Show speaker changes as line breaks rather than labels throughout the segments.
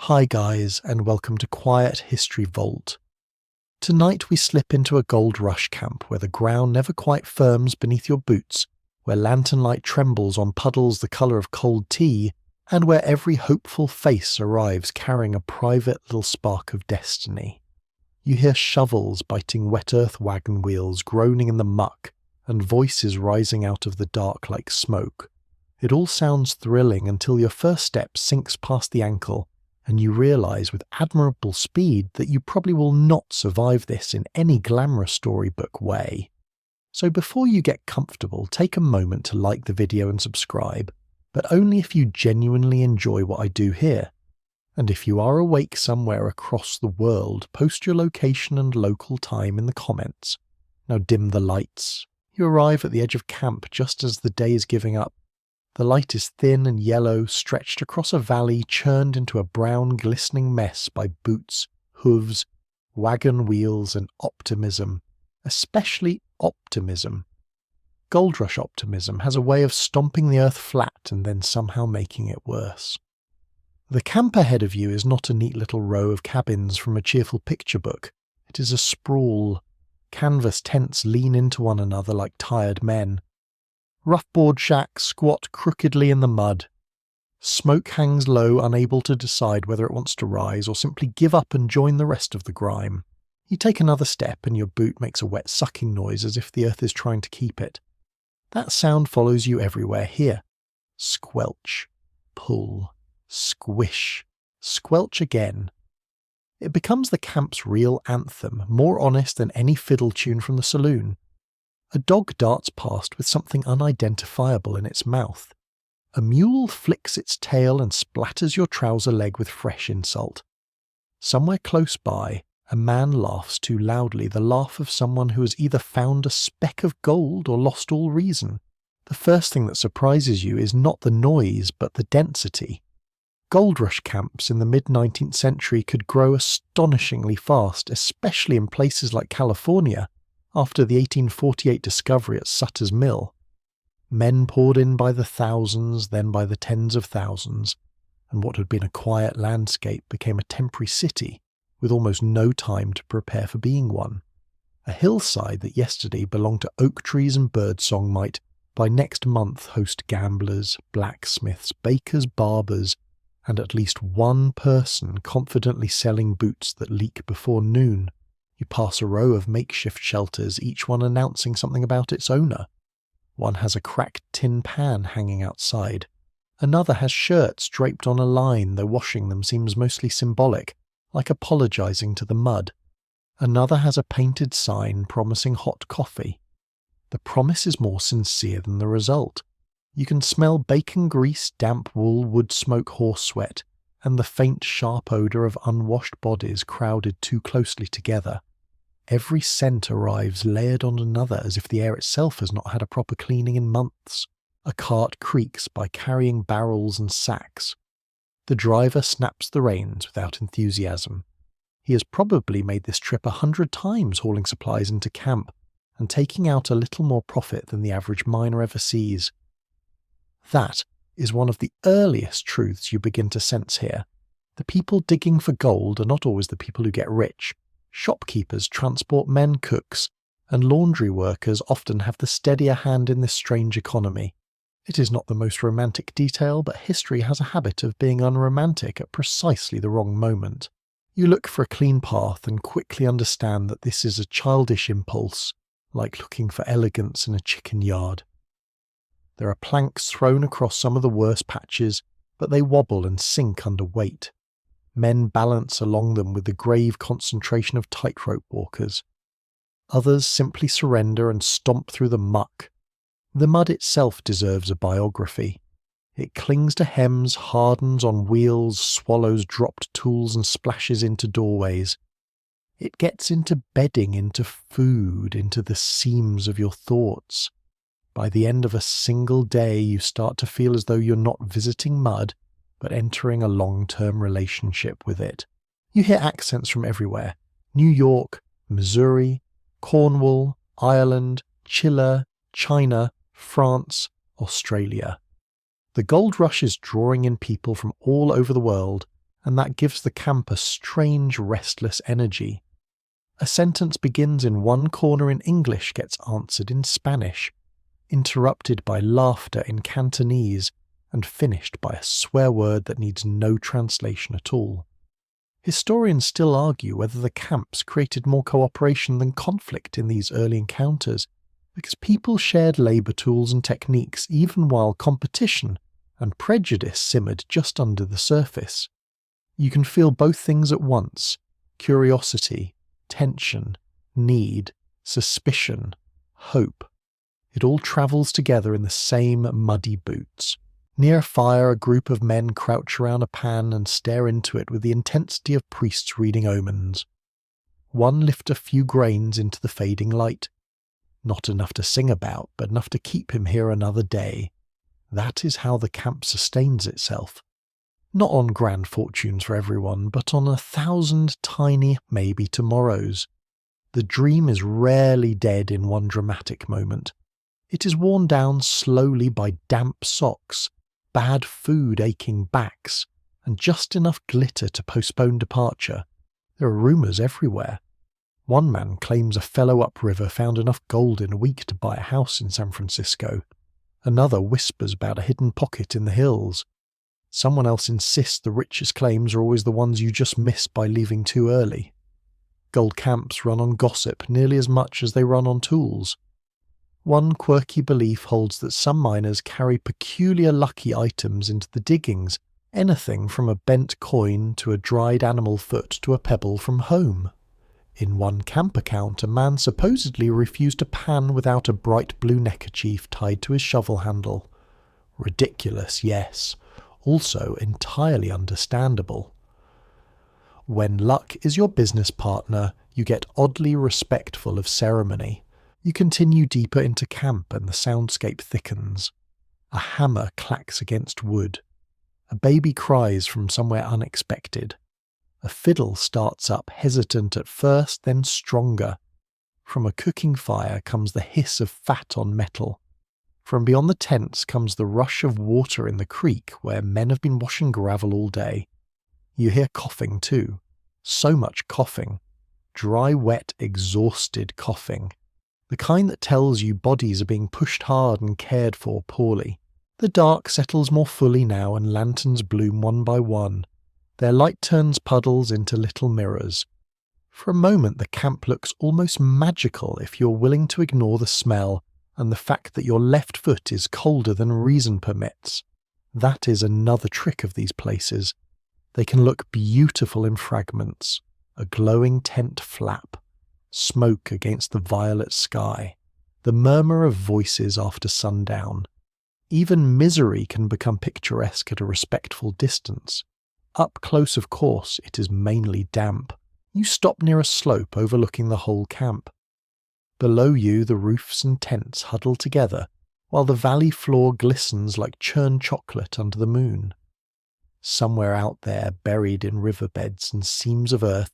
Hi guys, and welcome to Quiet History Vault. Tonight we slip into a gold rush camp where the ground never quite firms beneath your boots, where lantern light trembles on puddles the colour of cold tea, and where every hopeful face arrives carrying a private little spark of destiny. You hear shovels biting wet earth wagon wheels groaning in the muck, and voices rising out of the dark like smoke. It all sounds thrilling until your first step sinks past the ankle, and you realise with admirable speed that you probably will not survive this in any glamorous storybook way. So before you get comfortable, take a moment to like the video and subscribe, but only if you genuinely enjoy what I do here. And if you are awake somewhere across the world, post your location and local time in the comments. Now dim the lights. You arrive at the edge of camp just as the day is giving up. The light is thin and yellow, stretched across a valley churned into a brown glistening mess by boots, hooves, wagon wheels and optimism. Especially optimism. Gold Rush optimism has a way of stomping the earth flat and then somehow making it worse. The camp ahead of you is not a neat little row of cabins from a cheerful picture book. It is a sprawl. Canvas tents lean into one another like tired men. Rough board shacks squat crookedly in the mud. Smoke hangs low, unable to decide whether it wants to rise or simply give up and join the rest of the grime. You take another step and your boot makes a wet sucking noise as if the earth is trying to keep it. That sound follows you everywhere here. Squelch. Pull. Squish. Squelch again. It becomes the camp's real anthem, more honest than any fiddle tune from the saloon. A dog darts past with something unidentifiable in its mouth. A mule flicks its tail and splatters your trouser leg with fresh insult. Somewhere close by, a man laughs too loudly, the laugh of someone who has either found a speck of gold or lost all reason. The first thing that surprises you is not the noise, but the density. Gold rush camps in the mid-19th century could grow astonishingly fast, especially in places like California, after the 1848 discovery at Sutter's Mill. Men poured in by the thousands, then by the tens of thousands, and what had been a quiet landscape became a temporary city, with almost no time to prepare for being one. A hillside that yesterday belonged to oak trees and birdsong might, by next month, host gamblers, blacksmiths, bakers, barbers, and at least one person confidently selling boots that leak before noon. You pass a row of makeshift shelters, each one announcing something about its owner. One has a cracked tin pan hanging outside. Another has shirts draped on a line, though washing them seems mostly symbolic, like apologising to the mud. Another has a painted sign promising hot coffee. The promise is more sincere than the result. You can smell bacon grease, damp wool, wood smoke, horse sweat, and the faint, sharp odour of unwashed bodies crowded too closely together. Every scent arrives layered on another as if the air itself has not had a proper cleaning in months. A cart creaks by carrying barrels and sacks. The driver snaps the reins without enthusiasm. He has probably made this trip 100 times hauling supplies into camp and taking out a little more profit than the average miner ever sees. That is one of the earliest truths you begin to sense here. The people digging for gold are not always the people who get rich. Shopkeepers transport men cooks, and laundry workers often have the steadier hand in this strange economy. It is not the most romantic detail, but history has a habit of being unromantic at precisely the wrong moment. You look for a clean path and quickly understand that this is a childish impulse, like looking for elegance in a chicken yard. There are planks thrown across some of the worst patches, but they wobble and sink under weight. Men balance along them with the grave concentration of tightrope walkers. Others simply surrender and stomp through the muck. The mud itself deserves a biography. It clings to hems, hardens on wheels, swallows dropped tools and splashes into doorways. It gets into bedding, into food, into the seams of your thoughts. By the end of a single day, you start to feel as though you're not visiting mud, but entering a long-term relationship with it. You hear accents from everywhere. New York, Missouri, Cornwall, Ireland, Chile, China, France, Australia. The gold rush is drawing in people from all over the world, and that gives the camp a strange, restless energy. A sentence begins in one corner in English gets answered in Spanish, interrupted by laughter in Cantonese, and finished by a swear word that needs no translation at all. Historians still argue whether the camps created more cooperation than conflict in these early encounters, because people shared labour tools and techniques even while competition and prejudice simmered just under the surface. You can feel both things at once: curiosity, tension, need, suspicion, hope. It all travels together in the same muddy boots. Near a fire, a group of men crouch around a pan and stare into it with the intensity of priests reading omens. One lifts a few grains into the fading light. Not enough to sing about, but enough to keep him here another day. That is how the camp sustains itself. Not on grand fortunes for everyone, but on 1,000 tiny maybe tomorrows. The dream is rarely dead in one dramatic moment. It is worn down slowly by damp socks, bad food aching backs, and just enough glitter to postpone departure. There are rumours everywhere. One man claims a fellow upriver found enough gold in a week to buy a house in San Francisco. Another whispers about a hidden pocket in the hills. Someone else insists the richest claims are always the ones you just miss by leaving too early. Gold camps run on gossip nearly as much as they run on tools. One quirky belief holds that some miners carry peculiar lucky items into the diggings, anything from a bent coin to a dried animal foot to a pebble from home. In one camp account, a man supposedly refused a pan without a bright blue neckerchief tied to his shovel handle. Ridiculous, yes. Also entirely understandable. When luck is your business partner, you get oddly respectful of ceremony. You continue deeper into camp and the soundscape thickens. A hammer clacks against wood. A baby cries from somewhere unexpected. A fiddle starts up, hesitant at first, then stronger. From a cooking fire comes the hiss of fat on metal. From beyond the tents comes the rush of water in the creek where men have been washing gravel all day. You hear coughing too. So much coughing. Dry, wet, exhausted coughing. The kind that tells you bodies are being pushed hard and cared for poorly. The dark settles more fully now and lanterns bloom one by one. Their light turns puddles into little mirrors. For a moment the camp looks almost magical if you're willing to ignore the smell and the fact that your left foot is colder than reason permits. That is another trick of these places. They can look beautiful in fragments. A glowing tent flap. Smoke against the violet sky. The murmur of voices after sundown. Even misery can become picturesque at a respectful distance. Up close, of course, it is mainly damp. You stop near a slope overlooking the whole camp. Below you the roofs and tents huddle together, while the valley floor glistens like churned chocolate under the moon. Somewhere out there, buried in riverbeds and seams of earth,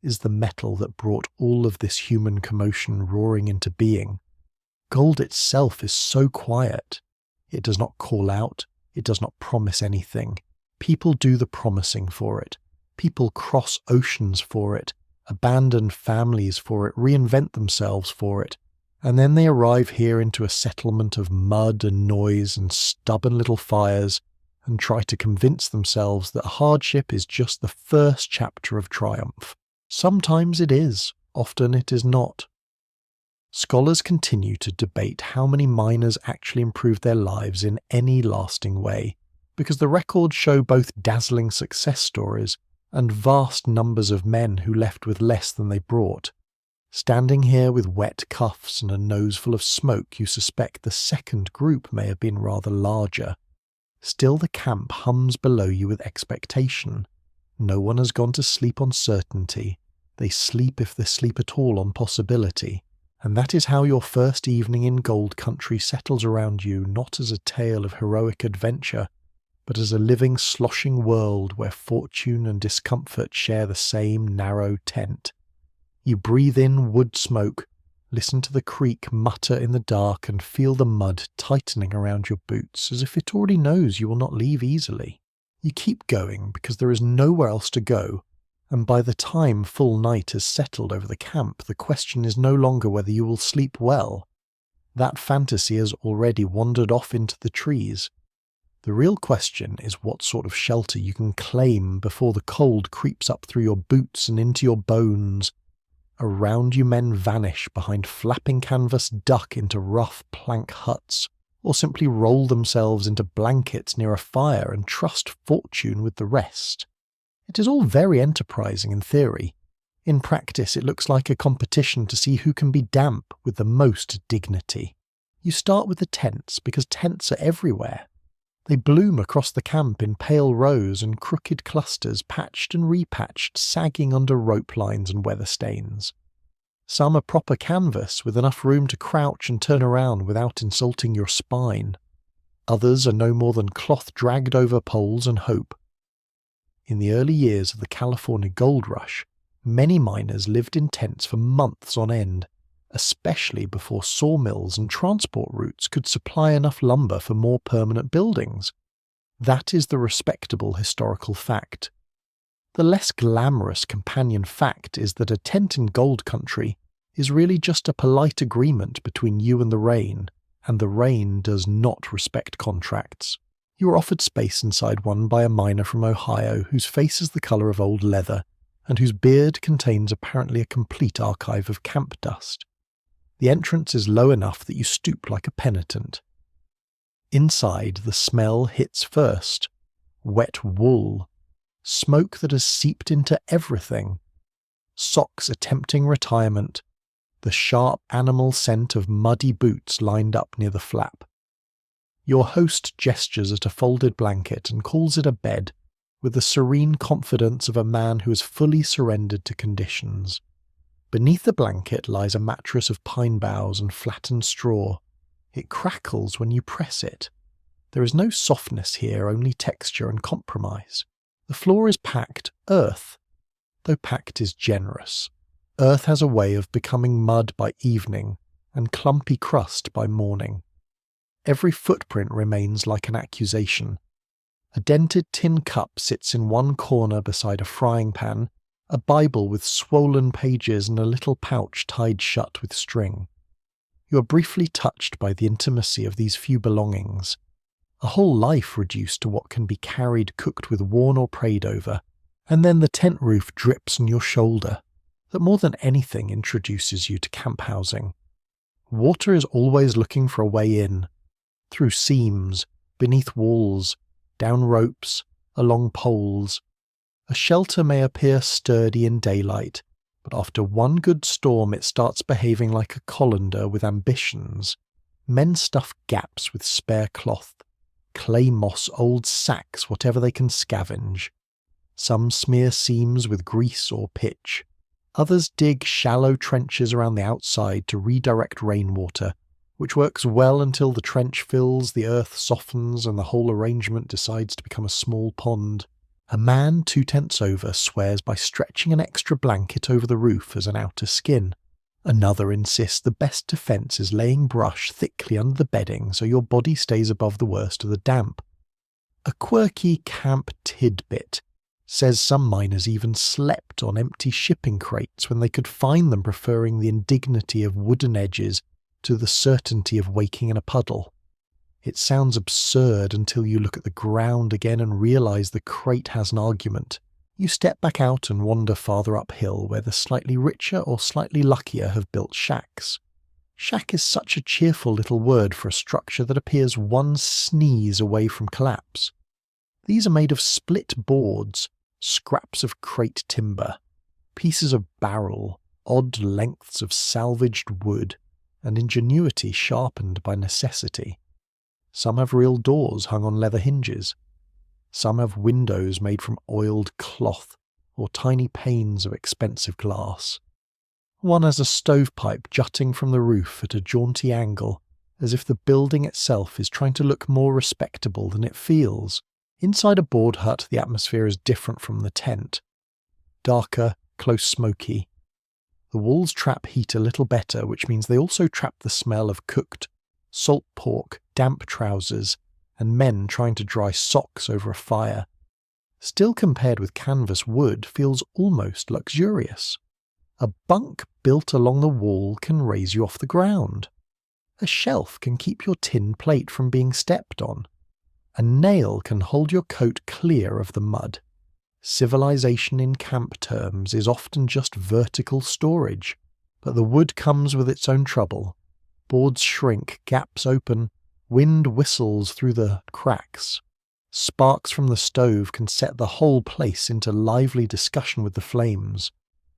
is the metal that brought all of this human commotion roaring into being. Gold itself is so quiet. It does not call out. It does not promise anything. People do the promising for it. People cross oceans for it, abandon families for it, reinvent themselves for it, and then they arrive here into a settlement of mud and noise and stubborn little fires and try to convince themselves that hardship is just the first chapter of triumph. Sometimes it is, often it is not. Scholars continue to debate how many miners actually improved their lives in any lasting way, because the records show both dazzling success stories and vast numbers of men who left with less than they brought. Standing here with wet cuffs and a nose full of smoke, you suspect the second group may have been rather larger. Still, the camp hums below you with expectation. No one has gone to sleep on certainty. They sleep, if they sleep at all, on possibility. And that is how your first evening in gold country settles around you, not as a tale of heroic adventure, but as a living, sloshing world where fortune and discomfort share the same narrow tent. You breathe in wood smoke, listen to the creek mutter in the dark, and feel the mud tightening around your boots as if it already knows you will not leave easily. You keep going because there is nowhere else to go, and by the time full night has settled over the camp, the question is no longer whether you will sleep well. That fantasy has already wandered off into the trees. The real question is what sort of shelter you can claim before the cold creeps up through your boots and into your bones. Around you men vanish behind flapping canvas, duck into rough plank huts, or simply roll themselves into blankets near a fire and trust fortune with the rest. It is all very enterprising in theory. In practice, it looks like a competition to see who can be damp with the most dignity. You start with the tents because tents are everywhere. They bloom across the camp in pale rows and crooked clusters, patched and repatched, sagging under rope lines and weather stains. Some are proper canvas with enough room to crouch and turn around without insulting your spine. Others are no more than cloth dragged over poles and hope. In the early years of the California gold rush, many miners lived in tents for months on end, especially before sawmills and transport routes could supply enough lumber for more permanent buildings. That is the respectable historical fact. The less glamorous companion fact is that a tent in gold country is really just a polite agreement between you and the rain does not respect contracts. You are offered space inside one by a miner from Ohio whose face is the colour of old leather and whose beard contains apparently a complete archive of camp dust. The entrance is low enough that you stoop like a penitent. Inside, the smell hits first. Wet wool. Smoke that has seeped into everything. Socks attempting retirement. The sharp animal scent of muddy boots lined up near the flap. Your host gestures at a folded blanket and calls it a bed, with the serene confidence of a man who has fully surrendered to conditions. Beneath the blanket lies a mattress of pine boughs and flattened straw. It crackles when you press it. There is no softness here, only texture and compromise. The floor is packed earth, though packed is generous. Earth has a way of becoming mud by evening and clumpy crust by morning. Every footprint remains like an accusation. A dented tin cup sits in one corner beside a frying pan, a Bible with swollen pages and a little pouch tied shut with string. You are briefly touched by the intimacy of these few belongings. A whole life reduced to what can be carried, cooked with, worn or prayed over, and then the tent roof drips on your shoulder, that more than anything introduces you to camp housing. Water is always looking for a way in, through seams, beneath walls, down ropes, along poles. A shelter may appear sturdy in daylight, but after one good storm it starts behaving like a colander with ambitions. Men stuff gaps with spare cloth, clay moss old sacks, whatever they can scavenge. Some smear seams with grease or pitch. Others dig shallow trenches around the outside to redirect rainwater, which works well until the trench fills, the earth softens, and the whole arrangement decides to become a small pond. A man 2 tents over swears by stretching an extra blanket over the roof as an outer skin. Another insists the best defence is laying brush thickly under the bedding so your body stays above the worst of the damp. A quirky camp tidbit says some miners even slept on empty shipping crates when they could find them, preferring the indignity of wooden edges to the certainty of waking in a puddle. It sounds absurd until you look at the ground again and realise the crate has an argument. You step back out and wander farther uphill where the slightly richer or slightly luckier have built shacks. Shack is such a cheerful little word for a structure that appears one sneeze away from collapse. These are made of split boards, scraps of crate timber, pieces of barrel, odd lengths of salvaged wood, and ingenuity sharpened by necessity. Some have real doors hung on leather hinges. Some have windows made from oiled cloth or tiny panes of expensive glass. One has a stovepipe jutting from the roof at a jaunty angle, as if the building itself is trying to look more respectable than it feels. Inside a board hut, the atmosphere is different from the tent. Darker, close smoky. The walls trap heat a little better, which means they also trap the smell of cooked salt pork, damp trousers, and men trying to dry socks over a fire. still compared with canvas wood feels almost luxurious. A bunk built along the wall can raise you off the ground. A shelf can keep your tin plate from being stepped on. A nail can hold your coat clear of the mud. Civilization in camp terms is often just vertical storage, but the wood comes with its own trouble. Boards shrink, gaps open, wind whistles through the cracks. Sparks from the stove can set the whole place into lively discussion with the flames.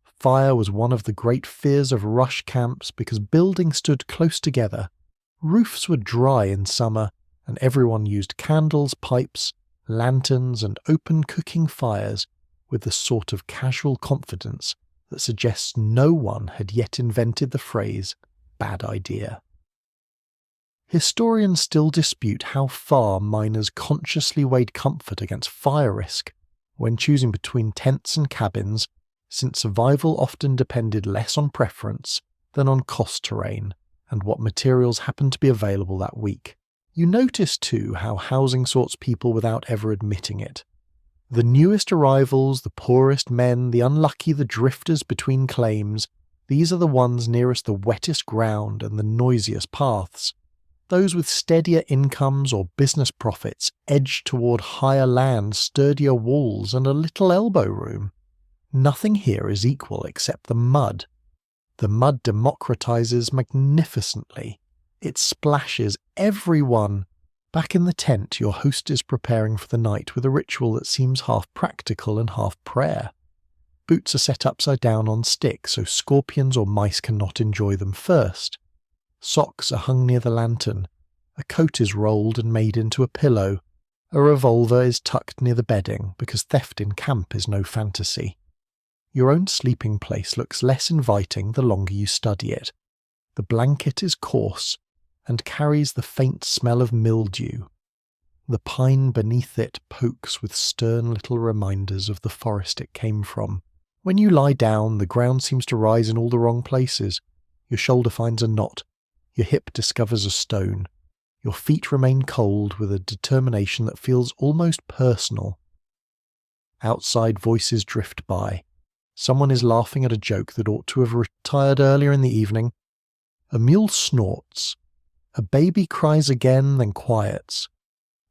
Fire was one of the great fears of rush camps because buildings stood close together. Roofs were dry in summer, and everyone used candles, pipes, lanterns, and open cooking fires with the sort of casual confidence that suggests no one had yet invented the phrase, "bad idea." Historians still dispute how far miners consciously weighed comfort against fire risk when choosing between tents and cabins, since survival often depended less on preference than on cost terrain and what materials happened to be available that week. You notice too how housing sorts people without ever admitting it. The newest arrivals, the poorest men, the unlucky, the drifters between claims, these are the ones nearest the wettest ground and the noisiest paths. Those with steadier incomes or business profits edge toward higher land, sturdier walls, and a little elbow room. Nothing here is equal except the mud. The mud democratizes magnificently. It splashes everyone. Back in the tent, your host is preparing for the night with a ritual that seems half practical and half prayer. Boots are set upside down on sticks so scorpions or mice cannot enjoy them first. Socks are hung near the lantern. A coat is rolled and made into a pillow. A revolver is tucked near the bedding because theft in camp is no fantasy. Your own sleeping place looks less inviting the longer you study it. The blanket is coarse and carries the faint smell of mildew. The pine beneath it pokes with stern little reminders of the forest it came from. When you lie down, the ground seems to rise in all the wrong places. Your shoulder finds a knot. Your hip discovers a stone. Your feet remain cold with a determination that feels almost personal. Outside voices drift by. Someone is laughing at a joke that ought to have retired earlier in the evening. A mule snorts. A baby cries again, then quiets.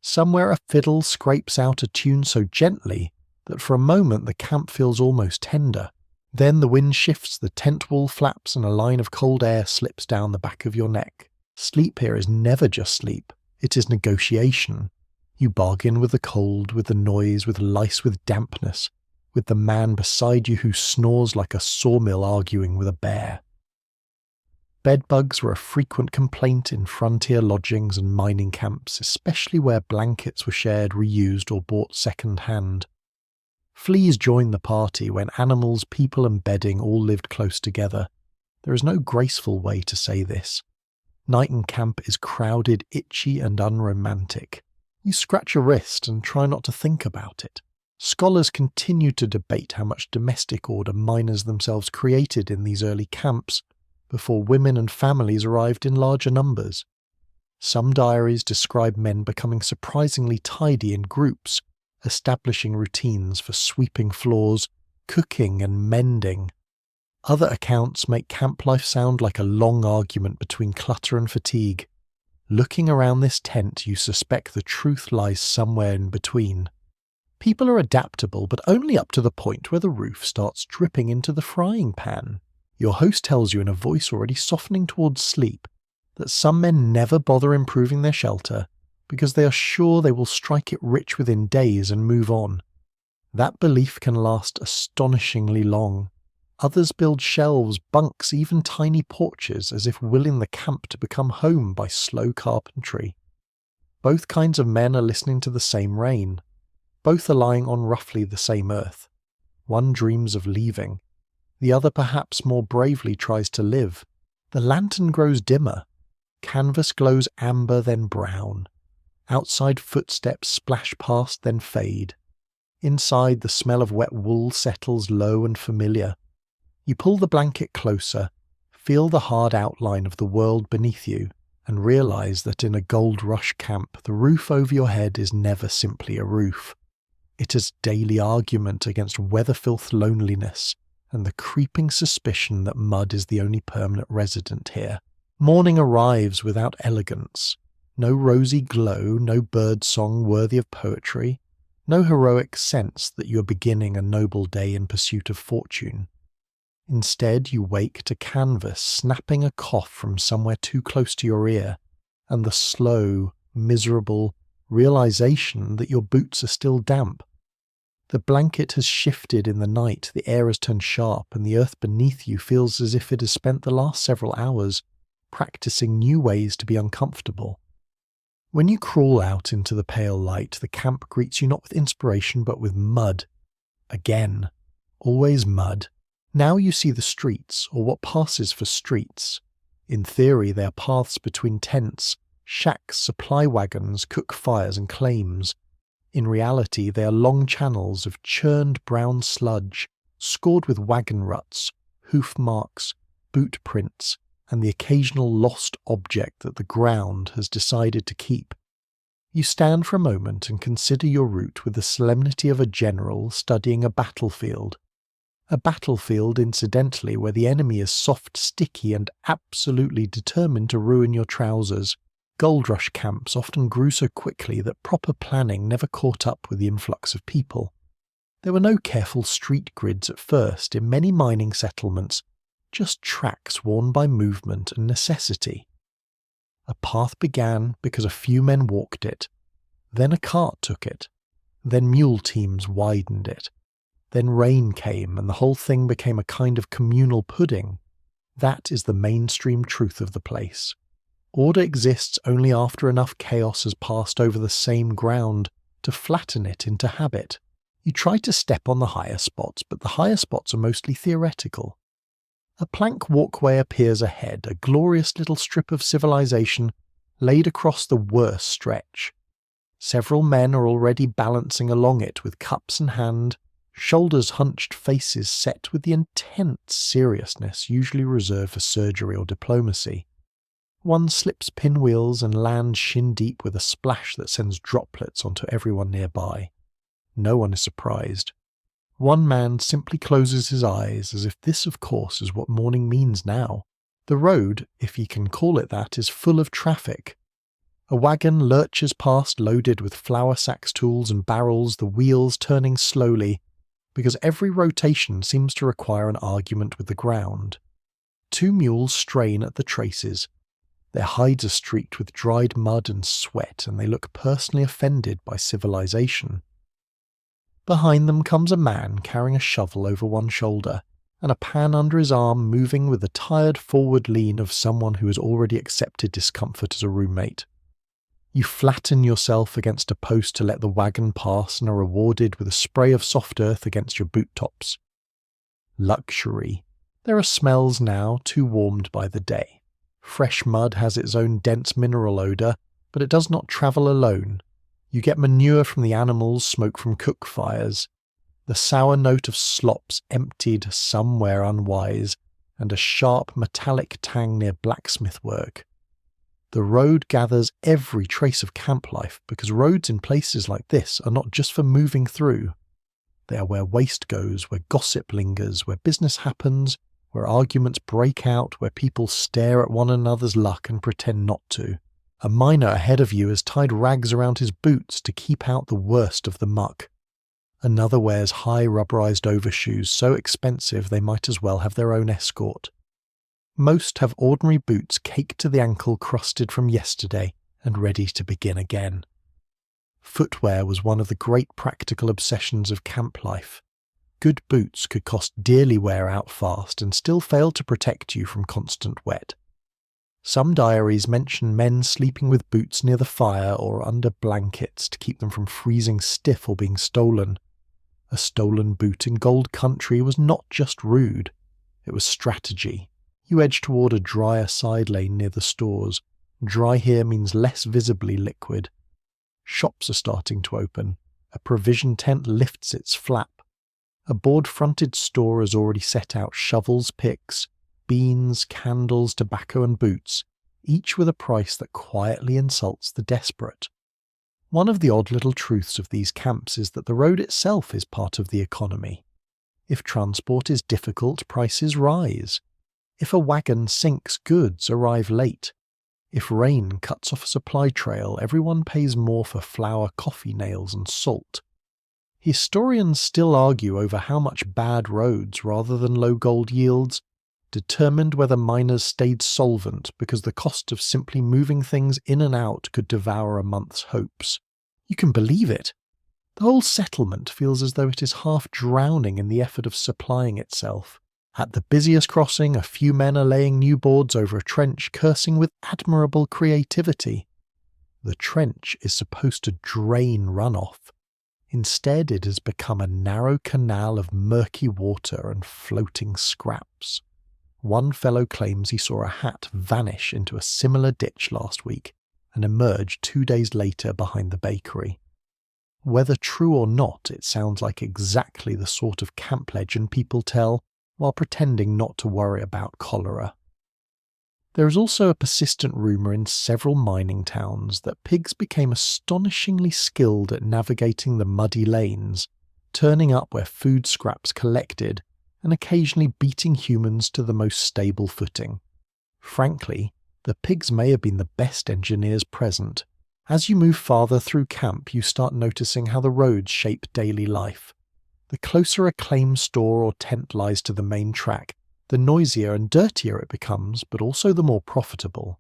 Somewhere a fiddle scrapes out a tune so gently that for a moment the camp feels almost tender. Then the wind shifts, the tent wall flaps, and a line of cold air slips down the back of your neck. Sleep here is never just sleep. It is negotiation. You bargain with the cold, with the noise, with lice, with dampness, with the man beside you who snores like a sawmill arguing with a bear. Bedbugs were a frequent complaint in frontier lodgings and mining camps, especially where blankets were shared, reused, or bought second-hand. Fleas joined the party when animals, people, and bedding all lived close together. There is no graceful way to say this. Night in camp is crowded, itchy, and unromantic. You scratch your wrist and try not to think about it. Scholars continue to debate how much domestic order miners themselves created in these early camps before women and families arrived in larger numbers. Some diaries describe men becoming surprisingly tidy in groups, establishing routines for sweeping floors, cooking, and mending. Other accounts make camp life sound like a long argument between clutter and fatigue. Looking around this tent, you suspect the truth lies somewhere in between. People are adaptable, but only up to the point where the roof starts dripping into the frying pan. Your host tells you in a voice already softening towards sleep that some men never bother improving their shelter because they are sure they will strike it rich within days and move on. That belief can last astonishingly long. Others build shelves, bunks, even tiny porches as if willing the camp to become home by slow carpentry. Both kinds of men are listening to the same rain. Both are lying on roughly the same earth. One dreams of leaving. The other perhaps more bravely tries to live. The lantern grows dimmer. Canvas glows amber then brown. Outside footsteps splash past then fade. Inside the smell of wet wool settles low and familiar. You pull the blanket closer, feel the hard outline of the world beneath you, and realize that in a gold rush camp the roof over your head is never simply a roof. It is daily argument against weather-filth loneliness and the creeping suspicion that mud is the only permanent resident here. Morning arrives without elegance. No rosy glow, no bird song worthy of poetry, no heroic sense that you are beginning a noble day in pursuit of fortune. Instead, you wake to canvas snapping a cough from somewhere too close to your ear, and the slow, miserable realization that your boots are still damp. The blanket has shifted in the night, the air has turned sharp, and the earth beneath you feels as if it has spent the last several hours practicing new ways to be uncomfortable. When you crawl out into the pale light, the camp greets you not with inspiration but with mud. Again. Always mud. Now you see the streets, or what passes for streets. In theory, they are paths between tents, shacks, supply wagons, cook fires and claims. In reality, they are long channels of churned brown sludge, scored with wagon ruts, hoof marks, boot prints, and the occasional lost object that the ground has decided to keep. You stand for a moment and consider your route with the solemnity of a general studying a battlefield. A battlefield, incidentally, where the enemy is soft, sticky, and absolutely determined to ruin your trousers. Gold Rush camps often grew so quickly that proper planning never caught up with the influx of people. There were no careful street grids at first in many mining settlements, just tracks worn by movement and necessity. A path began because a few men walked it, then a cart took it, then mule teams widened it, then rain came and the whole thing became a kind of communal pudding. That is the mainstream truth of the place. Order exists only after enough chaos has passed over the same ground to flatten it into habit. You try to step on the higher spots, but the higher spots are mostly theoretical. A plank walkway appears ahead, a glorious little strip of civilization laid across the worst stretch. Several men are already balancing along it with cups in hand, shoulders hunched, faces set with the intense seriousness usually reserved for surgery or diplomacy. One slips pinwheels and lands shin-deep with a splash that sends droplets onto everyone nearby. No one is surprised. One man simply closes his eyes as if this, of course, is what morning means now. The road, if you can call it that, is full of traffic. A wagon lurches past loaded with flour sacks, tools and barrels, the wheels turning slowly, because every rotation seems to require an argument with the ground. Two mules strain at the traces. Their hides are streaked with dried mud and sweat, and they look personally offended by civilization. Behind them comes a man carrying a shovel over one shoulder, and a pan under his arm, moving with the tired forward lean of someone who has already accepted discomfort as a roommate. You flatten yourself against a post to let the wagon pass and are rewarded with a spray of soft earth against your boot tops. Luxury. There are smells now, too warmed by the day. Fresh mud has its own dense mineral odour, but it does not travel alone. You get manure from the animals, smoke from cook fires, the sour note of slops emptied somewhere unwise, and a sharp metallic tang near blacksmith work. The road gathers every trace of camp life, because roads in places like this are not just for moving through. They are where waste goes, where gossip lingers, where business happens, where arguments break out, where people stare at one another's luck and pretend not to. A miner ahead of you has tied rags around his boots to keep out the worst of the muck. Another wears high rubberized overshoes so expensive they might as well have their own escort. Most have ordinary boots caked to the ankle, crusted from yesterday and ready to begin again. Footwear was one of the great practical obsessions of camp life. Good boots could cost dearly, wear out fast, and still fail to protect you from constant wet. Some diaries mention men sleeping with boots near the fire or under blankets to keep them from freezing stiff or being stolen. A stolen boot in gold country was not just rude, it was strategy. You edge toward a drier side lane near the stores. Dry here means less visibly liquid. Shops are starting to open. A provision tent lifts its flap. A board-fronted store has already set out shovels, picks, beans, candles, tobacco and boots, each with a price that quietly insults the desperate. One of the odd little truths of these camps is that the road itself is part of the economy. If transport is difficult, prices rise. If a wagon sinks, goods arrive late. If rain cuts off a supply trail, everyone pays more for flour, coffee nails, and salt. Historians still argue over how much bad roads rather than low gold yields determined whether miners stayed solvent because the cost of simply moving things in and out could devour a month's hopes. You can believe it. The whole settlement feels as though it is half drowning in the effort of supplying itself. At the busiest crossing, a few men are laying new boards over a trench, cursing with admirable creativity. The trench is supposed to drain runoff. Instead, it has become a narrow canal of murky water and floating scraps. One fellow claims he saw a hat vanish into a similar ditch last week and emerge 2 days later behind the bakery. Whether true or not, it sounds like exactly the sort of camp legend people tell while pretending not to worry about cholera. There is also a persistent rumour in several mining towns that pigs became astonishingly skilled at navigating the muddy lanes, turning up where food scraps collected, and occasionally beating humans to the most stable footing. Frankly, the pigs may have been the best engineers present. As you move farther through camp, you start noticing how the roads shape daily life. The closer a claim store or tent lies to the main track, the noisier and dirtier it becomes, but also the more profitable.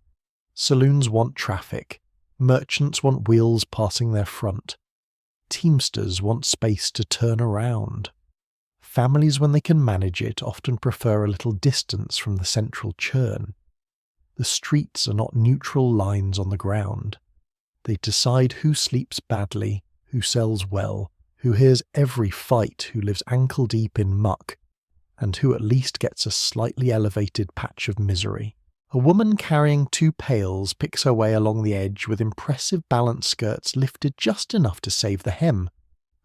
Saloons want traffic. Merchants want wheels passing their front. Teamsters want space to turn around. Families, when they can manage it, often prefer a little distance from the central churn. The streets are not neutral lines on the ground. They decide who sleeps badly, who sells well, who hears every fight, who lives ankle-deep in muck, and who at least gets a slightly elevated patch of misery. A woman carrying 2 pails picks her way along the edge with impressive balance skirts lifted just enough to save the hem.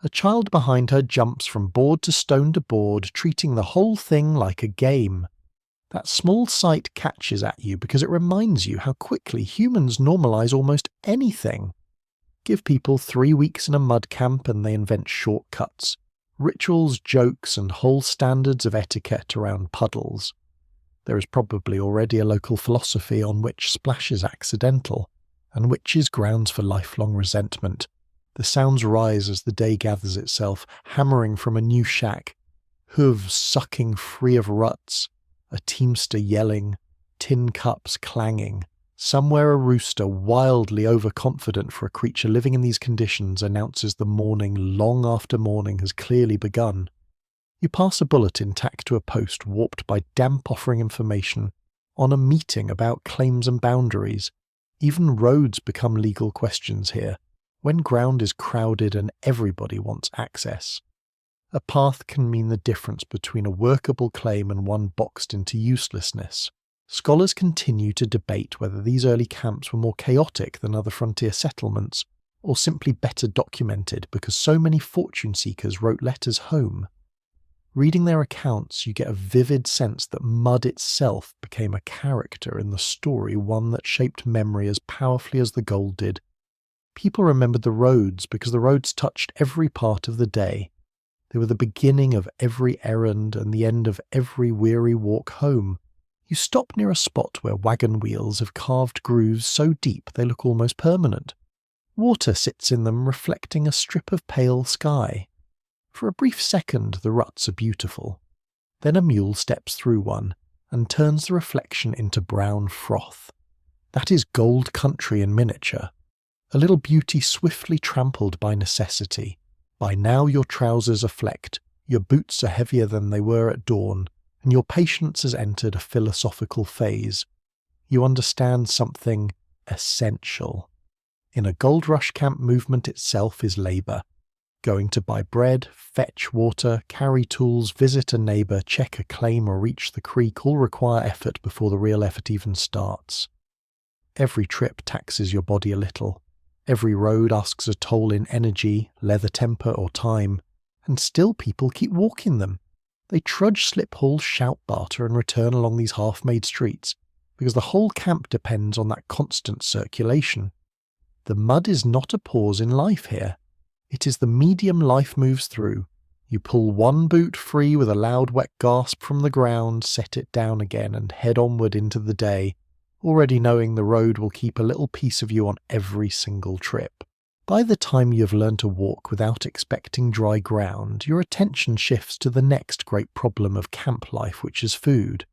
A child behind her jumps from board to board, treating the whole thing like a game. That small sight catches at you because it reminds you how quickly humans normalise almost anything. Give people 3 weeks in a mud camp and they invent shortcuts, rituals, jokes, and whole standards of etiquette around puddles. There is probably already a local philosophy on which splash is accidental, and which is grounds for lifelong resentment. The sounds rise as the day gathers itself, hammering from a new shack, hooves sucking free of ruts, a teamster yelling, tin cups clanging. Somewhere a rooster, wildly overconfident for a creature living in these conditions, announces the morning long after morning has clearly begun. You pass a bulletin tacked to a post warped by damp offering information on a meeting about claims and boundaries. Even roads become legal questions here, when ground is crowded and everybody wants access. A path can mean the difference between a workable claim and one boxed into uselessness. Scholars continue to debate whether these early camps were more chaotic than other frontier settlements, or simply better documented because so many fortune seekers wrote letters home. Reading their accounts, you get a vivid sense that mud itself became a character in the story, one that shaped memory as powerfully as the gold did. People remembered the roads because the roads touched every part of the day. They were the beginning of every errand and the end of every weary walk home. You stop near a spot where wagon wheels have carved grooves so deep they look almost permanent. Water sits in them, reflecting a strip of pale sky. For a brief second the ruts are beautiful. Then a mule steps through one and turns the reflection into brown froth. That is gold country in miniature. A little beauty swiftly trampled by necessity. By now your trousers are flecked, your boots are heavier than they were at dawn, and your patience has entered a philosophical phase. You understand something essential. In a gold rush camp, movement itself is labour. Going to buy bread, fetch water, carry tools, visit a neighbour, check a claim or reach the creek all require effort before the real effort even starts. Every trip taxes your body a little. Every road asks a toll in energy, leather temper or time, and still people keep walking them. They trudge slip hauls, shout barter and return along these half-made streets, because the whole camp depends on that constant circulation. The mud is not a pause in life here. It is the medium life moves through. You pull one boot free with a loud wet gasp from the ground, set it down again, and head onward into the day, already knowing the road will keep a little piece of you on every single trip. By the time you have learned to walk without expecting dry ground, your attention shifts to the next great problem of camp life, which is food.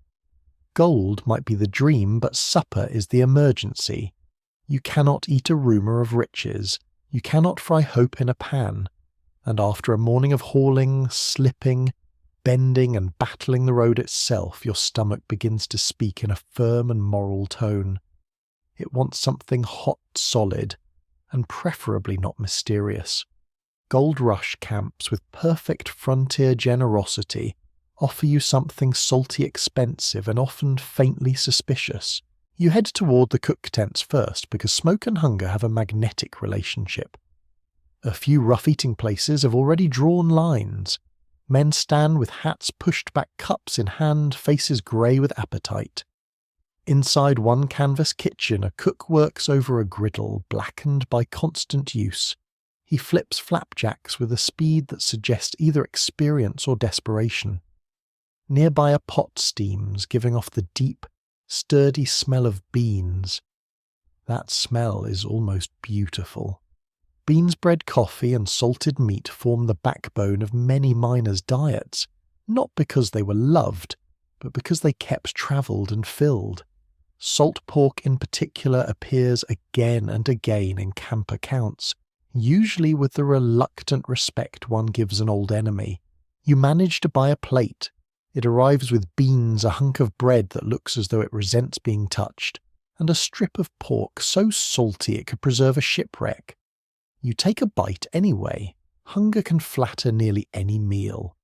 Gold might be the dream, but supper is the emergency. You cannot eat a rumour of riches. You cannot fry hope in a pan. And after a morning of hauling, slipping, bending and battling the road itself, your stomach begins to speak in a firm and moral tone. It wants something hot, solid, and preferably not mysterious. Gold Rush camps with perfect frontier generosity offer you something salty expensive and often faintly suspicious. You head toward the cook tents first because smoke and hunger have a magnetic relationship. A few rough-eating places have already drawn lines. Men stand with hats pushed back, cups in hand, faces grey with appetite. Inside one canvas kitchen, a cook works over a griddle, blackened by constant use. He flips flapjacks with a speed that suggests either experience or desperation. Nearby a pot steams, giving off the deep, sturdy smell of beans. That smell is almost beautiful. Beans-bread coffee and salted meat form the backbone of many miners' diets, not because they were loved, but because they kept travelled and filled. Salt pork in particular appears again and again in camp accounts, usually with the reluctant respect one gives an old enemy. You manage to buy a plate. It arrives with beans, a hunk of bread that looks as though it resents being touched, and a strip of pork so salty it could preserve a shipwreck. You take a bite anyway. Hunger can flatter nearly any meal.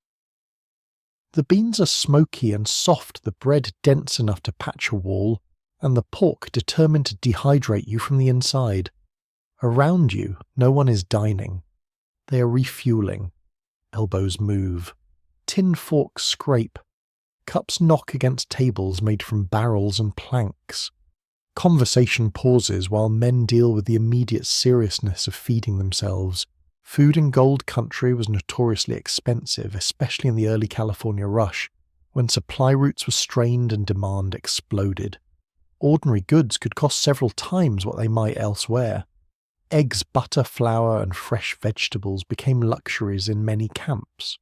The beans are smoky and soft, the bread dense enough to patch a wall, and the pork determined to dehydrate you from the inside. Around you, no one is dining. They are refueling. Elbows move. Tin forks scrape. Cups knock against tables made from barrels and planks. Conversation pauses while men deal with the immediate seriousness of feeding themselves. Food in gold country was notoriously expensive, especially in the early California rush, when supply routes were strained and demand exploded. Ordinary goods could cost several times what they might elsewhere. Eggs, butter, flour, and fresh vegetables became luxuries in many camps.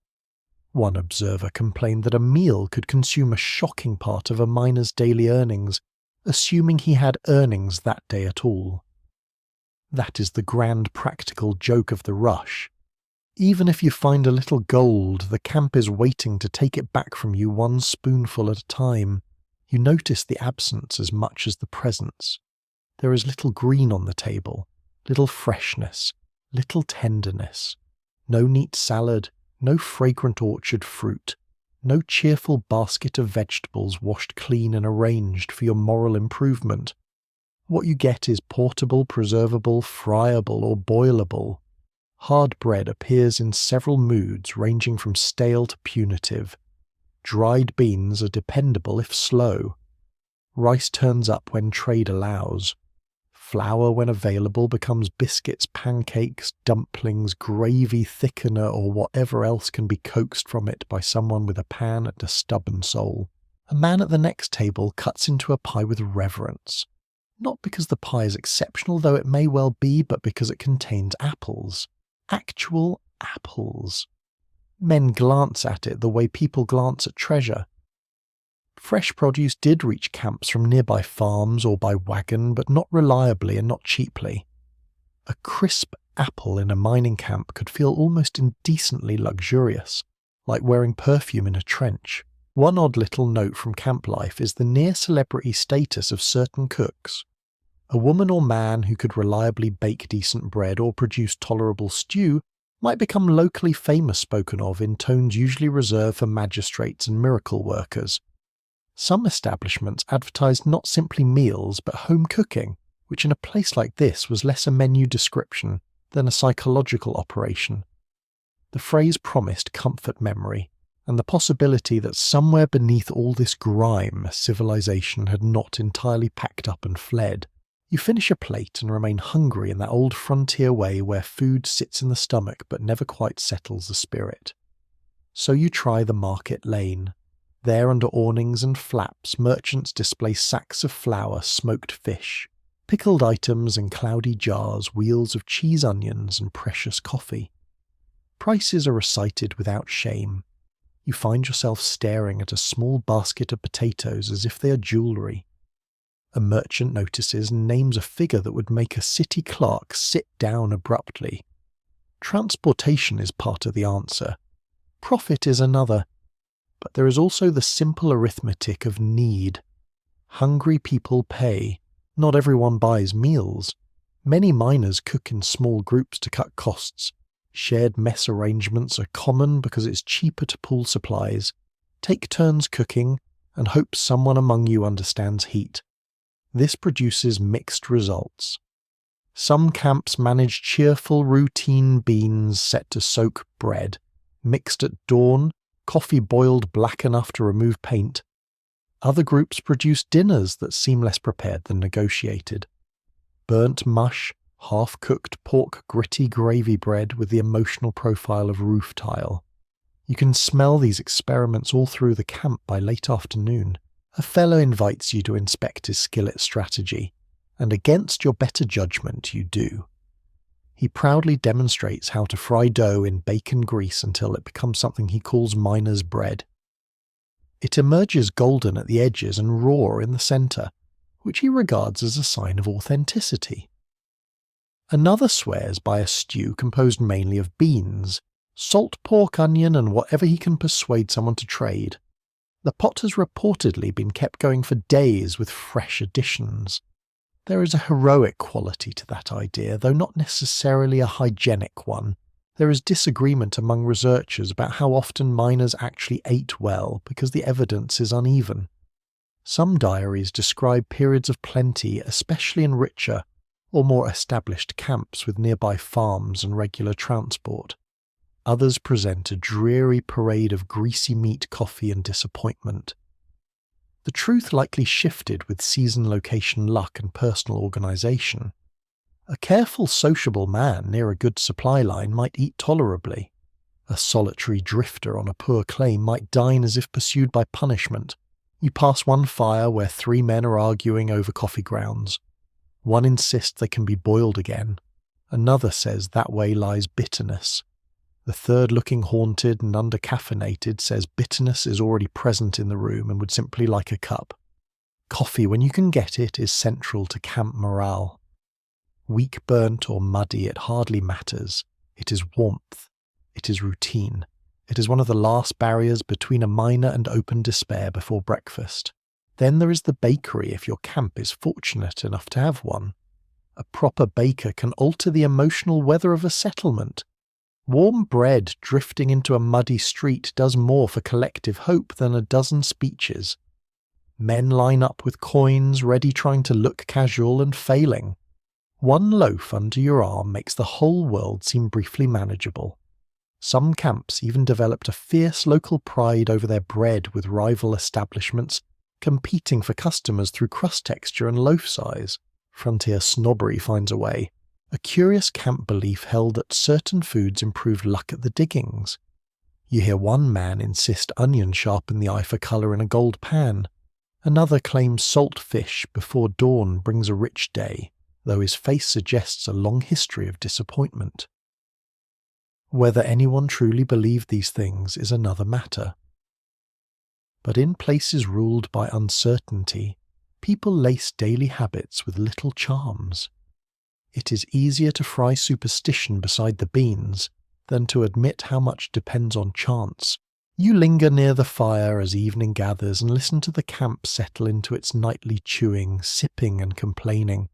One observer complained that a meal could consume a shocking part of a miner's daily earnings, assuming he had earnings that day at all. That is the grand practical joke of the rush. Even if you find a little gold, the camp is waiting to take it back from you one spoonful at a time. You notice the absence as much as the presence. There is little green on the table, little freshness, little tenderness. No neat salad, no fragrant orchard fruit, no cheerful basket of vegetables washed clean and arranged for your moral improvement. What you get is portable, preservable, friable, or boilable. Hard bread appears in several moods ranging from stale to punitive. Dried beans are dependable if slow. Rice turns up when trade allows. Flour, when available, becomes biscuits, pancakes, dumplings, gravy, thickener, or whatever else can be coaxed from it by someone with a pan and a stubborn soul. A man at the next table cuts into a pie with reverence. Not because the pie is exceptional, though it may well be, but because it contains apples. Actual apples. Men glance at it the way people glance at treasure. Fresh produce did reach camps from nearby farms or by wagon, but not reliably and not cheaply. A crisp apple in a mining camp could feel almost indecently luxurious, like wearing perfume in a trench. One odd little note from camp life is the near-celebrity status of certain cooks. A woman or man who could reliably bake decent bread or produce tolerable stew might become locally famous, spoken of in tones usually reserved for magistrates and miracle workers. Some establishments advertised not simply meals but home cooking, which in a place like this was less a menu description than a psychological operation. The phrase promised comfort memory, and the possibility that somewhere beneath all this grime civilization had not entirely packed up and fled. You finish a plate and remain hungry in that old frontier way where food sits in the stomach but never quite settles the spirit. So you try the market lane. There under awnings and flaps, merchants display sacks of flour, smoked fish, pickled items in cloudy jars, wheels of cheese onions and precious coffee. Prices are recited without shame. You find yourself staring at a small basket of potatoes as if they are jewellery. A merchant notices and names a figure that would make a city clerk sit down abruptly. Transportation is part of the answer. Profit is another. But there is also the simple arithmetic of need. Hungry people pay. Not everyone buys meals. Many miners cook in small groups to cut costs. Shared mess arrangements are common because it's cheaper to pool supplies. Take turns cooking and hope someone among you understands heat. This produces mixed results. Some camps manage cheerful routine beans set to soak bread, mixed at dawn, coffee boiled black enough to remove paint. Other groups produce dinners that seem less prepared than negotiated. Burnt mush, half-cooked pork gritty gravy bread with the emotional profile of roof tile. You can smell these experiments all through the camp by late afternoon. A fellow invites you to inspect his skillet strategy, and against your better judgment you do. He proudly demonstrates how to fry dough in bacon grease until it becomes something he calls miner's bread. It emerges golden at the edges and raw in the centre, which he regards as a sign of authenticity. Another swears by a stew composed mainly of beans, salt pork, onion, and whatever he can persuade someone to trade. The pot has reportedly been kept going for days with fresh additions. There is a heroic quality to that idea, though not necessarily a hygienic one. There is disagreement among researchers about how often miners actually ate well because the evidence is uneven. Some diaries describe periods of plenty, especially in richer or more established camps with nearby farms and regular transport. Others present a dreary parade of greasy meat, coffee, and disappointment. The truth likely shifted with season, location, luck, and personal organisation. A careful, sociable man near a good supply line might eat tolerably. A solitary drifter on a poor claim might dine as if pursued by punishment. You pass one fire where 3 men are arguing over coffee grounds. One insists they can be boiled again. Another says that way lies bitterness. The third, looking haunted and under-caffeinated, says bitterness is already present in the room and would simply like a cup. Coffee, when you can get it, is central to camp morale. Weak, burnt, or muddy, it hardly matters. It is warmth. It is routine. It is one of the last barriers between a miner and open despair before breakfast. Then there is the bakery if your camp is fortunate enough to have one. A proper baker can alter the emotional weather of a settlement. Warm bread drifting into a muddy street does more for collective hope than a dozen speeches. Men line up with coins, ready, trying to look casual and failing. One loaf under your arm makes the whole world seem briefly manageable. Some camps even developed a fierce local pride over their bread, with rival establishments competing for customers through crust texture and loaf size. Frontier snobbery finds a way. A curious camp belief held that certain foods improved luck at the diggings. You hear one man insist onion sharpen the eye for colour in a gold pan. Another claims salt fish before dawn brings a rich day, though his face suggests a long history of disappointment. Whether anyone truly believed these things is another matter. But in places ruled by uncertainty, people lace daily habits with little charms. It is easier to fry superstition beside the beans than to admit how much depends on chance. You linger near the fire as evening gathers and listen to the camp settle into its nightly chewing, sipping and complaining.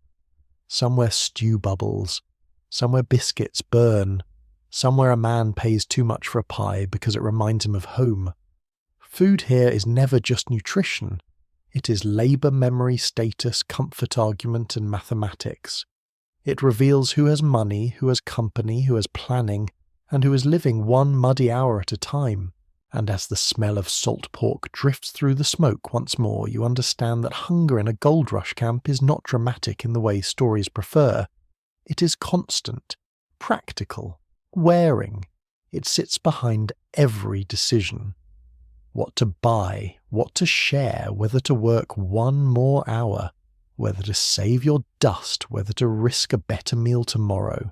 Somewhere stew bubbles, somewhere biscuits burn, somewhere a man pays too much for a pie because it reminds him of home. Food here is never just nutrition. It is labour, memory, status, comfort argument and mathematics. It reveals who has money, who has company, who has planning, and who is living one muddy hour at a time, And as the smell of salt pork drifts through the smoke once more, you understand that hunger in a gold rush camp is not dramatic in the way stories prefer. It is constant, practical, wearing. It sits behind every decision. What to buy, what to share, whether to work one more hour, whether to save your dust, whether to risk a better meal tomorrow.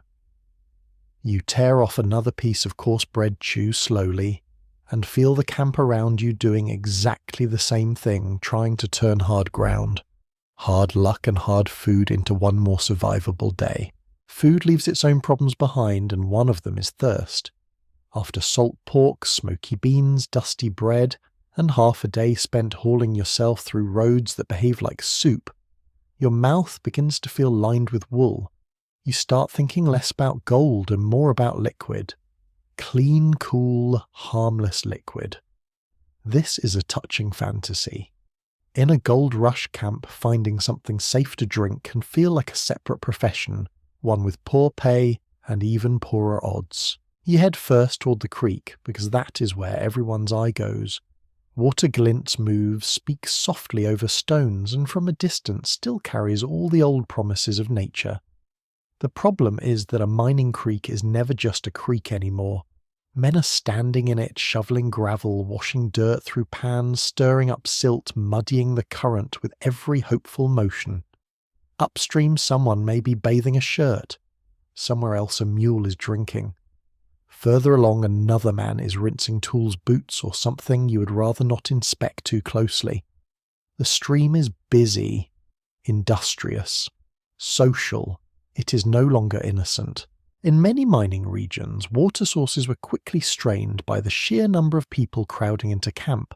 You tear off another piece of coarse bread chew slowly, and feel the camp around you doing exactly the same thing, trying to turn hard ground, hard luck and hard food into one more survivable day. Food leaves its own problems behind, and one of them is thirst. After salt pork, smoky beans, dusty bread, and half a day spent hauling yourself through roads that behave like soup, your mouth begins to feel lined with wool. You start thinking less about gold and more about liquid. Clean, cool, harmless liquid. This is a touching fantasy. In a gold rush camp, finding something safe to drink can feel like a separate profession, one with poor pay and even poorer odds. You head first toward the creek, because that is where everyone's eye goes. Water glints, moves, speaks softly over stones, and from a distance still carries all the old promises of nature. The problem is that a mining creek is never just a creek anymore. Men are standing in it, shoveling gravel, washing dirt through pans, stirring up silt, muddying the current with every hopeful motion. Upstream, someone may be bathing a shirt. Somewhere else, a mule is drinking. Further along, another man is rinsing tools, boots, or something you would rather not inspect too closely. The stream is busy, industrious, social. It is no longer innocent. In many mining regions, water sources were quickly strained by the sheer number of people crowding into camp.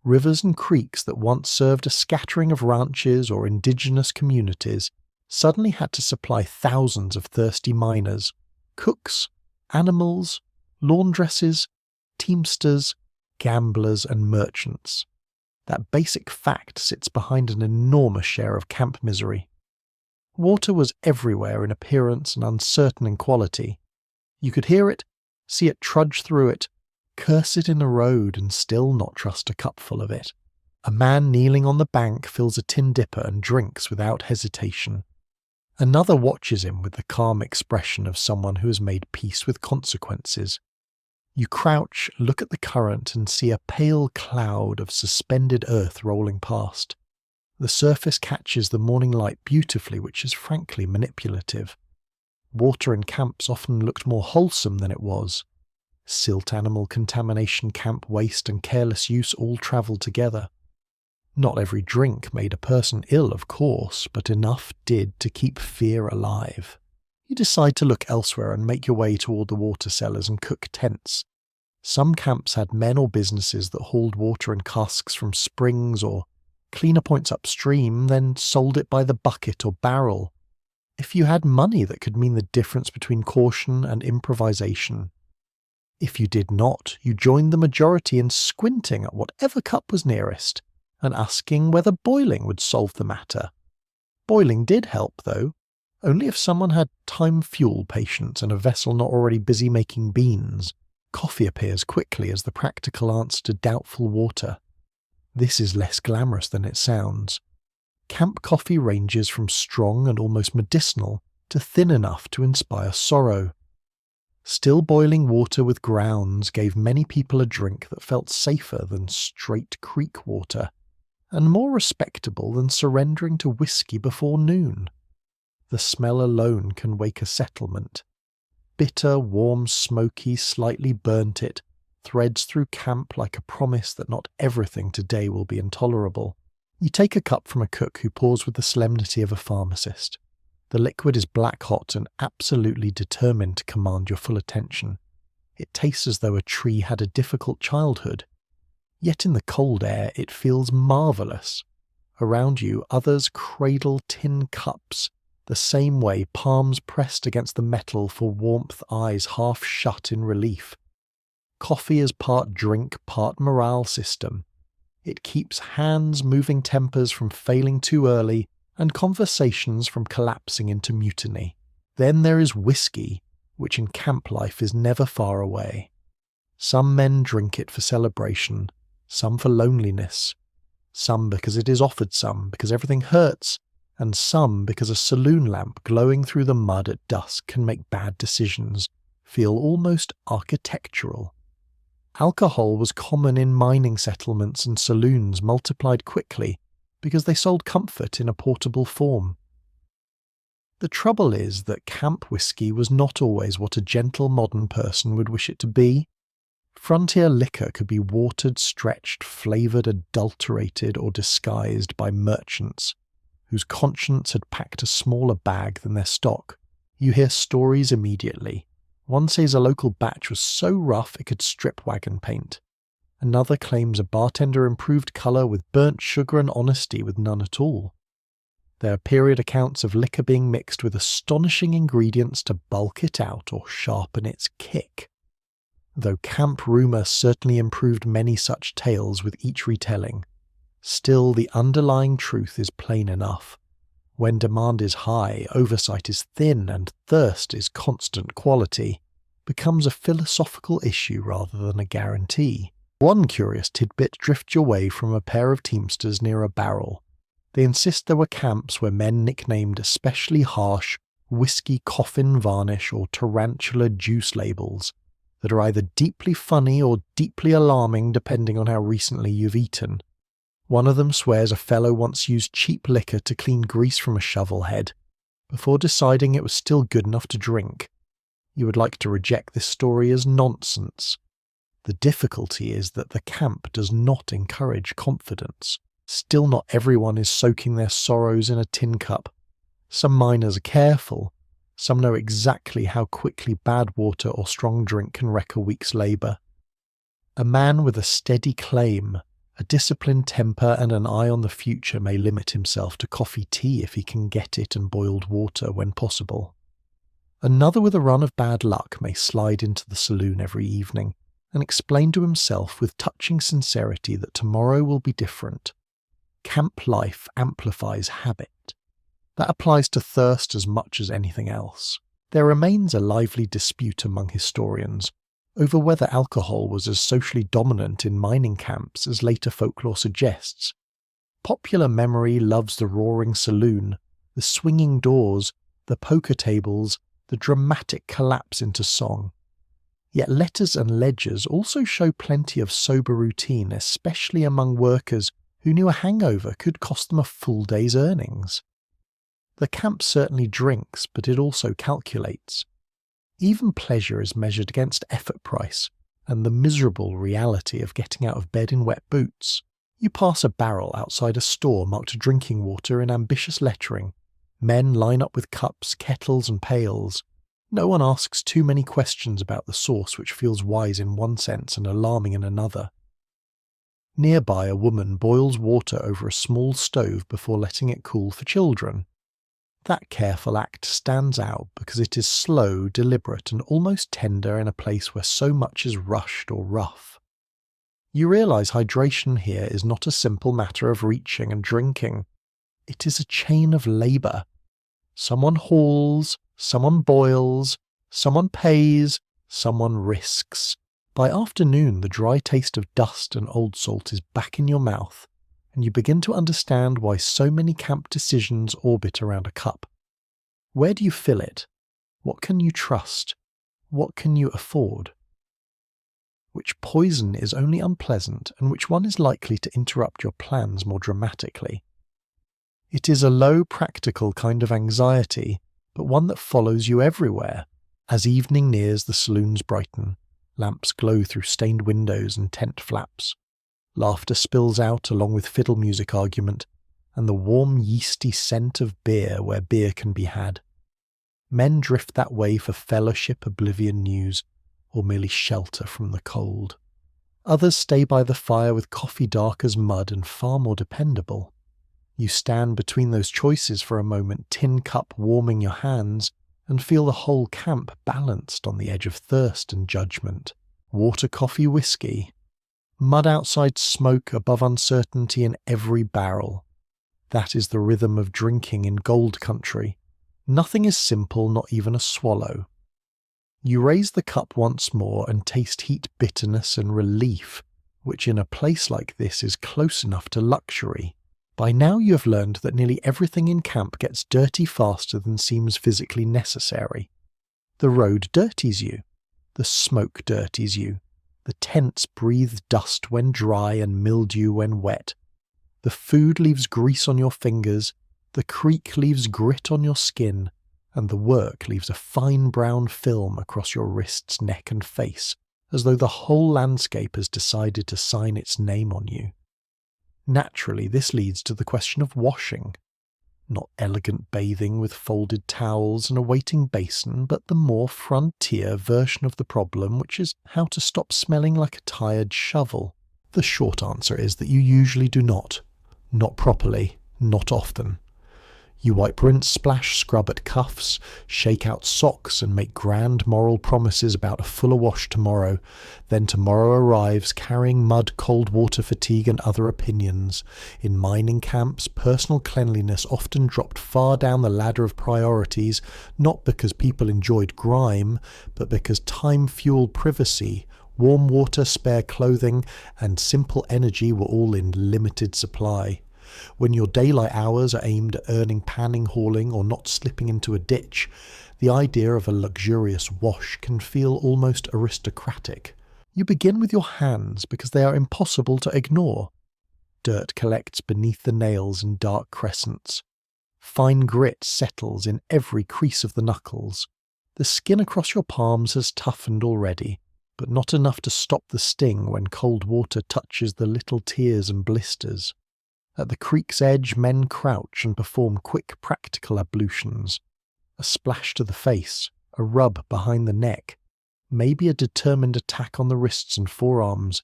Rivers and creeks that once served a scattering of ranches or indigenous communities suddenly had to supply thousands of thirsty miners, cooks, animals, laundresses, teamsters, gamblers, and merchants. That basic fact sits behind an enormous share of camp misery. Water was everywhere in appearance and uncertain in quality. You could hear it, see it trudge through it, curse it in the road, and still not trust a cupful of it. A man kneeling on the bank fills a tin dipper and drinks without hesitation. Another watches him with the calm expression of someone who has made peace with consequences. You crouch, look at the current, and see a pale cloud of suspended earth rolling past. The surface catches the morning light beautifully, which is frankly manipulative. Water in camps often looked more wholesome than it was. Silt animal contamination, camp waste, and careless use all travelled together. Not every drink made a person ill, of course, but enough did to keep fear alive. You decide to look elsewhere and make your way toward the water cellars and cook tents. Some camps had men or businesses that hauled water in casks from springs or cleaner points upstream, then sold it by the bucket or barrel. If you had money, that could mean the difference between caution and improvisation. If you did not, you joined the majority in squinting at whatever cup was nearest, and asking whether boiling would solve the matter. Boiling did help, though, only if someone had time fuel patience and a vessel not already busy making beans. Coffee appears quickly as the practical answer to doubtful water. This is less glamorous than it sounds. Camp coffee ranges from strong and almost medicinal to thin enough to inspire sorrow. Still boiling water with grounds gave many people a drink that felt safer than straight creek water, and more respectable than surrendering to whiskey before noon. The smell alone can wake a settlement. Bitter, warm, smoky, slightly burnt it, threads through camp like a promise that not everything today will be intolerable. You take a cup from a cook who pours with the solemnity of a pharmacist. The liquid is black hot and absolutely determined to command your full attention. It tastes as though a tree had a difficult childhood. Yet in the cold air it feels marvellous. Around you others cradle tin cups, the same way, palms pressed against the metal for warmth, eyes half shut in relief. Coffee is part drink, part morale system. It keeps hands moving, tempers from failing too early, and conversations from collapsing into mutiny. Then there is whiskey, which in camp life is never far away. Some men drink it for celebration, some for loneliness, some because it is offered, some because everything hurts, and some because a saloon lamp glowing through the mud at dusk can make bad decisions feel almost architectural. Alcohol was common in mining settlements, and saloons multiplied quickly because they sold comfort in a portable form. The trouble is that camp whiskey was not always what a gentle modern person would wish it to be. Frontier liquor could be watered, stretched, flavoured, adulterated, or disguised by merchants whose conscience had packed a smaller bag than their stock. You hear stories immediately. One says a local batch was so rough it could strip wagon paint. Another claims a bartender improved colour with burnt sugar and honesty with none at all. There are period accounts of liquor being mixed with astonishing ingredients to bulk it out or sharpen its kick. Though camp rumour certainly improved many such tales with each retelling, still the underlying truth is plain enough. When demand is high, oversight is thin, and thirst is constant quality, becomes a philosophical issue rather than a guarantee. One curious tidbit drifts your way from a pair of teamsters near a barrel. They insist there were camps where men nicknamed especially harsh whiskey coffin varnish or tarantula juice labels that are either deeply funny or deeply alarming depending on how recently you've eaten. One of them swears a fellow once used cheap liquor to clean grease from a shovel head, before deciding it was still good enough to drink. You would like to reject this story as nonsense. The difficulty is that the camp does not encourage confidence. Still not everyone is soaking their sorrows in a tin cup. Some miners are careful. Some know exactly how quickly bad water or strong drink can wreck a week's labour. A man with a steady claim, a disciplined temper and an eye on the future may limit himself to coffee tea if he can get it and boiled water when possible. Another with a run of bad luck may slide into the saloon every evening and explain to himself with touching sincerity that tomorrow will be different. Camp life amplifies habit. That applies to thirst as much as anything else. There remains a lively dispute among historians over whether alcohol was as socially dominant in mining camps as later folklore suggests. Popular memory loves the roaring saloon, the swinging doors, the poker tables, the dramatic collapse into song. Yet letters and ledgers also show plenty of sober routine, especially among workers who knew a hangover could cost them a full day's earnings. The camp certainly drinks, but it also calculates. Even pleasure is measured against effort price and the miserable reality of getting out of bed in wet boots. You pass a barrel outside a store marked drinking water in ambitious lettering. Men line up with cups, kettles and pails. No one asks too many questions about the source, which feels wise in one sense and alarming in another. Nearby, a woman boils water over a small stove before letting it cool for children. That careful act stands out because it is slow, deliberate, and almost tender in a place where so much is rushed or rough. You realise hydration here is not a simple matter of reaching and drinking. It is a chain of labour. Someone hauls, someone boils, someone pays, someone risks. By afternoon, the dry taste of dust and old salt is back in your mouth, and you begin to understand why so many camp decisions orbit around a cup. Where do you fill it? What can you trust? What can you afford? Which poison is only unpleasant, and which one is likely to interrupt your plans more dramatically? It is a low, practical kind of anxiety, but one that follows you everywhere. As evening nears, the saloons brighten. Lamps glow through stained windows and tent flaps. Laughter spills out along with fiddle music argument, and the warm yeasty scent of beer where beer can be had. Men drift that way for fellowship, oblivion news, or merely shelter from the cold. Others stay by the fire with coffee dark as mud and far more dependable. You stand between those choices for a moment, tin cup warming your hands, and feel the whole camp balanced on the edge of thirst and judgment. Water, coffee, whiskey. Mud outside, smoke above uncertainty in every barrel. That is the rhythm of drinking in gold country. Nothing is simple, not even a swallow. You raise the cup once more and taste heat, bitterness and relief, which in a place like this is close enough to luxury. By now you have learned that nearly everything in camp gets dirty faster than seems physically necessary. The road dirties you. The smoke dirties you. The tents breathe dust when dry and mildew when wet. The food leaves grease on your fingers, the creek leaves grit on your skin, and the work leaves a fine brown film across your wrists, neck and face, as though the whole landscape has decided to sign its name on you. Naturally, this leads to the question of washing. Not elegant bathing with folded towels and a waiting basin, but the more frontier version of the problem, which is how to stop smelling like a tired shovel. The short answer is that you usually do not. Not properly, not often. You wipe, rinse, splash, scrub at cuffs, shake out socks and make grand moral promises about a fuller wash tomorrow. Then tomorrow arrives carrying mud, cold water fatigue and other opinions. In mining camps, personal cleanliness often dropped far down the ladder of priorities, not because people enjoyed grime, but because time fueled privacy, warm water, spare clothing and simple energy were all in limited supply. When your daylight hours are aimed at earning panning, hauling, or not slipping into a ditch, the idea of a luxurious wash can feel almost aristocratic. You begin with your hands because they are impossible to ignore. Dirt collects beneath the nails in dark crescents. Fine grit settles in every crease of the knuckles. The skin across your palms has toughened already, but not enough to stop the sting when cold water touches the little tears and blisters. At the creek's edge, men crouch and perform quick practical ablutions. A splash to the face, a rub behind the neck, maybe a determined attack on the wrists and forearms.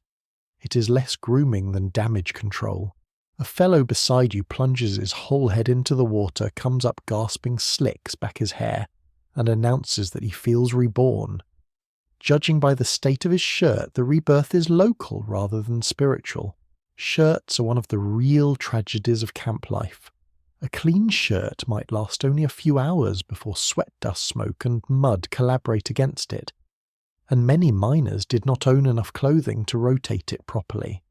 It is less grooming than damage control. A fellow beside you plunges his whole head into the water, comes up gasping, slicks back his hair, and announces that he feels reborn. Judging by the state of his shirt, the rebirth is local rather than spiritual. Shirts are one of the real tragedies of camp life. A clean shirt might last only a few hours before sweat dust smoke and mud collaborate against it, and many miners did not own enough clothing to rotate it properly.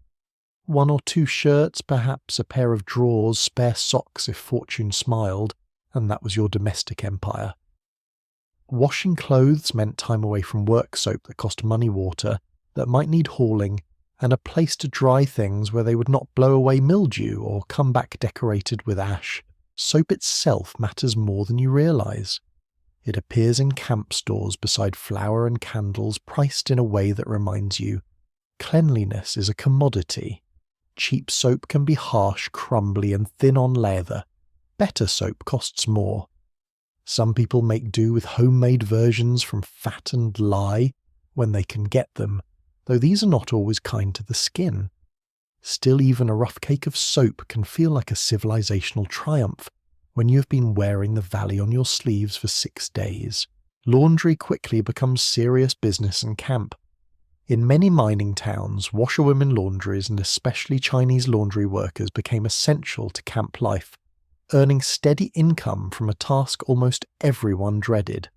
1 or 2 shirts, perhaps a pair of drawers, spare socks if fortune smiled, and that was your domestic empire. Washing clothes meant time away from work soap that cost money water, that might need hauling, and a place to dry things where they would not blow away mildew or come back decorated with ash. Soap itself matters more than you realise. It appears in camp stores beside flour and candles, priced in a way that reminds you, cleanliness is a commodity. Cheap soap can be harsh, crumbly and thin on lather. Better soap costs more. Some people make do with homemade versions from fat and lye when they can get them, though these are not always kind to the skin. Still, even a rough cake of soap can feel like a civilizational triumph when you have been wearing the valley on your sleeves for 6 days. Laundry quickly becomes serious business in camp. In many mining towns, washerwomen laundries and especially Chinese laundry workers became essential to camp life, earning steady income from a task almost everyone dreaded.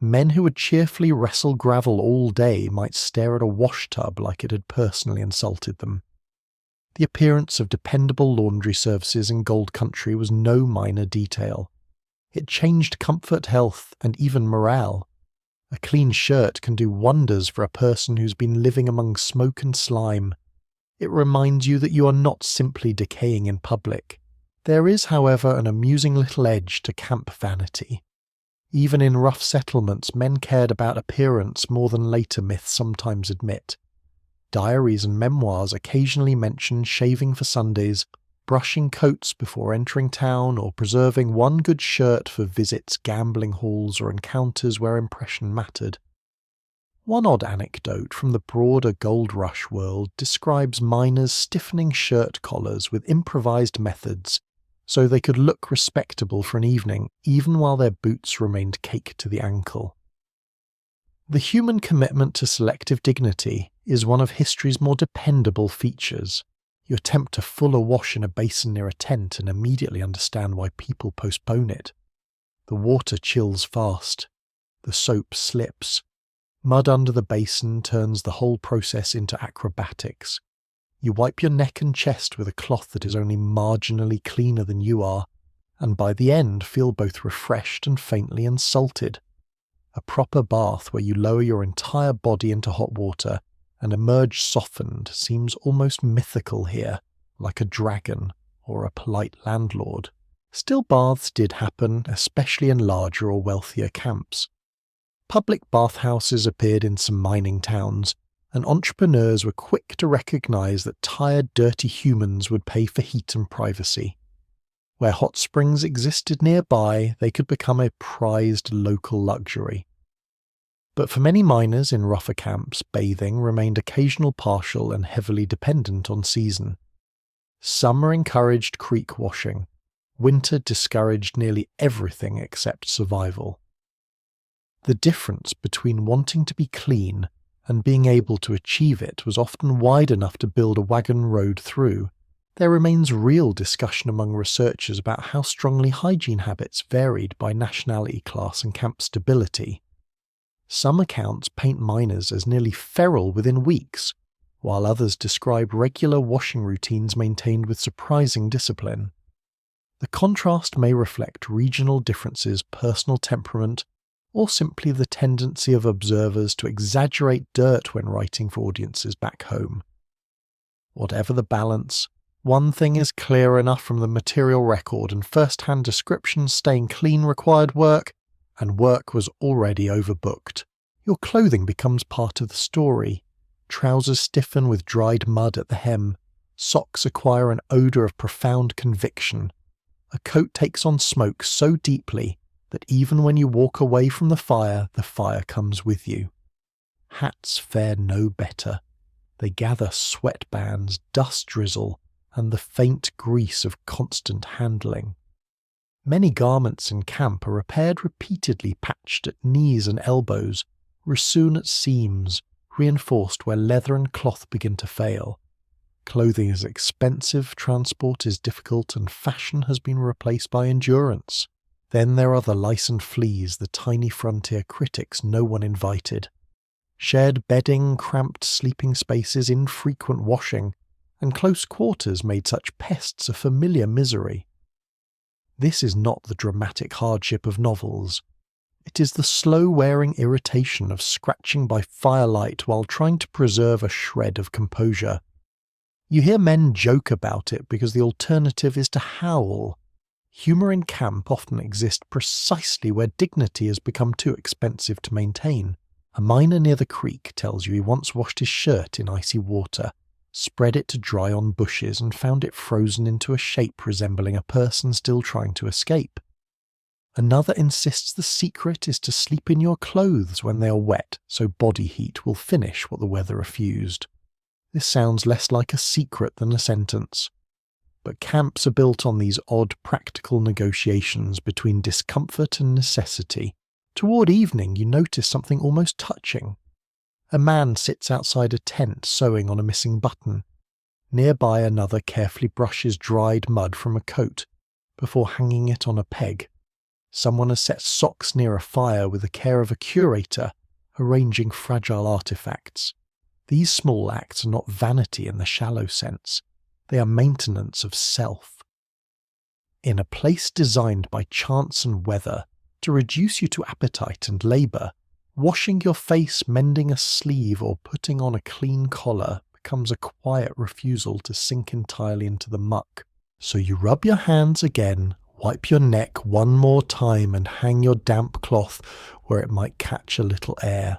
Men who would cheerfully wrestle gravel all day might stare at a wash tub like it had personally insulted them. The appearance of dependable laundry services in Gold Country was no minor detail. It changed comfort, health, and even morale. A clean shirt can do wonders for a person who's been living among smoke and slime. It reminds you that you are not simply decaying in public. There is, however, an amusing little edge to camp vanity. Even in rough settlements, men cared about appearance more than later myths sometimes admit. Diaries and memoirs occasionally mention shaving for Sundays, brushing coats before entering town, or preserving one good shirt for visits, gambling halls, or encounters where impression mattered. One odd anecdote from the broader gold rush world describes miners stiffening shirt collars with improvised methods so they could look respectable for an evening, even while their boots remained caked to the ankle. The human commitment to selective dignity is one of history's more dependable features. You attempt a fuller wash in a basin near a tent and immediately understand why people postpone it. The water chills fast. The soap slips. Mud under the basin turns the whole process into acrobatics. You wipe your neck and chest with a cloth that is only marginally cleaner than you are, and by the end feel both refreshed and faintly insulted. A proper bath where you lower your entire body into hot water and emerge softened seems almost mythical here, like a dragon or a polite landlord. Still, baths did happen, especially in larger or wealthier camps. Public bathhouses appeared in some mining towns, and entrepreneurs were quick to recognize that tired, dirty humans would pay for heat and privacy. Where hot springs existed nearby, they could become a prized local luxury. But for many miners in rougher camps, bathing remained occasional, partial, and heavily dependent on season. Summer encouraged creek washing. Winter discouraged nearly everything except survival. The difference between wanting to be clean and being able to achieve it was often wide enough to build a wagon road through. There remains real discussion among researchers about how strongly hygiene habits varied by nationality, class, and camp stability. Some accounts paint miners as nearly feral within weeks, while others describe regular washing routines maintained with surprising discipline. The contrast may reflect regional differences, personal temperament, or simply the tendency of observers to exaggerate dirt when writing for audiences back home. Whatever the balance, one thing is clear enough from the material record and first-hand descriptions: staying clean required work, and work was already overbooked. Your clothing becomes part of the story. Trousers stiffen with dried mud at the hem. Socks acquire an odour of profound conviction. A coat takes on smoke so deeply that even when you walk away from the fire comes with you. Hats fare no better. They gather sweat bands, dust drizzle, and the faint grease of constant handling. Many garments in camp are repaired repeatedly, patched at knees and elbows, rissoon at seams, reinforced where leather and cloth begin to fail. Clothing is expensive, transport is difficult, and fashion has been replaced by endurance. Then there are the lice and fleas, the tiny frontier critics no one invited. Shared bedding, cramped sleeping spaces, infrequent washing, and close quarters made such pests a familiar misery. This is not the dramatic hardship of novels. It is the slow-wearing irritation of scratching by firelight while trying to preserve a shred of composure. You hear men joke about it because the alternative is to howl. Humour in camp often exists precisely where dignity has become too expensive to maintain. A miner near the creek tells you he once washed his shirt in icy water, spread it to dry on bushes, and found it frozen into a shape resembling a person still trying to escape. Another insists the secret is to sleep in your clothes when they are wet, so body heat will finish what the weather refused. This sounds less like a secret than a sentence. But camps are built on these odd practical negotiations between discomfort and necessity. Toward evening you notice something almost touching. A man sits outside a tent sewing on a missing button. Nearby another carefully brushes dried mud from a coat before hanging it on a peg. Someone has set socks near a fire with the care of a curator, arranging fragile artifacts. These small acts are not vanity in the shallow sense. They are maintenance of self. In a place designed by chance and weather to reduce you to appetite and labour, washing your face, mending a sleeve, or putting on a clean collar becomes a quiet refusal to sink entirely into the muck. So you rub your hands again, wipe your neck one more time, and hang your damp cloth where it might catch a little air.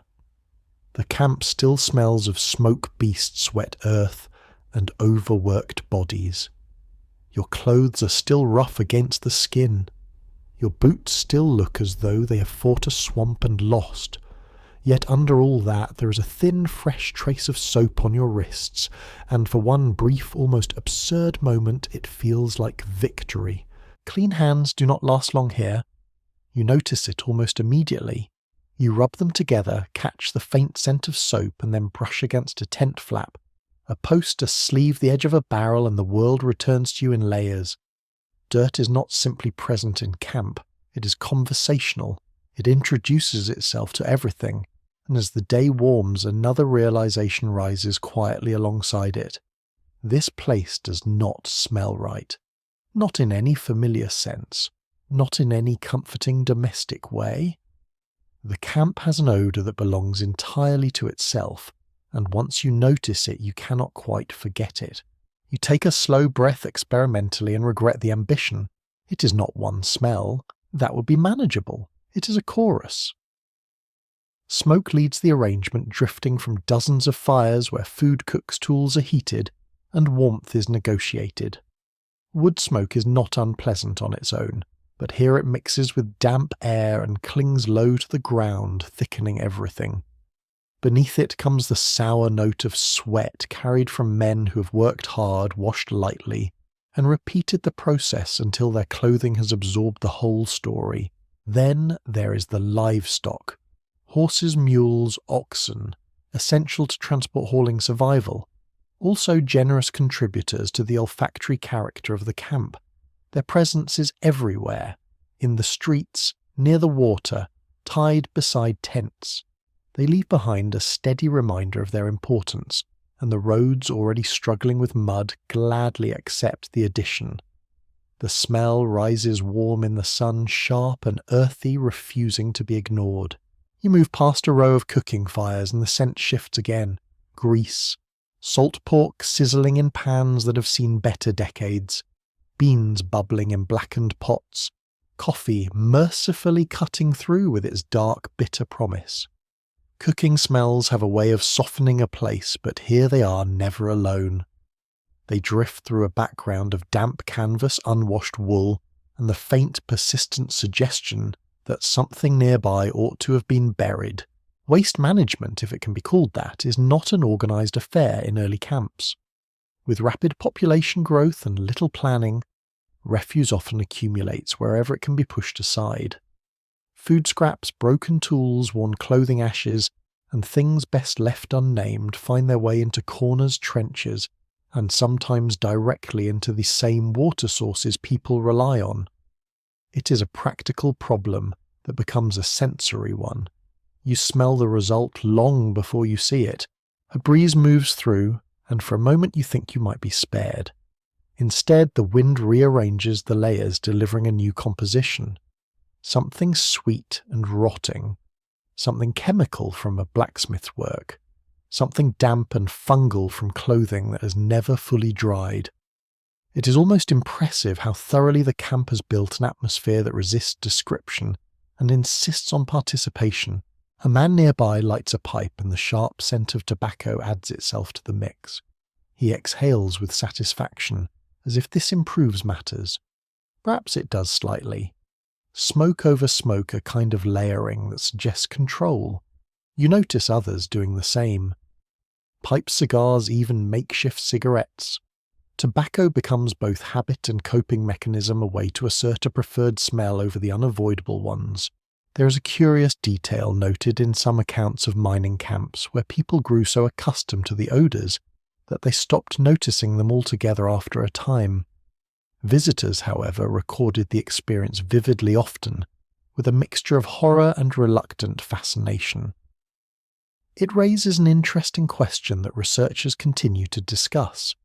The camp still smells of smoke beasts, wet earth, and overworked bodies. Your clothes are still rough against the skin. Your boots still look as though they have fought a swamp and lost. Yet under all that there is a thin, fresh trace of soap on your wrists, and for one brief, almost absurd moment it feels like victory. Clean hands do not last long here. You notice it almost immediately. You rub them together, catch the faint scent of soap, and then brush against a tent flap, a post, a sleeve, the edge of a barrel, and the world returns to you in layers. Dirt is not simply present in camp, it is conversational. It introduces itself to everything, and as the day warms, another realization rises quietly alongside it. This place does not smell right. Not in any familiar sense. Not in any comforting domestic way. The camp has an odour that belongs entirely to itself, and once you notice it, you cannot quite forget it. You take a slow breath experimentally and regret the ambition. It is not one smell. That would be manageable. It is a chorus. Smoke leads the arrangement, drifting from dozens of fires where food cook's tools are heated and warmth is negotiated. Wood smoke is not unpleasant on its own, but here it mixes with damp air and clings low to the ground, thickening everything. Beneath it comes the sour note of sweat carried from men who have worked hard, washed lightly, and repeated the process until their clothing has absorbed the whole story. Then there is the livestock. Horses, mules, oxen, essential to transport hauling survival, also generous contributors to the olfactory character of the camp. Their presence is everywhere, in the streets, near the water, tied beside tents. They leave behind a steady reminder of their importance, and the roads already struggling with mud gladly accept the addition. The smell rises warm in the sun, sharp and earthy, refusing to be ignored. You move past a row of cooking fires and the scent shifts again. Grease. Salt pork sizzling in pans that have seen better decades. Beans bubbling in blackened pots. Coffee mercifully cutting through with its dark, bitter promise. Cooking smells have a way of softening a place, but here they are never alone. They drift through a background of damp canvas, unwashed wool, and the faint, persistent suggestion that something nearby ought to have been buried. Waste management, if it can be called that, is not an organised affair in early camps. With rapid population growth and little planning, refuse often accumulates wherever it can be pushed aside. Food scraps, broken tools, worn clothing ashes, and things best left unnamed find their way into corners, trenches, and sometimes directly into the same water sources people rely on. It is a practical problem that becomes a sensory one. You smell the result long before you see it. A breeze moves through, and for a moment you think you might be spared. Instead, the wind rearranges the layers, delivering a new composition. Something sweet and rotting. Something chemical from a blacksmith's work. Something damp and fungal from clothing that has never fully dried. It is almost impressive how thoroughly the camp has built an atmosphere that resists description and insists on participation. A man nearby lights a pipe and the sharp scent of tobacco adds itself to the mix. He exhales with satisfaction, as if this improves matters. Perhaps it does slightly. Smoke over smoke, a kind of layering that suggests control. You notice others doing the same. Pipe cigars, even makeshift cigarettes. Tobacco becomes both habit and coping mechanism, a way to assert a preferred smell over the unavoidable ones. There is a curious detail noted in some accounts of mining camps where people grew so accustomed to the odours that they stopped noticing them altogether after a time. Visitors, however, recorded the experience vividly often, with a mixture of horror and reluctant fascination. It raises an interesting question that researchers continue to discuss.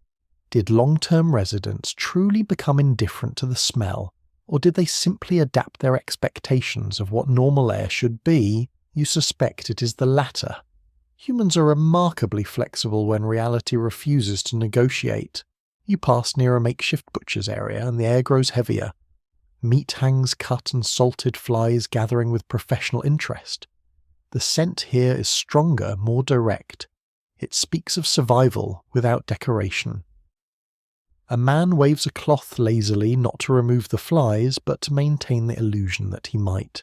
Did long-term residents truly become indifferent to the smell, or did they simply adapt their expectations of what normal air should be? You suspect it is the latter. Humans are remarkably flexible when reality refuses to negotiate. You pass near a makeshift butcher's area and the air grows heavier. Meat hangs cut and salted flies gathering with professional interest. The scent here is stronger, more direct. It speaks of survival without decoration. A man waves a cloth lazily, not to remove the flies, but to maintain the illusion that he might.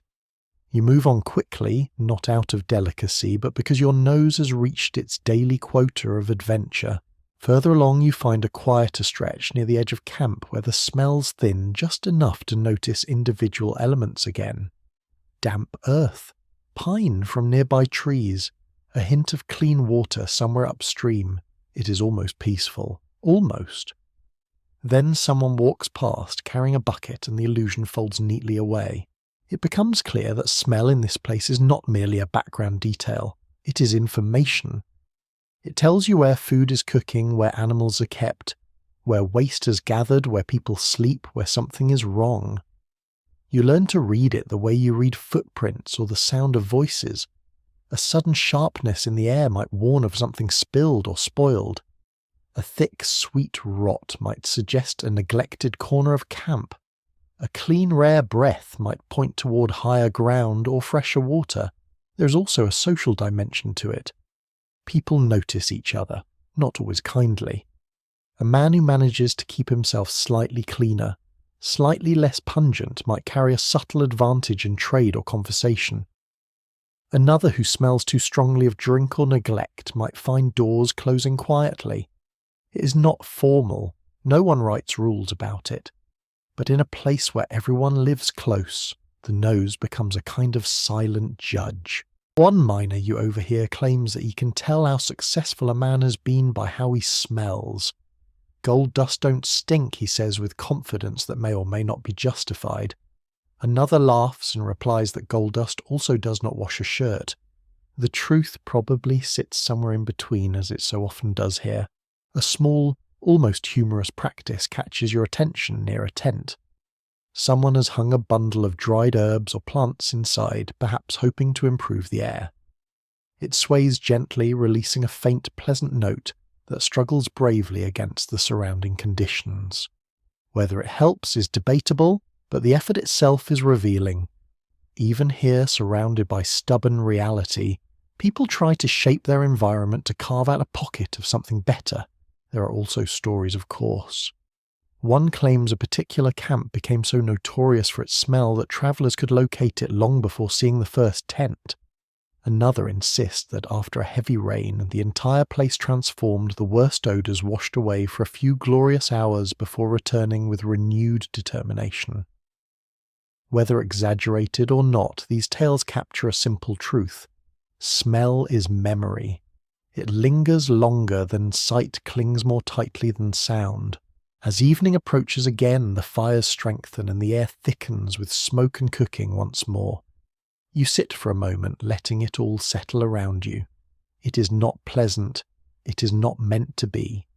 You move on quickly, not out of delicacy, but because your nose has reached its daily quota of adventure. Further along you find a quieter stretch near the edge of camp where the smells thin just enough to notice individual elements again. Damp earth, pine from nearby trees, a hint of clean water somewhere upstream. It is almost peaceful. Almost. Then someone walks past carrying a bucket and the illusion folds neatly away. It becomes clear that smell in this place is not merely a background detail. It is information. It tells you where food is cooking, where animals are kept, where waste is gathered, where people sleep, where something is wrong. You learn to read it the way you read footprints or the sound of voices. A sudden sharpness in the air might warn of something spilled or spoiled. A thick, sweet rot might suggest a neglected corner of camp. A clean, rare breath might point toward higher ground or fresher water. There's also a social dimension to it. People notice each other, not always kindly. A man who manages to keep himself slightly cleaner, slightly less pungent, might carry a subtle advantage in trade or conversation. Another who smells too strongly of drink or neglect might find doors closing quietly. It is not formal, no one writes rules about it. But in a place where everyone lives close, the nose becomes a kind of silent judge. One miner you overhear claims that he can tell how successful a man has been by how he smells. Gold dust don't stink, he says with confidence that may or may not be justified. Another laughs and replies that gold dust also does not wash a shirt. The truth probably sits somewhere in between, as it so often does here. A small, almost humorous practice catches your attention near a tent. Someone has hung a bundle of dried herbs or plants inside, perhaps hoping to improve the air. It sways gently, releasing a faint, pleasant note that struggles bravely against the surrounding conditions. Whether it helps is debatable, but the effort itself is revealing. Even here, surrounded by stubborn reality, people try to shape their environment to carve out a pocket of something better. There are also stories, of course. One claims a particular camp became so notorious for its smell that travellers could locate it long before seeing the first tent. Another insists that after a heavy rain, the entire place transformed, the worst odours washed away for a few glorious hours before returning with renewed determination. Whether exaggerated or not, these tales capture a simple truth. Smell is memory. It lingers longer than sight, clings more tightly than sound. As evening approaches again, the fires strengthen and the air thickens with smoke and cooking once more. You sit for a moment, letting it all settle around you. It is not pleasant, it is not meant to be,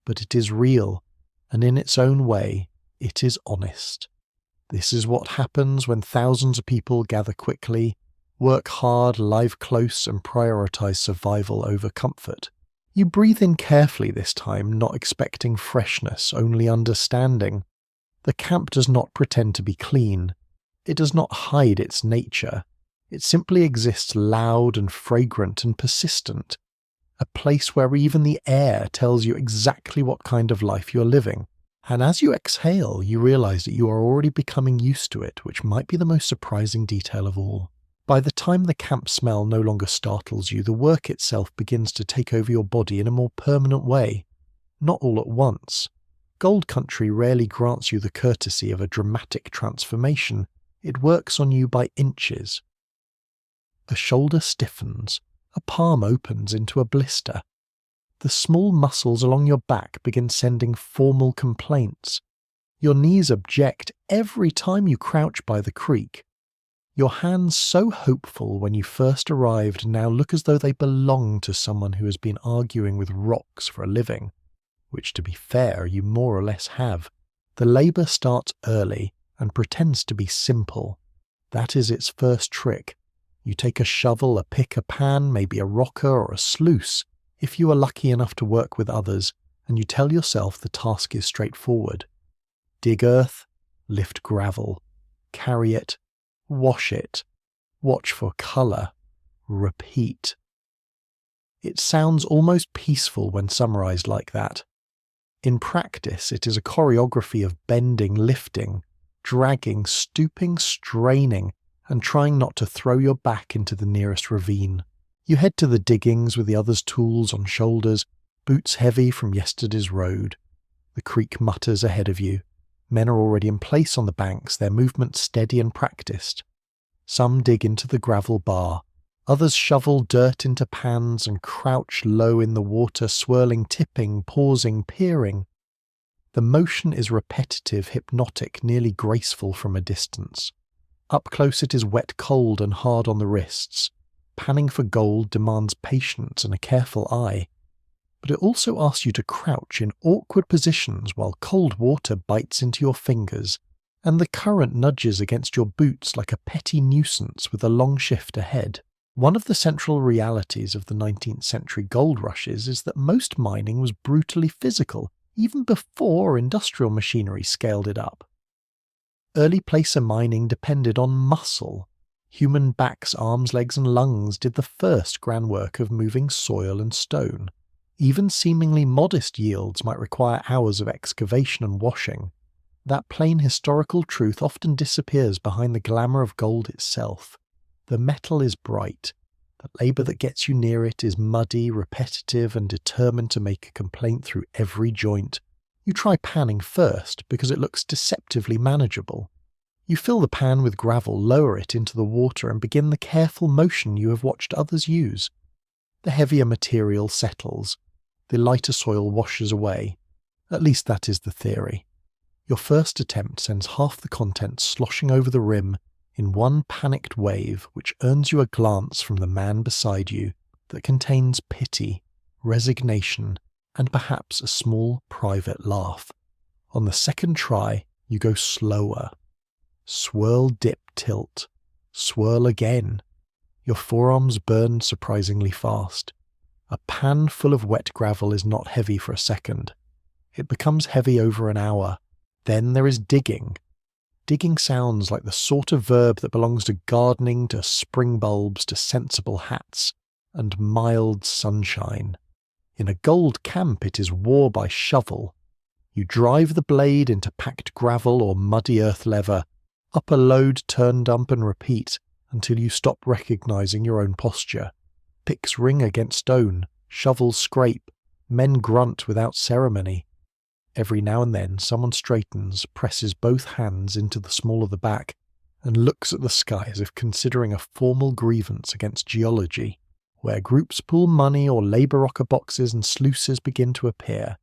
but it is real, and in its own way, it is honest. This is what happens when thousands of people gather quickly, work hard, live close, and prioritize survival over comfort. You breathe in carefully this time, not expecting freshness, only understanding. The camp does not pretend to be clean. It does not hide its nature. It simply exists loud and fragrant and persistent. A place where even the air tells you exactly what kind of life you're living. And as you exhale, you realize that you are already becoming used to it, which might be the most surprising detail of all. By the time the camp smell no longer startles you, the work itself begins to take over your body in a more permanent way. Not all at once. Gold Country rarely grants you the courtesy of a dramatic transformation. It works on you by inches. A shoulder stiffens, a palm opens into a blister. The small muscles along your back begin sending formal complaints. Your knees object every time you crouch by the creek. Your hands, so hopeful when you first arrived, now look as though they belong to someone who has been arguing with rocks for a living, which, to be fair, you more or less have. The labour starts early and pretends to be simple. That is its first trick. You take a shovel, a pick, a pan, maybe a rocker or a sluice, if you are lucky enough to work with others, and you tell yourself the task is straightforward. Dig earth, lift gravel, carry it, wash it, watch for colour, repeat. It sounds almost peaceful when summarised like that. In practice, it is a choreography of bending, lifting, dragging, stooping, straining, and trying not to throw your back into the nearest ravine. You head to the diggings with the others' tools on shoulders, boots heavy from yesterday's road. The creek mutters ahead of you. Men are already in place on the banks, their movements steady and practiced. Some dig into the gravel bar. Others shovel dirt into pans and crouch low in the water, swirling, tipping, pausing, peering. The motion is repetitive, hypnotic, nearly graceful from a distance. Up close it is wet, cold, and hard on the wrists. panning for gold demands patience and a careful eye. But it also asks you to crouch in awkward positions while cold water bites into your fingers, and the current nudges against your boots like a petty nuisance with a long shift ahead. One of the central realities of the 19th century gold rushes is that most mining was brutally physical, even before industrial machinery scaled it up. Early placer mining depended on muscle. Human backs, arms, legs, and lungs did the first groundwork of moving soil and stone. Even seemingly modest yields might require hours of excavation and washing. That plain historical truth often disappears behind the glamour of gold itself. The metal is bright. The labour that gets you near it is muddy, repetitive, and determined to make a complaint through every joint. You try panning first because it looks deceptively manageable. You fill the pan with gravel, lower it into the water, and begin the careful motion you have watched others use. The heavier material settles. The lighter soil washes away. At least that is the theory. Your first attempt sends half the contents sloshing over the rim in one panicked wave which earns you a glance from the man beside you that contains pity, resignation, and perhaps a small private laugh. On the second try, you go slower. Swirl, dip, tilt. Swirl again. Your forearms burn surprisingly fast. A pan full of wet gravel is not heavy for a second. It becomes heavy over an hour. Then there is digging. Digging sounds like the sort of verb that belongs to gardening, to spring bulbs, to sensible hats, and mild sunshine. In a gold camp it is war by shovel. You drive the blade into packed gravel or muddy earth lever, up a load, turn, dump and repeat until you stop recognizing your own posture. Picks ring against stone, shovels scrape, men grunt without ceremony. Every now and then someone straightens, presses both hands into the small of the back, and looks at the sky as if considering a formal grievance against geology. Where groups pool money or labour rocker boxes and sluices begin to appear.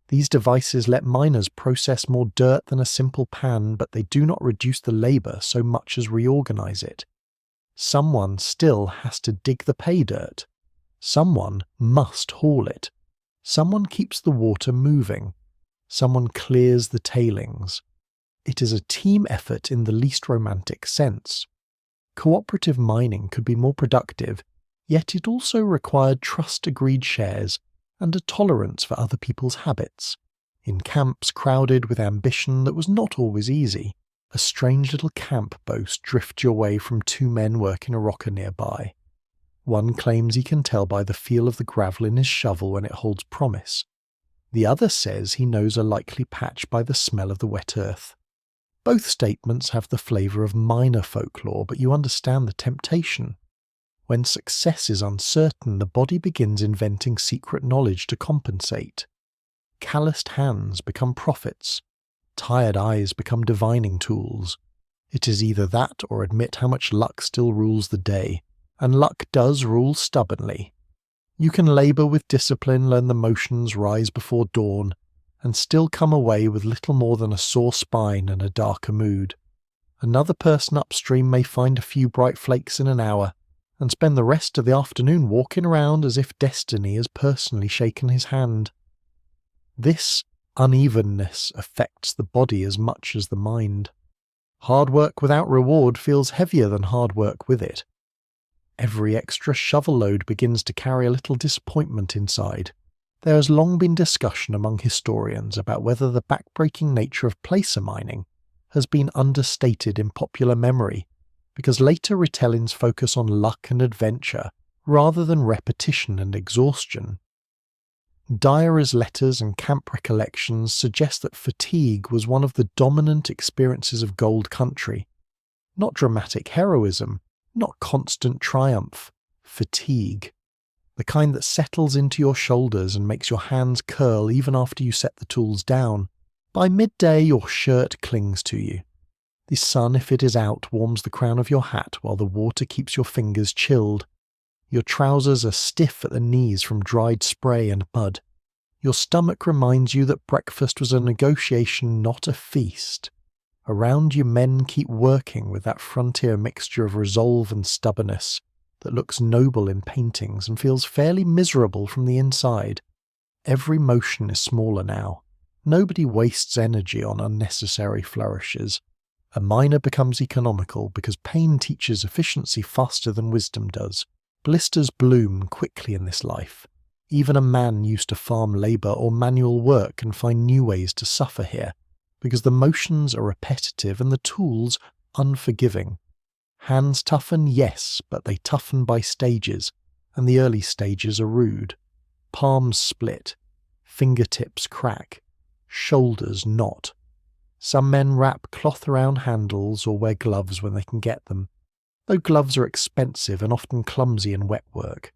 These devices let miners process more dirt than a simple pan, but they do not reduce the labour so much as reorganise it. Someone still has to dig the pay dirt. Someone must haul it. Someone keeps the water moving. Someone clears the tailings. It is a team effort in the least romantic sense. Cooperative mining could be more productive, yet it also required trust-agreed shares and a tolerance for other people's habits. In camps crowded with ambition that was not always easy, a strange little camp boast drifts your way from two men working a rocker nearby. One claims he can tell by the feel of the gravel in his shovel when it holds promise. The other says he knows a likely patch by the smell of the wet earth. Both statements have the flavour of minor folklore, but you understand the temptation. When success is uncertain, the body begins inventing secret knowledge to compensate. Calloused hands become prophets. Tired eyes become divining tools. It is either that or admit how much luck still rules the day, and luck does rule stubbornly. You can labour with discipline, learn the motions, rise before dawn, and still come away with little more than a sore spine and a darker mood. Another person upstream may find a few bright flakes in an hour, and spend the rest of the afternoon walking around as if destiny has personally shaken his hand. This unevenness affects the body as much as the mind. Hard work without reward feels heavier than hard work with it. Every extra shovel load begins to carry a little disappointment inside. There has long been discussion among historians about whether the backbreaking nature of placer mining has been understated in popular memory, because later retellings focus on luck and adventure rather than repetition and exhaustion. Diaries' letters and camp recollections suggest that fatigue was one of the dominant experiences of gold country. Not dramatic heroism, not constant triumph, fatigue. The kind that settles into your shoulders and makes your hands curl even after you set the tools down. By midday your shirt clings to you. The sun, if it is out, warms the crown of your hat while the water keeps your fingers chilled. Your trousers are stiff at the knees from dried spray and mud. Your stomach reminds you that breakfast was a negotiation, not a feast. Around you men keep working with that frontier mixture of resolve and stubbornness, that looks noble in paintings and feels fairly miserable from the inside. Every motion is smaller now. Nobody wastes energy on unnecessary flourishes. A miner becomes economical because pain teaches efficiency faster than wisdom does. Blisters bloom quickly in this life. Even a man used to farm labour or manual work can find new ways to suffer here, because the motions are repetitive and the tools unforgiving. Hands toughen, yes, but they toughen by stages, and the early stages are rude. Palms split, fingertips crack, shoulders knot. Some men wrap cloth around handles or wear gloves when they can get them, though gloves are expensive and often clumsy in wet work.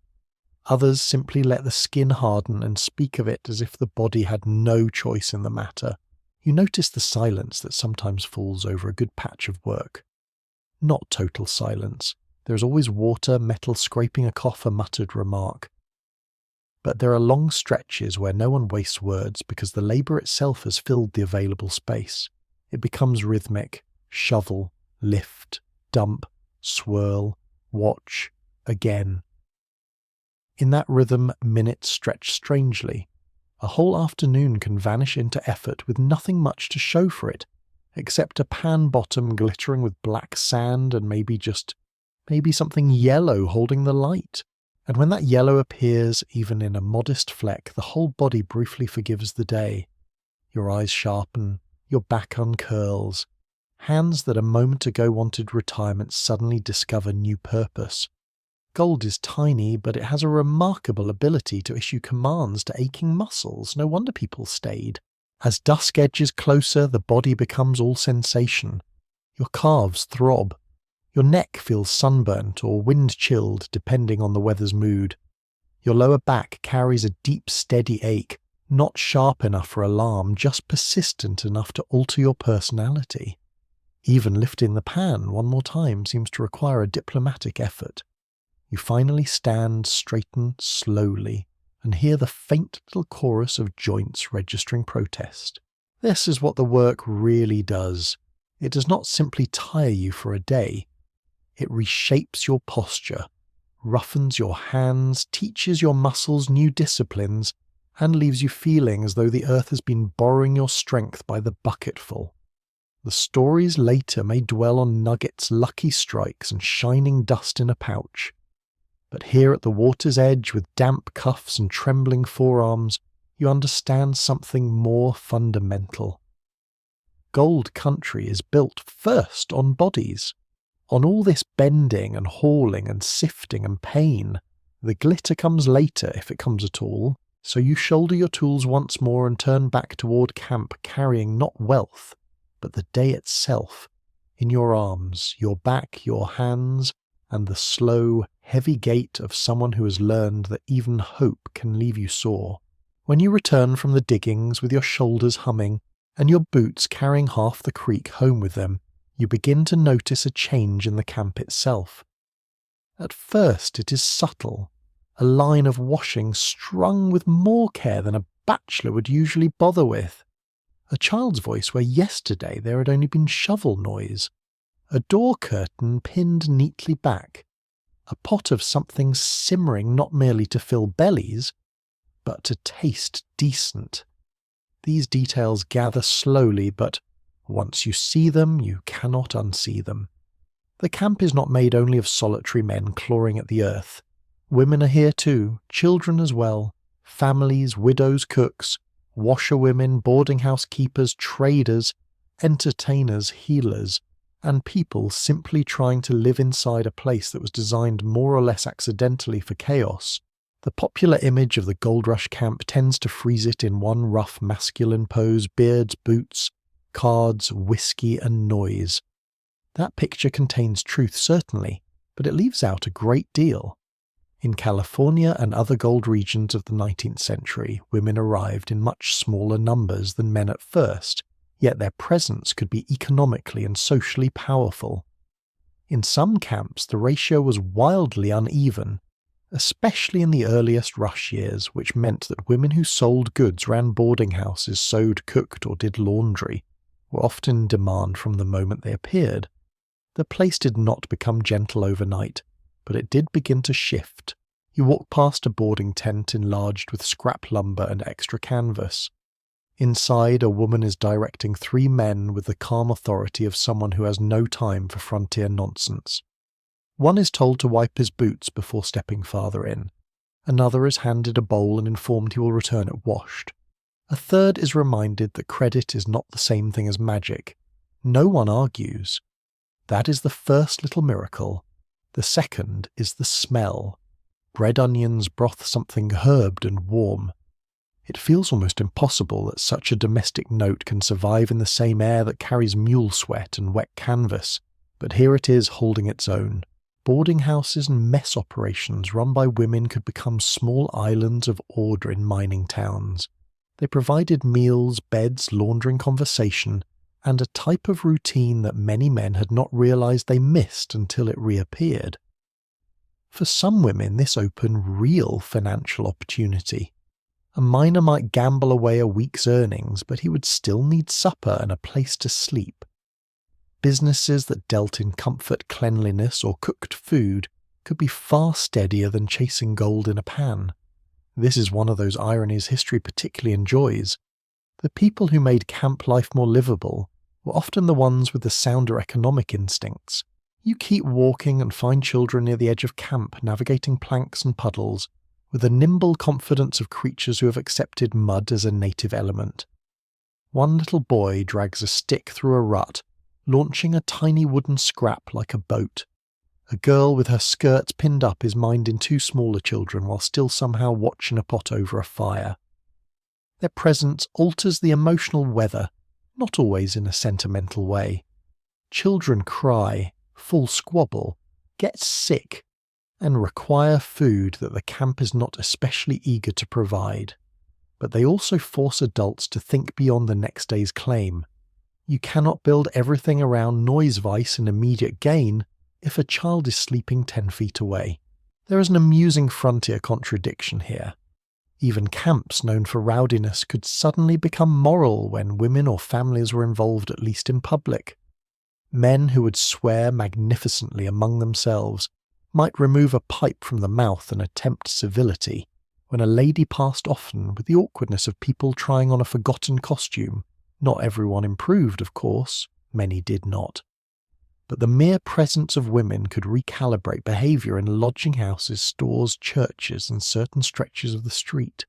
Others simply let the skin harden and speak of it as if the body had no choice in the matter. You notice the silence that sometimes falls over a good patch of work. Not total silence. There is always water, metal scraping a cough, a muttered remark. But there are long stretches where no one wastes words because the labour itself has filled the available space. It becomes rhythmic. Shovel, lift, dump, swirl, watch, again. In that rhythm, minutes stretch strangely. A whole afternoon can vanish into effort with nothing much to show for it, except a pan bottom glittering with black sand and maybe something yellow holding the light. And when that yellow appears, even in a modest fleck, the whole body briefly forgives the day. Your eyes sharpen, your back uncurls. Hands that a moment ago wanted retirement suddenly discover new purpose. Gold is tiny, but it has a remarkable ability to issue commands to aching muscles. No wonder people stayed. As dusk edges closer, the body becomes all sensation. Your calves throb. Your neck feels sunburnt or wind-chilled, depending on the weather's mood. Your lower back carries a deep, steady ache, not sharp enough for alarm, just persistent enough to alter your personality. Even lifting the pan one more time seems to require a diplomatic effort. You finally stand, straighten slowly, and hear the faint little chorus of joints registering protest. This is what the work really does. It does not simply tire you for a day. It reshapes your posture, roughens your hands, teaches your muscles new disciplines, and leaves you feeling as though the earth has been borrowing your strength by the bucketful. The stories later may dwell on nuggets, lucky strikes, and shining dust in a pouch. But here at the water's edge, with damp cuffs and trembling forearms, you understand something more fundamental. Gold country is built first on bodies. On all this bending and hauling and sifting and pain, the glitter comes later if it comes at all, so you shoulder your tools once more and turn back toward camp carrying not wealth, but the day itself, in your arms, your back, your hands, and the slow, heavy gait of someone who has learned that even hope can leave you sore. When you return from the diggings with your shoulders humming and your boots carrying half the creek home with them, you begin to notice a change in the camp itself. At first it is subtle, a line of washing strung with more care than a bachelor would usually bother with. A child's voice where yesterday there had only been shovel noise. A door curtain pinned neatly back. A pot of something simmering not merely to fill bellies, but to taste decent. These details gather slowly, but once you see them, you cannot unsee them. The camp is not made only of solitary men clawing at the earth. Women are here too, children as well, families, widows, cooks, washerwomen, boarding house keepers, traders, entertainers, healers, and people simply trying to live inside a place that was designed more or less accidentally for chaos. The popular image of the Gold Rush camp tends to freeze it in one rough masculine pose: beards, boots, cards, whiskey, and noise. That picture contains truth, certainly, but it leaves out a great deal. In California and other gold regions of the 19th century, women arrived in much smaller numbers than men at first, yet their presence could be economically and socially powerful. In some camps, the ratio was wildly uneven, especially in the earliest rush years, which meant that women who sold goods, ran boarding houses, sewed, cooked, or did laundry were often in demand from the moment they appeared. The place did not become gentle overnight. but it did begin to shift. You walk past a boarding tent enlarged with scrap lumber and extra canvas. Inside, a woman is directing 3 men with the calm authority of someone who has no time for frontier nonsense. One is told to wipe his boots before stepping farther in. Another is handed a bowl and informed he will return it washed. A third is reminded that credit is not the same thing as magic. No one argues. That is the first little miracle. The second is the smell. Bread, onions, broth, something herbed and warm. It feels almost impossible that such a domestic note can survive in the same air that carries mule sweat and wet canvas, but here it is holding its own. Boarding houses and mess operations run by women could become small islands of order in mining towns. They provided meals, beds, laundering, conversation, and a type of routine that many men had not realized they missed until it reappeared. For some women, this opened real financial opportunity. A miner might gamble away a week's earnings, but he would still need supper and a place to sleep. Businesses that dealt in comfort, cleanliness, or cooked food could be far steadier than chasing gold in a pan. This is one of those ironies history particularly enjoys. The people who made camp life more livable were often the ones with the sounder economic instincts. You keep walking and find children near the edge of camp navigating planks and puddles, with the nimble confidence of creatures who have accepted mud as a native element. One little boy drags a stick through a rut, launching a tiny wooden scrap like a boat. A girl with her skirts pinned up is minding 2 smaller children while still somehow watching a pot over a fire. Their presence alters the emotional weather, not always in a sentimental way. Children cry, fall squabble, get sick, and require food that the camp is not especially eager to provide. But they also force adults to think beyond the next day's claim. You cannot build everything around noise vice and immediate gain if a child is sleeping 10 feet away. There is an amusing frontier contradiction here. Even camps known for rowdiness could suddenly become moral when women or families were involved, at least in public. Men who would swear magnificently among themselves might remove a pipe from the mouth and attempt civility, when a lady passed often with the awkwardness of people trying on a forgotten costume. Not everyone improved, of course, many did not. But the mere presence of women could recalibrate behaviour in lodging houses, stores, churches, and certain stretches of the street.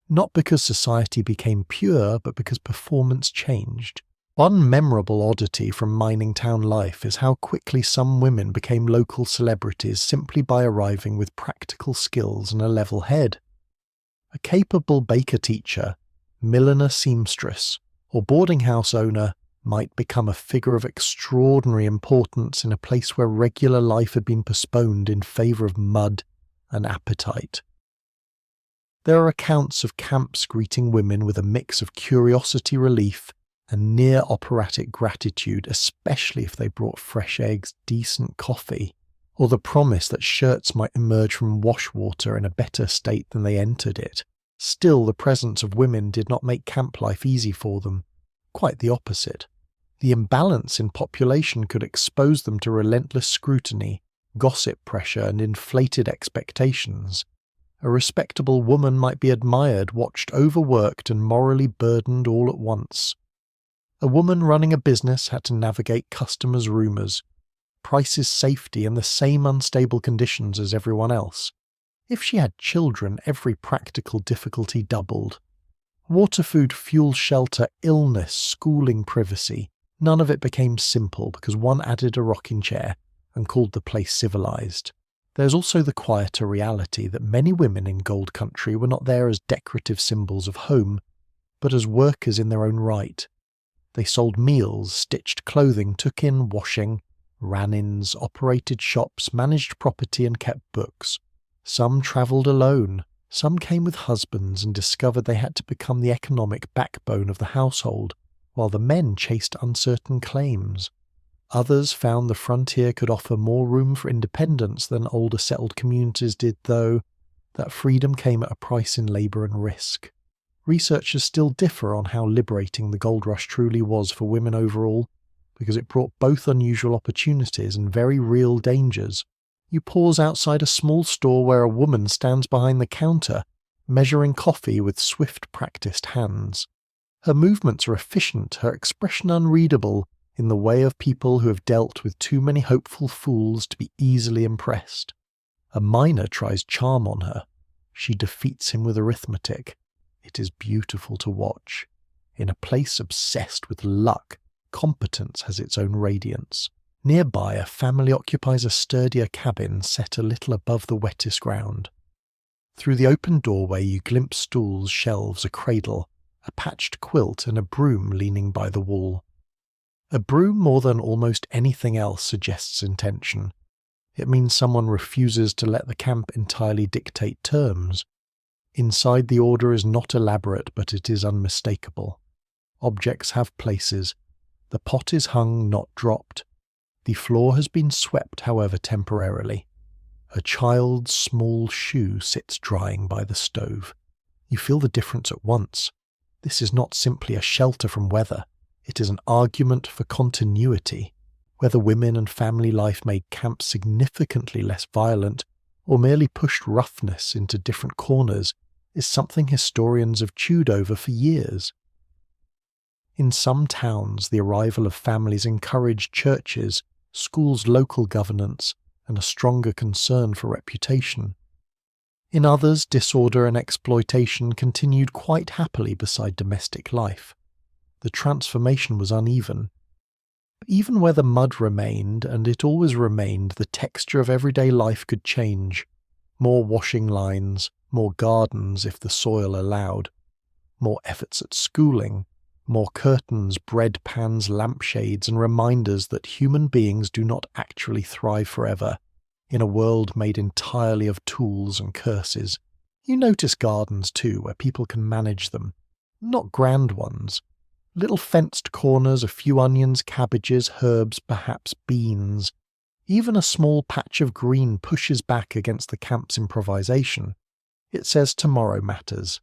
Not because society became pure, but because performance changed. One memorable oddity from mining town life is how quickly some women became local celebrities simply by arriving with practical skills and a level head. A capable baker teacher, milliner seamstress, or boarding house owner might become a figure of extraordinary importance in a place where regular life had been postponed in favour of mud and appetite. There are accounts of camps greeting women with a mix of curiosity, relief, and near operatic gratitude, especially if they brought fresh eggs, decent coffee, or the promise that shirts might emerge from wash water in a better state than they entered it. Still, the presence of women did not make camp life easy for them. Quite the opposite. The imbalance in population could expose them to relentless scrutiny, gossip pressure, and inflated expectations. A respectable woman might be admired, watched, overworked, and morally burdened all at once. A woman running a business had to navigate customers' rumours, prices, safety, and the same unstable conditions as everyone else. If she had children, every practical difficulty doubled. Water, food, fuel, shelter, illness, schooling, privacy. None of it became simple because one added a rocking chair and called the place civilized. There's also the quieter reality that many women in Gold Country were not there as decorative symbols of home, but as workers in their own right. They sold meals, stitched clothing, took in washing, ran inns, operated shops, managed property and kept books. Some travelled alone, some came with husbands and discovered they had to become the economic backbone of the household, while the men chased uncertain claims. Others found the frontier could offer more room for independence than older settled communities did, though that freedom came at a price in labour and risk. Researchers still differ on how liberating the gold rush truly was for women overall, because it brought both unusual opportunities and very real dangers. You pause outside a small store where a woman stands behind the counter, measuring coffee with swift, practiced hands. Her movements are efficient, her expression unreadable, in the way of people who have dealt with too many hopeful fools to be easily impressed. A miner tries charm on her. She defeats him with arithmetic. It is beautiful to watch. In a place obsessed with luck, competence has its own radiance. Nearby, a family occupies a sturdier cabin set a little above the wettest ground. Through the open doorway you glimpse stools, shelves, a cradle, a patched quilt and a broom leaning by the wall. A broom more than almost anything else suggests intention. It means someone refuses to let the camp entirely dictate terms. Inside the order is not elaborate, but it is unmistakable. Objects have places. The pot is hung, not dropped. The floor has been swept, however temporarily. A child's small shoe sits drying by the stove. You feel the difference at once. This is not simply a shelter from weather. It is an argument for continuity. Whether women and family life made camp significantly less violent, or merely pushed roughness into different corners, is something historians have chewed over for years. In some towns, the arrival of families encouraged churches, schools' local governance, and a stronger concern for reputation. In others, disorder and exploitation continued quite happily beside domestic life. The transformation was uneven. Even where the mud remained, and it always remained, the texture of everyday life could change. More washing lines, more gardens if the soil allowed, more efforts at schooling, more curtains, bread pans, lampshades, and reminders that human beings do not actually thrive forever, in a world made entirely of tools and curses. You notice gardens too, where people can manage them. Not grand ones. Little fenced corners, a few onions, cabbages, herbs, perhaps beans. Even a small patch of green pushes back against the camp's improvisation. It says tomorrow matters.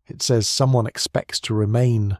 It says someone expects to remain.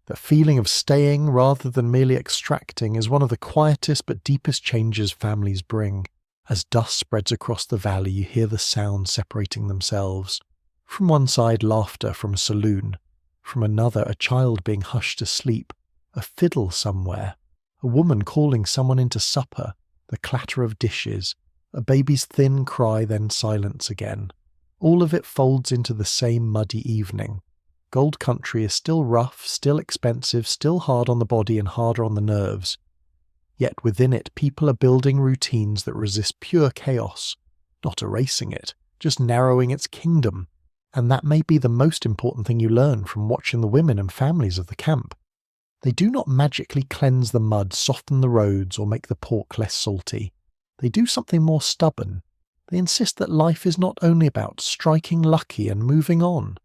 The feeling of staying rather than merely extracting is one of the quietest but deepest changes families bring. As dust spreads across the valley, you hear the sounds separating themselves. From one side, laughter from a saloon. From another, a child being hushed to sleep, a fiddle somewhere, a woman calling someone into supper, the clatter of dishes, a baby's thin cry, then silence again. All of it folds into the same muddy evening. Gold country is still rough, still expensive, still hard on the body and harder on the nerves. Yet within it, people are building routines that resist pure chaos, not erasing it, just narrowing its kingdom. And that may be the most important thing you learn from watching the women and families of the camp. They do not magically cleanse the mud, soften the roads, or make the pork less salty. They do something more stubborn. They insist that life is not only about striking lucky and moving on.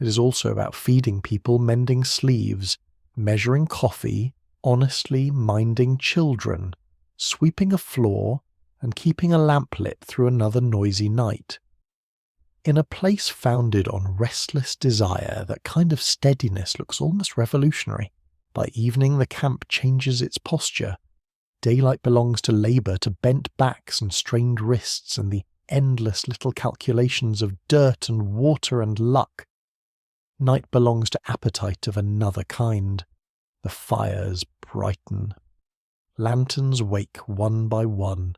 It is also about feeding people, mending sleeves, measuring coffee, honestly minding children, sweeping a floor, and keeping a lamp lit through another noisy night. In a place founded on restless desire, that kind of steadiness looks almost revolutionary. By evening, the camp changes its posture. Daylight belongs to labour, to bent backs and strained wrists, and the endless little calculations of dirt and water and luck. Night belongs to appetite of another kind. The fires brighten. Lanterns wake one by one.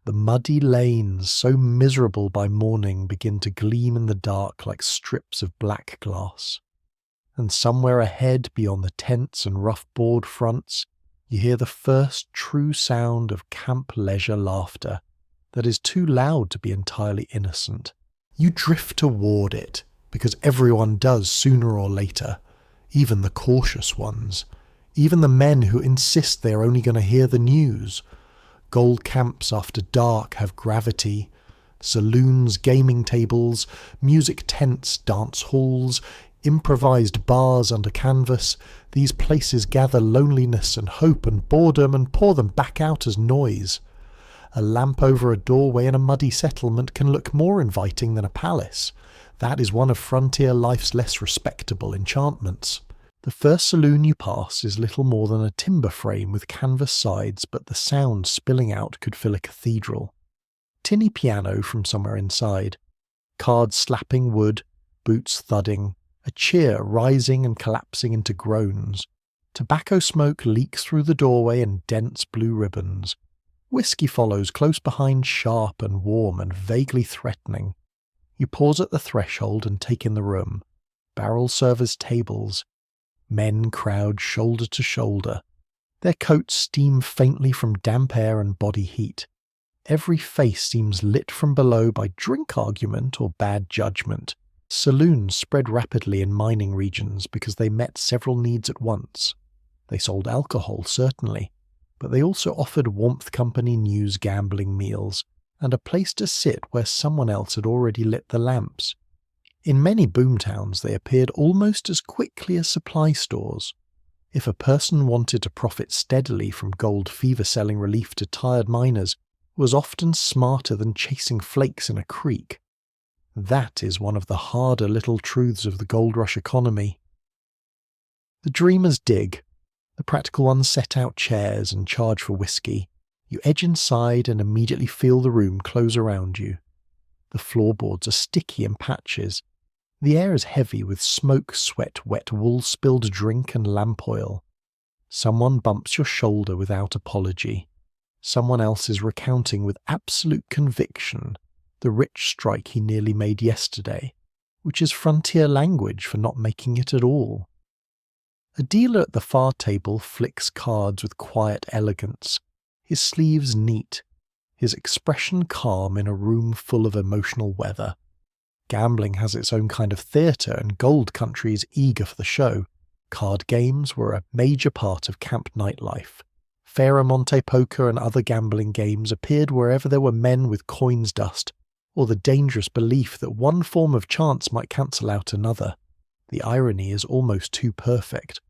The muddy lanes, so miserable by morning, begin to gleam in the dark like strips of black glass. And somewhere ahead, beyond the tents and rough board fronts, you hear the first true sound of camp leisure laughter that is too loud to be entirely innocent. You drift toward it, because everyone does sooner or later, even the cautious ones, even the men who insist they are only going to hear the news. Gold camps after dark have gravity. Saloons, gaming tables, music tents, dance halls, improvised bars under canvas, these places gather loneliness and hope and boredom and pour them back out as noise. A lamp over a doorway in a muddy settlement can look more inviting than a palace. That is one of frontier life's less respectable enchantments. The first saloon you pass is little more than a timber frame with canvas sides, but the sound spilling out could fill a cathedral. tinny piano from somewhere inside, cards slapping wood, boots thudding, a cheer rising and collapsing into groans. Tobacco smoke leaks through the doorway in dense blue ribbons. Whiskey follows close behind, sharp and warm and vaguely threatening. You pause at the threshold and take in the room. Barrel servers' tables. Men crowd shoulder to shoulder. Their coats steam faintly from damp air and body heat. Every face seems lit from below by drink argument or bad judgment. Saloons spread rapidly in mining regions because they met several needs at once. They sold alcohol, certainly, but they also offered warmth company news gambling meals and a place to sit where someone else had already lit the lamps. In many boomtowns they appeared almost as quickly as supply stores. If a person wanted to profit steadily from gold fever selling relief to tired miners, it was often smarter than chasing flakes in a creek. That is one of the harder little truths of the gold rush economy. The dreamers dig. The practical ones set out chairs and charge for whiskey. You edge inside and immediately feel the room close around you. The floorboards are sticky in patches. The air is heavy with smoke, sweat, wet wool, spilled drink and lamp oil. Someone bumps your shoulder without apology. Someone else is recounting with absolute conviction the rich strike he nearly made yesterday, which is frontier language for not making it at all. A dealer at the far table flicks cards with quiet elegance, his sleeves neat, his expression calm in a room full of emotional weather. Gambling has its own kind of theatre, and gold country is eager for the show. Card games were a major part of camp nightlife. Faramonte poker and other gambling games appeared wherever there were men with coins dust, or the dangerous belief that one form of chance might cancel out another. The irony is almost too perfect.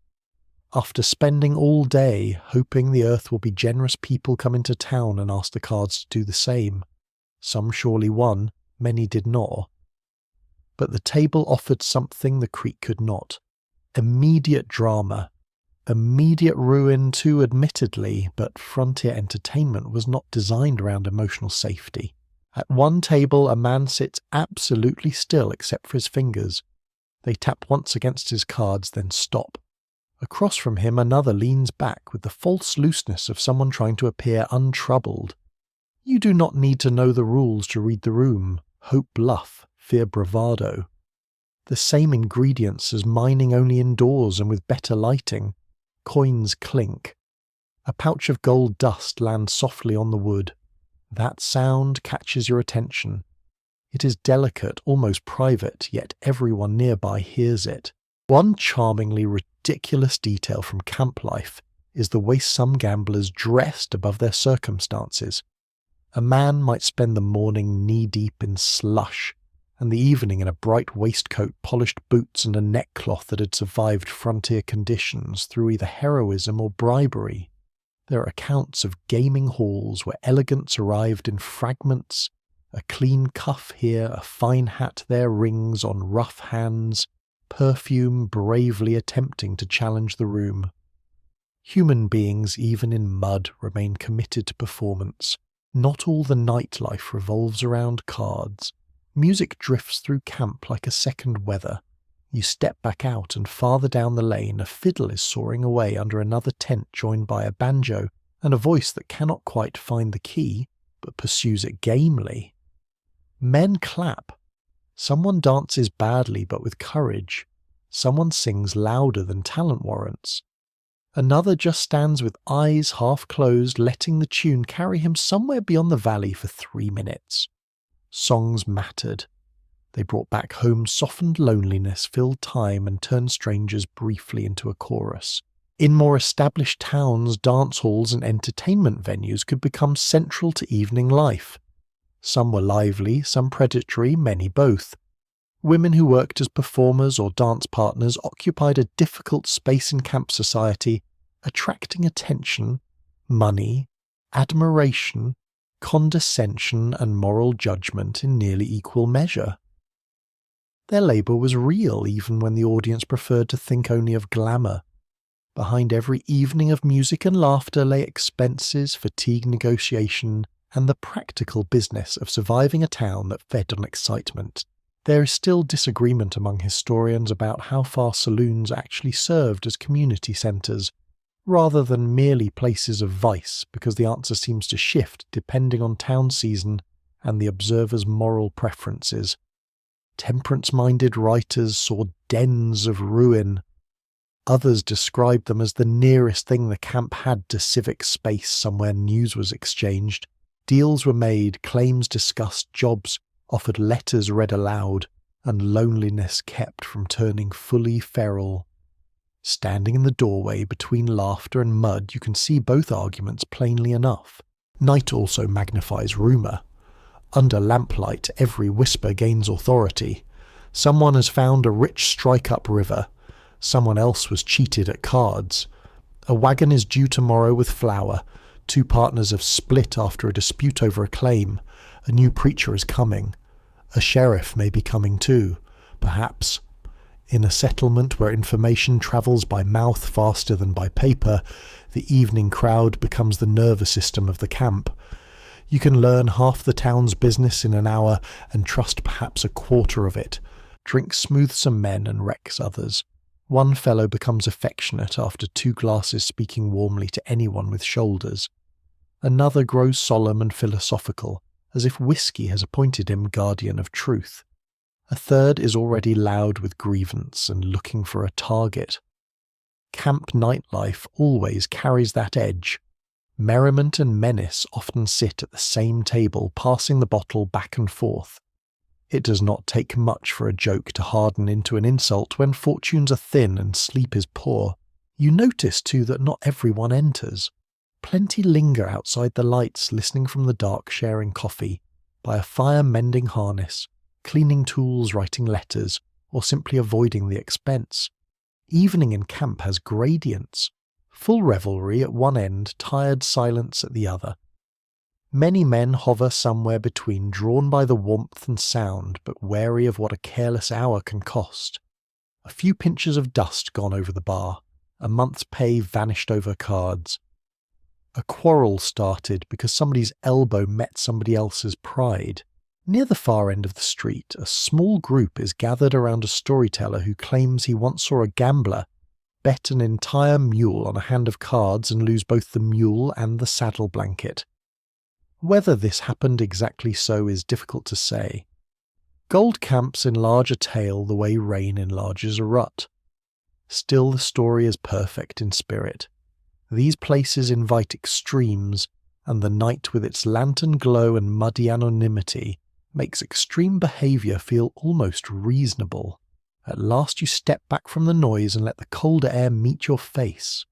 After spending all day hoping the earth will be generous, people come into town and ask the cards to do the same. Some surely won, many did not. But the table offered something the creek could not. Immediate drama. Immediate ruin too, admittedly, but frontier entertainment was not designed around emotional safety. At one table a man sits absolutely still except for his fingers. They tap once against his cards, then stop. Across from him another leans back with the false looseness of someone trying to appear untroubled. You do not need to know the rules to read the room. Hope bluff, fear bravado. The same ingredients as mining only indoors and with better lighting. Coins clink. A pouch of gold dust lands softly on the wood. That sound catches your attention. It is delicate, almost private, yet everyone nearby hears it. One charmingly ridiculous detail from camp life is the way some gamblers dressed above their circumstances. A man might spend the morning knee-deep in slush, and the evening in a bright waistcoat, polished boots and a neckcloth that had survived frontier conditions through either heroism or bribery. There are accounts of gaming halls where elegance arrived in fragments. A clean cuff here, a fine hat there rings on rough hands, perfume bravely attempting to challenge the room. Human beings, even in mud, remain committed to performance. Not all the nightlife revolves around cards. Music drifts through camp like a second weather. You step back out, and farther down the lane a fiddle is soaring away under another tent joined by a banjo and a voice that cannot quite find the key, but pursues it gamely. Men clap. Someone dances badly but with courage. Someone sings louder than talent warrants. Another just stands with eyes half closed, letting the tune carry him somewhere beyond the valley for 3 minutes. Songs mattered. They brought back home softened loneliness, filled time, and turned strangers briefly into a chorus. In more established towns, dance halls and entertainment venues could become central to evening life. Some were lively, some predatory, many both. Women who worked as performers or dance partners occupied a difficult space in camp society, attracting attention, money, admiration, condescension, and moral judgment in nearly equal measure. Their labour was real even when the audience preferred to think only of glamour. Behind every evening of music and laughter lay expenses, fatigue, negotiation, and the practical business of surviving a town that fed on excitement. There is still disagreement among historians about how far saloons actually served as community centres, rather than merely places of vice, because the answer seems to shift depending on town season and the observer's moral preferences. Temperance-minded writers saw dens of ruin. Others described them as the nearest thing the camp had to civic space somewhere news was exchanged. Deals were made, claims discussed, jobs offered, letters read aloud, and loneliness kept from turning fully feral. Standing in the doorway between laughter and mud, you can see both arguments plainly enough. Night also magnifies rumour. Under lamplight, every whisper gains authority. Someone has found a rich strike-up river. Someone else was cheated at cards. A wagon is due tomorrow with flour. 2 partners have split after a dispute over a claim. A new preacher is coming. A sheriff may be coming too, perhaps. In a settlement where information travels by mouth faster than by paper, the evening crowd becomes the nervous system of the camp. You can learn half the town's business in an hour and trust perhaps a quarter of it. Drink smooths some men and wrecks others. One fellow becomes affectionate after 2 glasses, speaking warmly to anyone with shoulders. Another grows solemn and philosophical, as if whiskey has appointed him guardian of truth. A third is already loud with grievance and looking for a target. Camp nightlife always carries that edge. Merriment and menace often sit at the same table, passing the bottle back and forth. It does not take much for a joke to harden into an insult when fortunes are thin and sleep is poor. You notice, too, that not everyone enters. Plenty linger outside the lights, listening from the dark, sharing coffee, by a fire mending harness, cleaning tools, writing letters, or simply avoiding the expense. Evening in camp has gradients. Full revelry at one end, tired silence at the other. Many men hover somewhere between, drawn by the warmth and sound, but wary of what a careless hour can cost. A few pinches of dust gone over the bar, a month's pay vanished over cards. A quarrel started because somebody's elbow met somebody else's pride. Near the far end of the street, a small group is gathered around a storyteller who claims he once saw a gambler bet an entire mule on a hand of cards and lose both the mule and the saddle blanket. Whether this happened exactly so is difficult to say. Gold camps enlarge a tale the way rain enlarges a rut. Still, the story is perfect in spirit. These places invite extremes, and the night with its lantern glow and muddy anonymity makes extreme behaviour feel almost reasonable. At last you step back from the noise and let the colder air meet your face.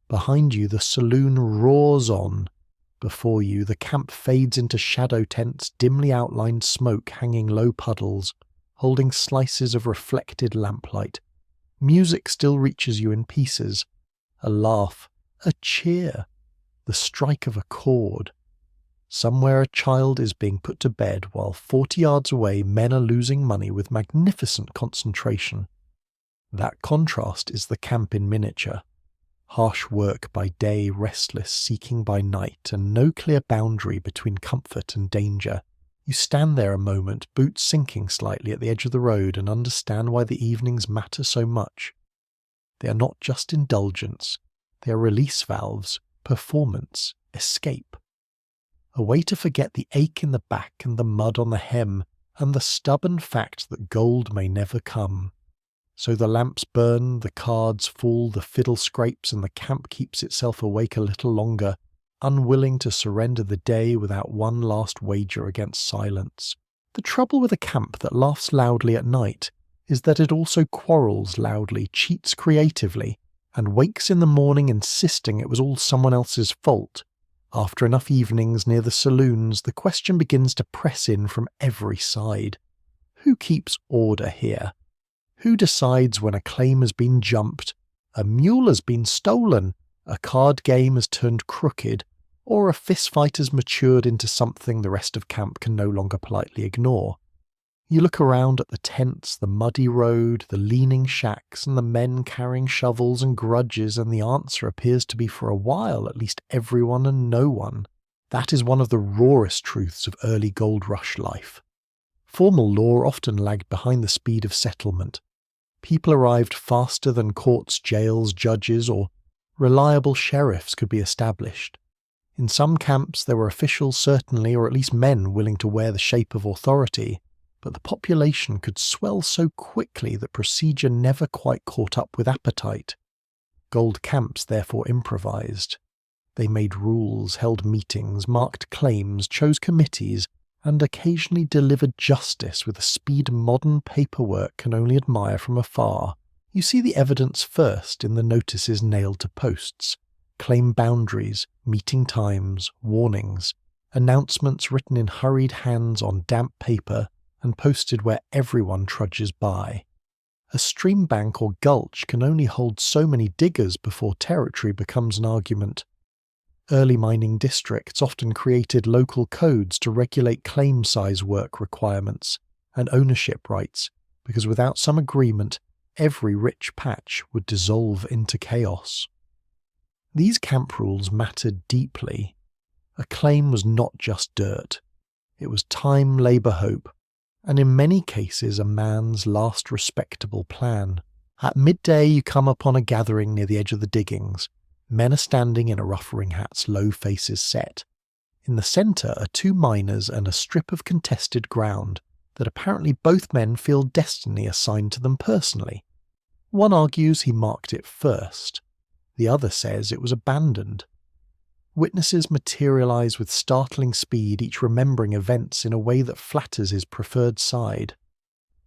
Behind you the saloon roars on. Before you the camp fades into shadow tents, dimly outlined smoke hanging low puddles, holding slices of reflected lamplight. Music still reaches you in pieces. A laugh, a cheer, the strike of a chord. Somewhere a child is being put to bed while 40 yards away men are losing money with magnificent concentration. That contrast is the camp in miniature. Harsh work by day, restless seeking by night, and no clear boundary between comfort and danger. You stand there a moment, boots sinking slightly at the edge of the road, and understand why the evenings matter so much. They are not just indulgence. They are release valves, performance, escape. A way to forget the ache in the back and the mud on the hem, and the stubborn fact that gold may never come. So the lamps burn, the cards fall, the fiddle scrapes, and the camp keeps itself awake a little longer, unwilling to surrender the day without one last wager against silence. The trouble with a camp that laughs loudly at night is that it also quarrels loudly, cheats creatively, and wakes in the morning insisting it was all someone else's fault. After enough evenings near the saloons, the question begins to press in from every side. Who keeps order here? Who decides when a claim has been jumped, a mule has been stolen, a card game has turned crooked, or a fistfight has matured into something the rest of camp can no longer politely ignore? You look around at the tents, the muddy road, the leaning shacks, and the men carrying shovels and grudges, and the answer appears to be for a while at least everyone and no one. That is one of the rawest truths of early gold rush life. Formal law often lagged behind the speed of settlement. People arrived faster than courts, jails, judges, or reliable sheriffs could be established. In some camps there were officials certainly, or at least men willing to wear the shape of authority, but the population could swell so quickly that procedure never quite caught up with appetite. Gold camps therefore improvised. They made rules, held meetings, marked claims, chose committees, and occasionally delivered justice with a speed modern paperwork can only admire from afar. You see the evidence first in the notices nailed to posts, claim boundaries, meeting times, warnings, announcements written in hurried hands on damp paper and posted where everyone trudges by. A stream bank or gulch can only hold so many diggers before territory becomes an argument. Early mining districts often created local codes to regulate claim size work requirements and ownership rights, because without some agreement, every rich patch would dissolve into chaos. These camp rules mattered deeply. A claim was not just dirt. It was time, labour, hope, and in many cases a man's last respectable plan. At midday you come upon a gathering near the edge of the diggings. Men are standing in rough-ring hats, low faces set. In the centre are two miners and a strip of contested ground that apparently both men feel destiny assigned to them personally. One argues he marked it first. The other says it was abandoned. Witnesses materialise with startling speed, each remembering events in a way that flatters his preferred side.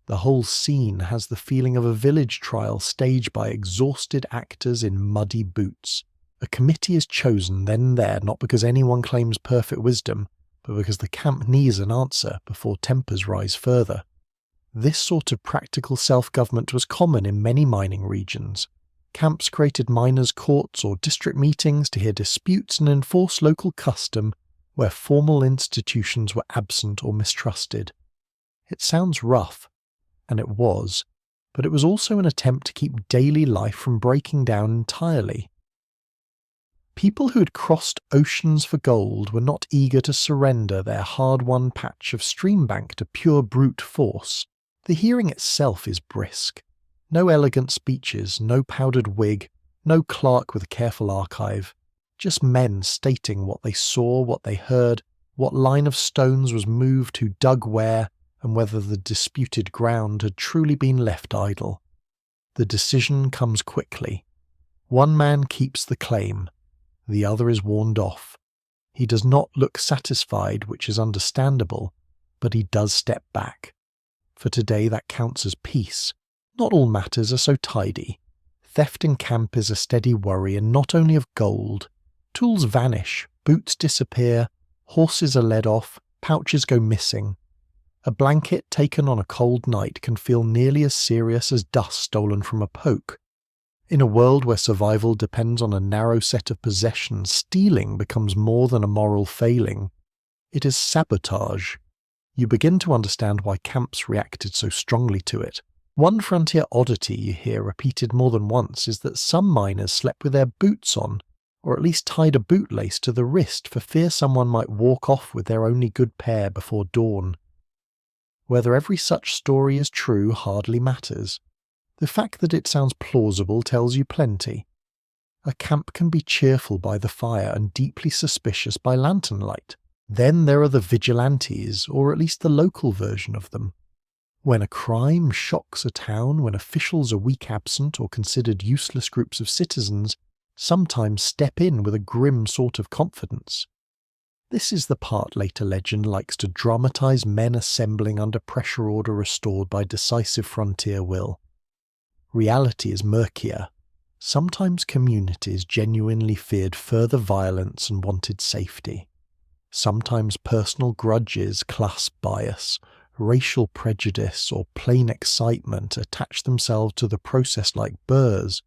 The whole scene has the feeling of a village trial staged by exhausted actors in muddy boots. A committee is chosen then and there, not because anyone claims perfect wisdom, but because the camp needs an answer before tempers rise further. This sort of practical self-government was common in many mining regions. Camps created miners' courts or district meetings to hear disputes and enforce local custom where formal institutions were absent or mistrusted. It sounds rough, and it was, but it was also an attempt to keep daily life from breaking down entirely. People who had crossed oceans for gold were not eager to surrender their hard-won patch of streambank to pure brute force. The hearing itself is brisk. No elegant speeches, no powdered wig, no clerk with a careful archive. Just men stating what they saw, what they heard, what line of stones was moved, who dug where, and whether the disputed ground had truly been left idle. The decision comes quickly. One man keeps the claim. The other is warned off. He does not look satisfied, which is understandable, but he does step back. For today that counts as peace. Not all matters are so tidy. Theft in camp is a steady worry, and not only of gold. Tools vanish, boots disappear, horses are led off, pouches go missing. A blanket taken on a cold night can feel nearly as serious as dust stolen from a poke. In a world where survival depends on a narrow set of possessions, stealing becomes more than a moral failing. It is sabotage. You begin to understand why camps reacted so strongly to it. One frontier oddity you hear repeated more than once is that some miners slept with their boots on, or at least tied a bootlace to the wrist for fear someone might walk off with their only good pair before dawn. Whether every such story is true hardly matters. The fact that it sounds plausible tells you plenty. A camp can be cheerful by the fire and deeply suspicious by lantern light. Then there are the vigilantes, or at least the local version of them. When a crime shocks a town, when officials are weak absent or considered useless groups of citizens, sometimes step in with a grim sort of confidence. This is the part later legend likes to dramatize men assembling under pressure order restored by decisive frontier will. Reality is murkier. Sometimes communities genuinely feared further violence and wanted safety. Sometimes personal grudges, class bias, racial prejudice, or plain excitement attach themselves to the process like burrs.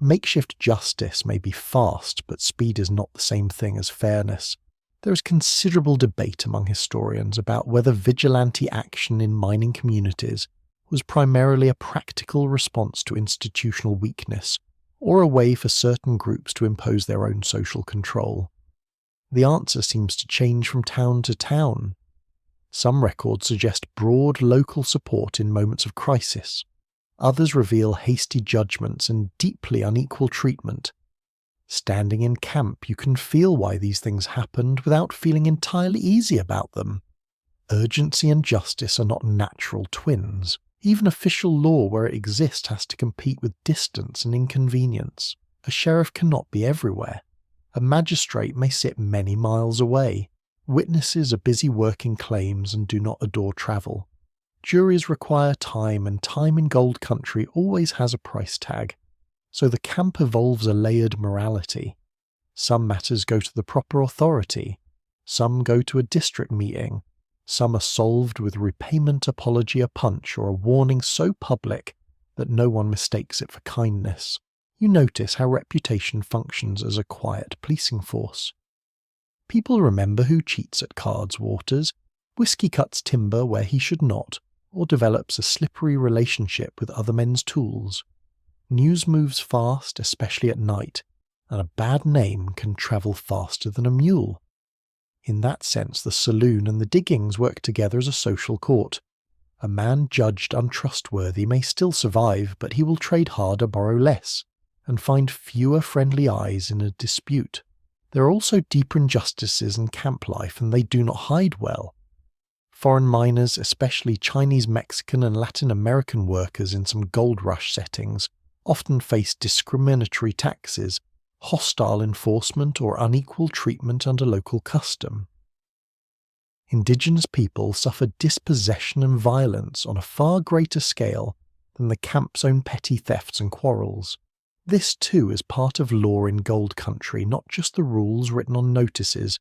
Makeshift justice may be fast, but speed is not the same thing as fairness. There is considerable debate among historians about whether vigilante action in mining communities was primarily a practical response to institutional weakness, or a way for certain groups to impose their own social control. The answer seems to change from town to town. Some records suggest broad local support in moments of crisis. Others reveal hasty judgments and deeply unequal treatment. Standing in camp, you can feel why these things happened without feeling entirely easy about them. Urgency and justice are not natural twins. Even official law where it exists has to compete with distance and inconvenience. A sheriff cannot be everywhere. A magistrate may sit many miles away. Witnesses are busy working claims and do not adore travel. Juries require time, and time in Gold Country always has a price tag. So the camp evolves a layered morality. Some matters go to the proper authority. Some go to a district meeting. Some are solved with repayment, apology, a punch, or a warning so public that no one mistakes it for kindness. You notice how reputation functions as a quiet policing force. People remember who cheats at cards, Waters, whiskey cuts timber where he should not, or develops a slippery relationship with other men's tools. News moves fast, especially at night, and a bad name can travel faster than a mule. In that sense, the saloon and the diggings work together as a social court. A man judged untrustworthy may still survive, but he will trade harder, borrow less, and find fewer friendly eyes in a dispute. There are also deeper injustices in camp life, and they do not hide well. Foreign miners, especially Chinese, Mexican, and Latin American workers in some gold rush settings, often face discriminatory taxes, hostile enforcement, or unequal treatment under local custom. Indigenous people suffer dispossession and violence on a far greater scale than the camp's own petty thefts and quarrels. This too is part of law in Gold Country, not just the rules written on notices,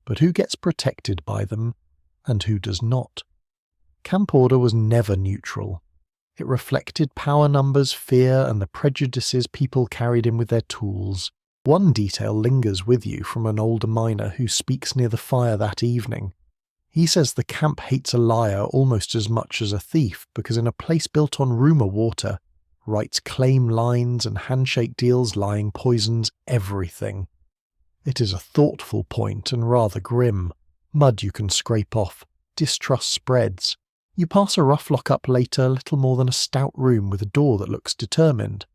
but who gets protected by them and who does not. Camp order was never neutral. It reflected power numbers, fear, and the prejudices people carried in with their tools. One detail lingers with you from an older miner who speaks near the fire that evening. He says the camp hates a liar almost as much as a thief because in a place built on rumour water, writes claim lines and handshake deals, lying poisons everything. It is a thoughtful point and rather grim. Mud you can scrape off, distrust spreads. You pass a rough lock-up later, little more than a stout room with a door that looks determined.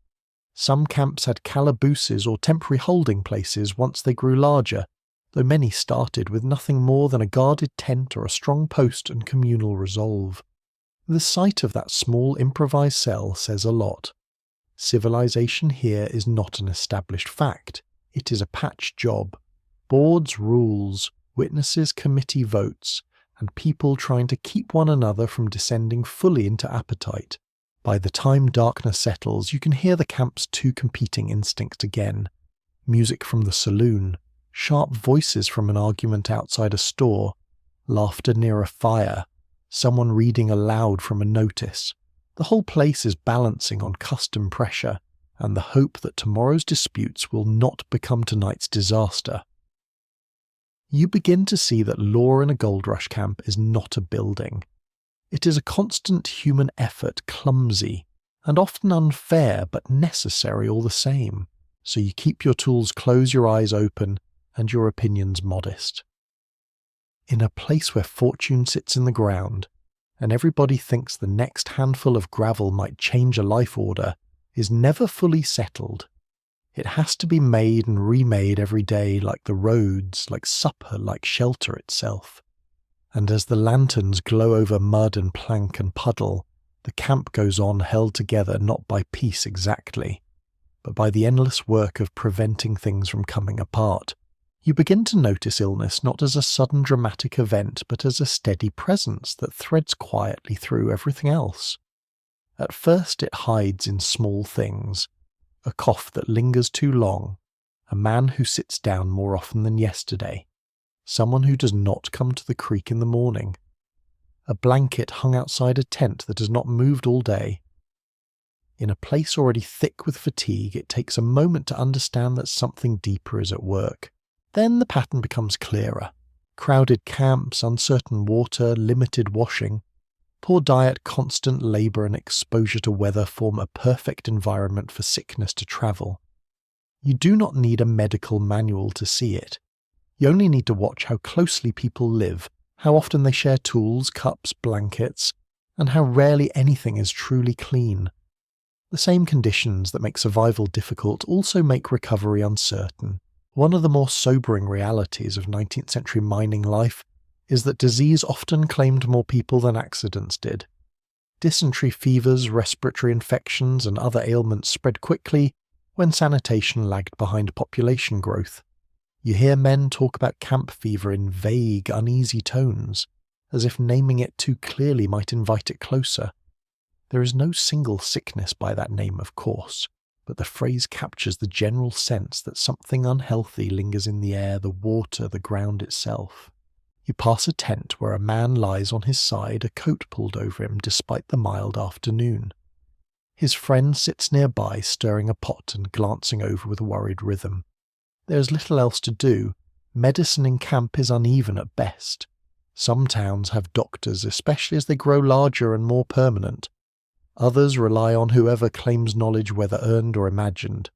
Some camps had calabooses or temporary holding places once they grew larger, though many started with nothing more than a guarded tent or a strong post and communal resolve. The sight of that small improvised cell says a lot. Civilization here is not an established fact. It is a patch job. Boards, rules, witnesses, committee votes, and people trying to keep one another from descending fully into appetite. By the time darkness settles, you can hear the camp's two competing instincts again. Music from the saloon, sharp voices from an argument outside a store, laughter near a fire, someone reading aloud from a notice. The whole place is balancing on custom pressure, and the hope that tomorrow's disputes will not become tonight's disaster. You begin to see that law in a gold rush camp is not a building. It is a constant human effort, clumsy, and often unfair but necessary all the same, so you keep your tools close, your eyes open, and your opinions modest. In a place where fortune sits in the ground, and everybody thinks the next handful of gravel might change a life order, is never fully settled. It has to be made and remade every day, like the roads, like supper, like shelter itself. And as the lanterns glow over mud and plank and puddle, the camp goes on held together not by peace exactly, but by the endless work of preventing things from coming apart. You begin to notice illness not as a sudden dramatic event, but as a steady presence that threads quietly through everything else. At first it hides in small things. A cough that lingers too long, a man who sits down more often than yesterday, someone who does not come to the creek in the morning, a blanket hung outside a tent that has not moved all day. In a place already thick with fatigue, it takes a moment to understand that something deeper is at work. Then the pattern becomes clearer. Crowded camps, uncertain water, limited washing. Poor diet, constant labour and exposure to weather form a perfect environment for sickness to travel. You do not need a medical manual to see it. You only need to watch how closely people live, how often they share tools, cups, blankets, and how rarely anything is truly clean. The same conditions that make survival difficult also make recovery uncertain. One of the more sobering realities of 19th century mining life is that disease often claimed more people than accidents did. Dysentery fevers, respiratory infections, and other ailments spread quickly when sanitation lagged behind population growth. You hear men talk about camp fever in vague, uneasy tones, as if naming it too clearly might invite it closer. There is no single sickness by that name, of course, but the phrase captures the general sense that something unhealthy lingers in the air, the water, the ground itself. You pass a tent where a man lies on his side, a coat pulled over him despite the mild afternoon. His friend sits nearby, stirring a pot and glancing over with a worried rhythm. There is little else to do. Medicine in camp is uneven at best. Some towns have doctors, especially as they grow larger and more permanent. Others rely on whoever claims knowledge, whether earned or imagined.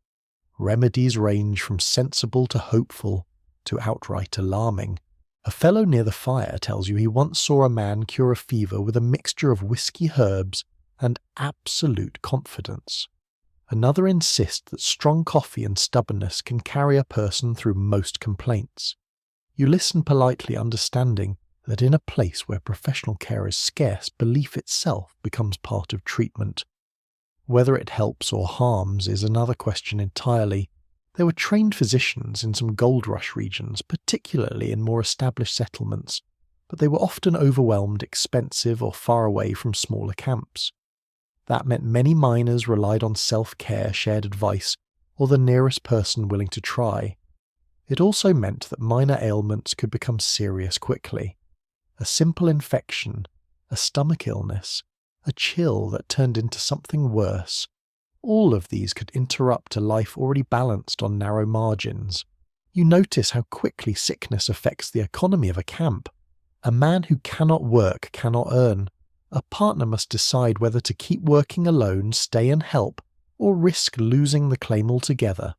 Remedies range from sensible to hopeful, to outright alarming. A fellow near the fire tells you he once saw a man cure a fever with a mixture of whiskey herbs and absolute confidence. Another insists that strong coffee and stubbornness can carry a person through most complaints. You listen politely, understanding that in a place where professional care is scarce, belief itself becomes part of treatment. Whether it helps or harms is another question entirely. There were trained physicians in some gold rush regions, particularly in more established settlements, but they were often overwhelmed, expensive, or far away from smaller camps. That meant many miners relied on self-care, shared advice, or the nearest person willing to try. It also meant that minor ailments could become serious quickly. A simple infection, a stomach illness, a chill that turned into something worse. All of these could interrupt a life already balanced on narrow margins. You notice how quickly sickness affects the economy of a camp. A man who cannot work cannot earn. A partner must decide whether to keep working alone, stay and help, or risk losing the claim altogether.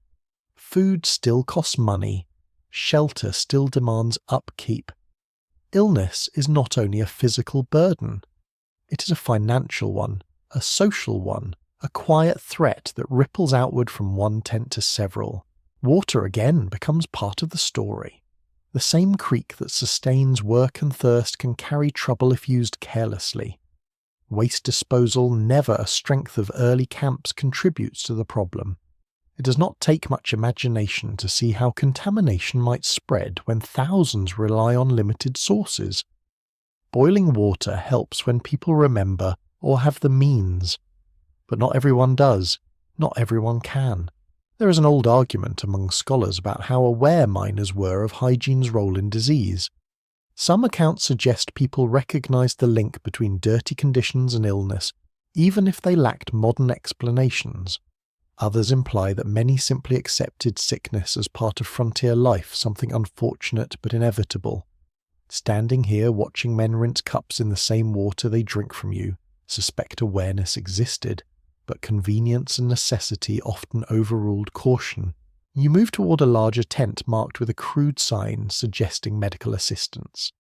Food still costs money. Shelter still demands upkeep. Illness is not only a physical burden. It is a financial one, a social one, a quiet threat that ripples outward from one tent to several. Water again becomes part of the story. The same creek that sustains work and thirst can carry trouble if used carelessly. Waste disposal, never a strength of early camps, contributes to the problem. It does not take much imagination to see how contamination might spread when thousands rely on limited sources. Boiling water helps when people remember or have the means. But not everyone does. Not everyone can. There is an old argument among scholars about how aware miners were of hygiene's role in disease. Some accounts suggest people recognized the link between dirty conditions and illness, even if they lacked modern explanations. Others imply that many simply accepted sickness as part of frontier life, something unfortunate but inevitable. Standing here watching men rinse cups in the same water they drink from you, suspect awareness existed, but convenience and necessity often overruled caution. You move toward a larger tent marked with a crude sign suggesting medical assistance.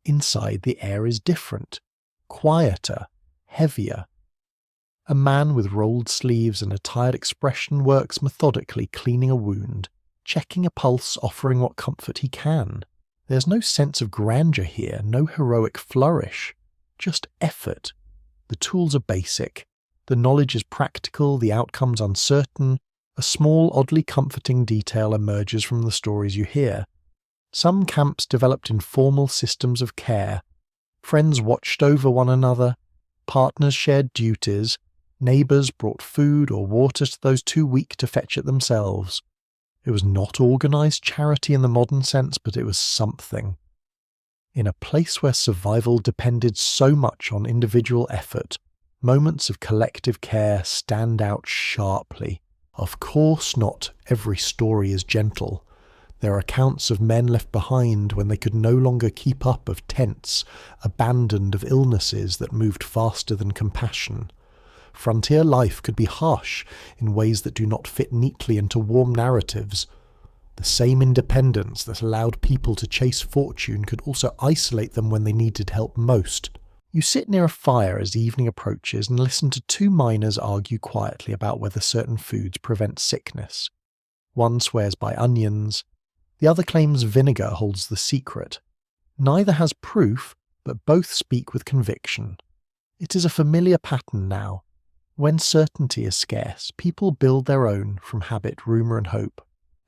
Inside, the air is different, quieter, heavier. A man with rolled sleeves and a tired expression works methodically, cleaning a wound, checking a pulse, offering what comfort he can. There's no sense of grandeur here, no heroic flourish, just effort. The tools are basic, the knowledge is practical, the outcomes uncertain. A small, oddly comforting detail emerges from the stories you hear. Some camps developed informal systems of care. Friends watched over one another, partners shared duties, neighbours brought food or water to those too weak to fetch it themselves. It was not organised charity in the modern sense, but it was something. In a place where survival depended so much on individual effort, moments of collective care stand out sharply. Of course not every story is gentle. There are accounts of men left behind when they could no longer keep up, of tents, abandoned, of illnesses that moved faster than compassion. Frontier life could be harsh in ways that do not fit neatly into warm narratives. The same independence that allowed people to chase fortune could also isolate them when they needed help most. You sit near a fire as evening approaches and listen to two miners argue quietly about whether certain foods prevent sickness. One swears by onions, the other claims vinegar holds the secret. Neither has proof, but both speak with conviction. It is a familiar pattern now. When certainty is scarce, people build their own from habit, rumour and hope.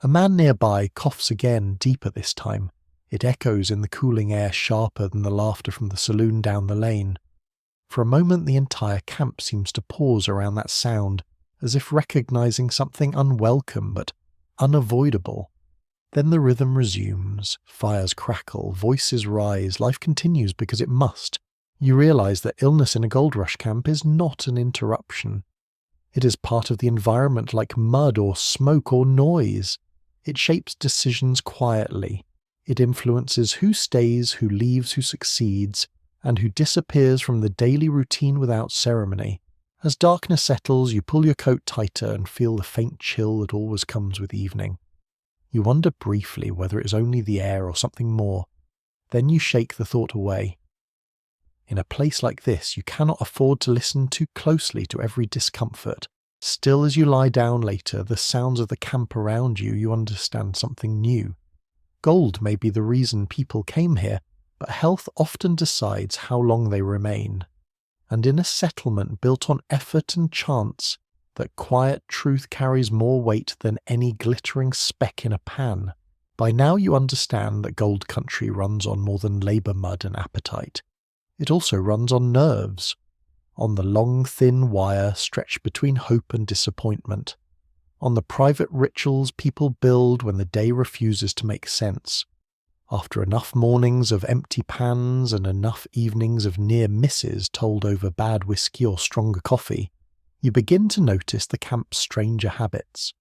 A man nearby coughs again, deeper this time. It echoes in the cooling air sharper than the laughter from the saloon down the lane. For a moment the entire camp seems to pause around that sound, as if recognising something unwelcome but unavoidable. Then the rhythm resumes, fires crackle, voices rise, life continues because it must. You realise that illness in a gold rush camp is not an interruption. It is part of the environment like mud or smoke or noise. It shapes decisions quietly. It influences who stays, who leaves, who succeeds, and who disappears from the daily routine without ceremony. As darkness settles, you pull your coat tighter and feel the faint chill that always comes with evening. You wonder briefly whether it is only the air or something more. Then you shake the thought away. In a place like this, you cannot afford to listen too closely to every discomfort. Still as you lie down later, the sounds of the camp around you, you understand something new. Gold may be the reason people came here, but health often decides how long they remain. And in a settlement built on effort and chance, that quiet truth carries more weight than any glittering speck in a pan. By now you understand that gold country runs on more than labour mud and appetite. It also runs on nerves, on the long thin wire stretched between hope and disappointment, on the private rituals people build when the day refuses to make sense. After enough mornings of empty pans and enough evenings of near misses told over bad whiskey or stronger coffee, you begin to notice the camp's stranger habits.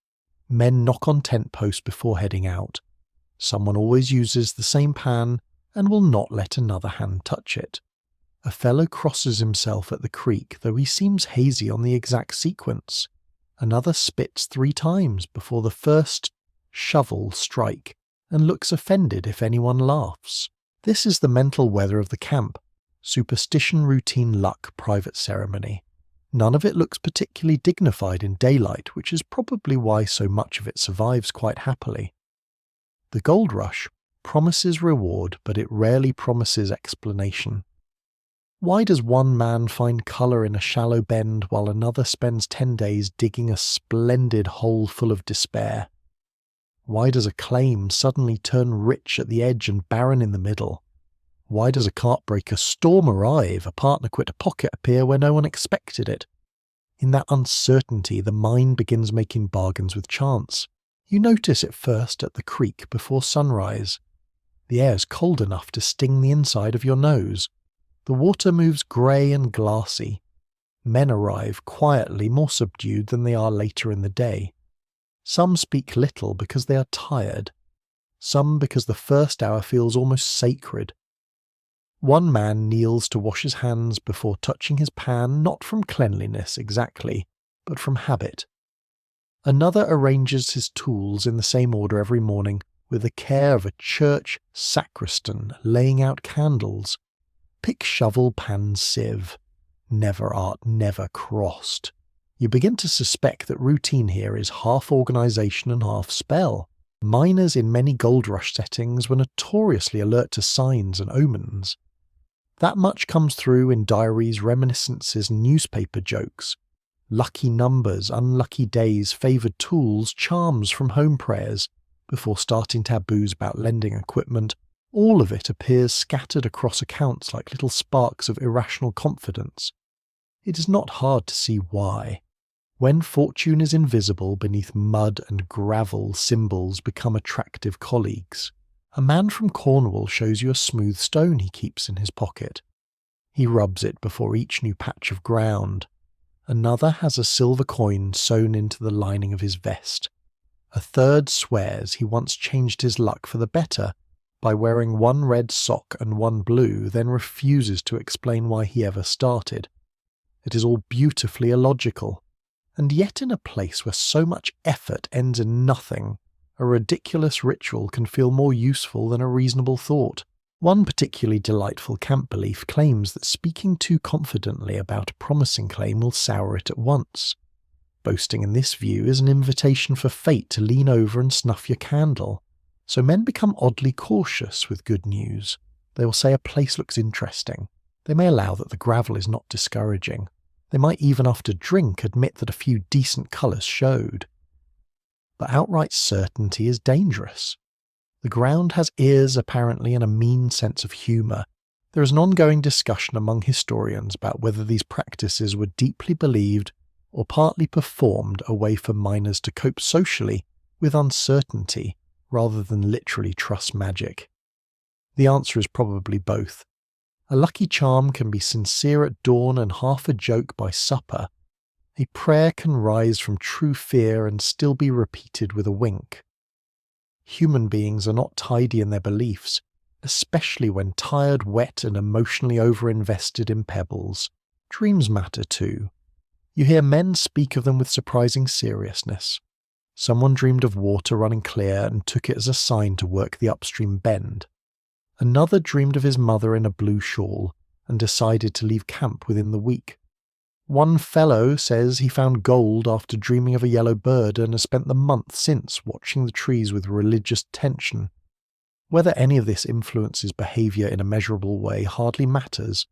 Men knock on tent posts before heading out. Someone always uses the same pan and will not let another hand touch it. A fellow crosses himself at the creek, though he seems hazy on the exact sequence. Another spits 3 times before the first shovel strike, and looks offended if anyone laughs. This is the mental weather of the camp. Superstition, routine, luck, private ceremony. None of it looks particularly dignified in daylight, which is probably why so much of it survives quite happily. The gold rush promises reward, but it rarely promises explanation. Why does one man find colour in a shallow bend while another spends 10 days digging a splendid hole full of despair? Why does a claim suddenly turn rich at the edge and barren in the middle? Why does a cart break a storm arrive, a partner quit a pocket appear where no one expected it? In that uncertainty, the mind begins making bargains with chance. You notice it first at the creek before sunrise. The air is cold enough to sting the inside of your nose. The water moves grey and glassy. Men arrive quietly, more subdued than they are later in the day. Some speak little because they are tired. Some because the first hour feels almost sacred. One man kneels to wash his hands before touching his pan, not from cleanliness exactly, but from habit. Another arranges his tools in the same order every morning, with the care of a church sacristan laying out candles. Pick, shovel, pan, sieve. Never art, never crossed. You begin to suspect that routine here is half organisation and half spell. Miners in many gold rush settings were notoriously alert to signs and omens. That much comes through in diaries, reminiscences, and newspaper jokes. Lucky numbers, unlucky days, favoured tools, charms from home prayers, before starting taboos about lending equipment. All of it appears scattered across accounts like little sparks of irrational confidence. It is not hard to see why. When fortune is invisible beneath mud and gravel, symbols become attractive colleagues. A man from Cornwall shows you a smooth stone he keeps in his pocket. He rubs it before each new patch of ground. Another has a silver coin sewn into the lining of his vest. A third swears he once changed his luck for the better by wearing one red sock and one blue, then refuses to explain why he ever started. It is all beautifully illogical. And yet in a place where so much effort ends in nothing, a ridiculous ritual can feel more useful than a reasonable thought. One particularly delightful camp belief claims that speaking too confidently about a promising claim will sour it at once. Boasting in this view is an invitation for fate to lean over and snuff your candle. So men become oddly cautious with good news. They will say a place looks interesting. They may allow that the gravel is not discouraging. They might even after drink admit that a few decent colours showed. But outright certainty is dangerous. The ground has ears apparently and a mean sense of humour. There is an ongoing discussion among historians about whether these practices were deeply believed or partly performed a way for miners to cope socially with uncertainty rather than literally trust magic. The answer is probably both. A lucky charm can be sincere at dawn and half a joke by supper. A prayer can rise from true fear and still be repeated with a wink. Human beings are not tidy in their beliefs, especially when tired, wet, and emotionally overinvested in pebbles. Dreams matter too. You hear men speak of them with surprising seriousness. Someone dreamed of water running clear and took it as a sign to work the upstream bend. Another dreamed of his mother in a blue shawl and decided to leave camp within the week. One fellow says he found gold after dreaming of a yellow bird and has spent the month since watching the trees with religious tension. Whether any of this influences behaviour in a measurable way hardly matters.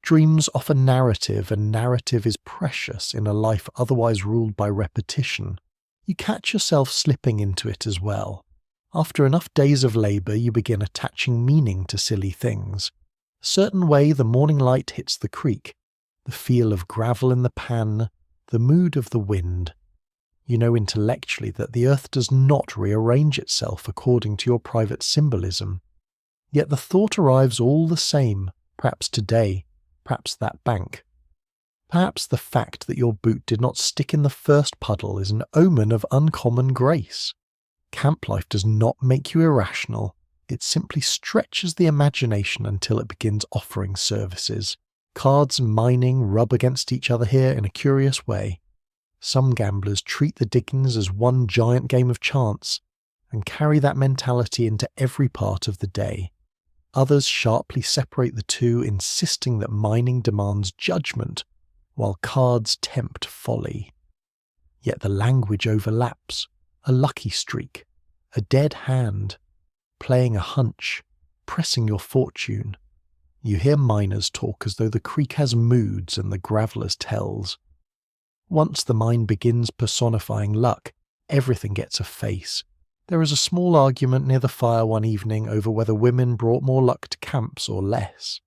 Dreams offer narrative, and narrative is precious in a life otherwise ruled by repetition. You catch yourself slipping into it as well. After enough days of labour, you begin attaching meaning to silly things. A certain way the morning light hits the creek, the feel of gravel in the pan, the mood of the wind. You know intellectually that the earth does not rearrange itself according to your private symbolism. Yet the thought arrives all the same, perhaps today, perhaps that bank. Perhaps the fact that your boot did not stick in the first puddle is an omen of uncommon grace. Camp life does not make you irrational, it simply stretches the imagination until it begins offering services. Cards and mining rub against each other here in a curious way. Some gamblers treat the diggings as one giant game of chance, and carry that mentality into every part of the day. Others sharply separate the two, insisting that mining demands judgment, while cards tempt folly. Yet the language overlaps. A lucky streak, a dead hand, playing a hunch, pressing your fortune. You hear miners talk as though the creek has moods and the gravelers tells. Once the mine begins personifying luck, everything gets a face. There is a small argument near the fire one evening over whether women brought more luck to camps or less.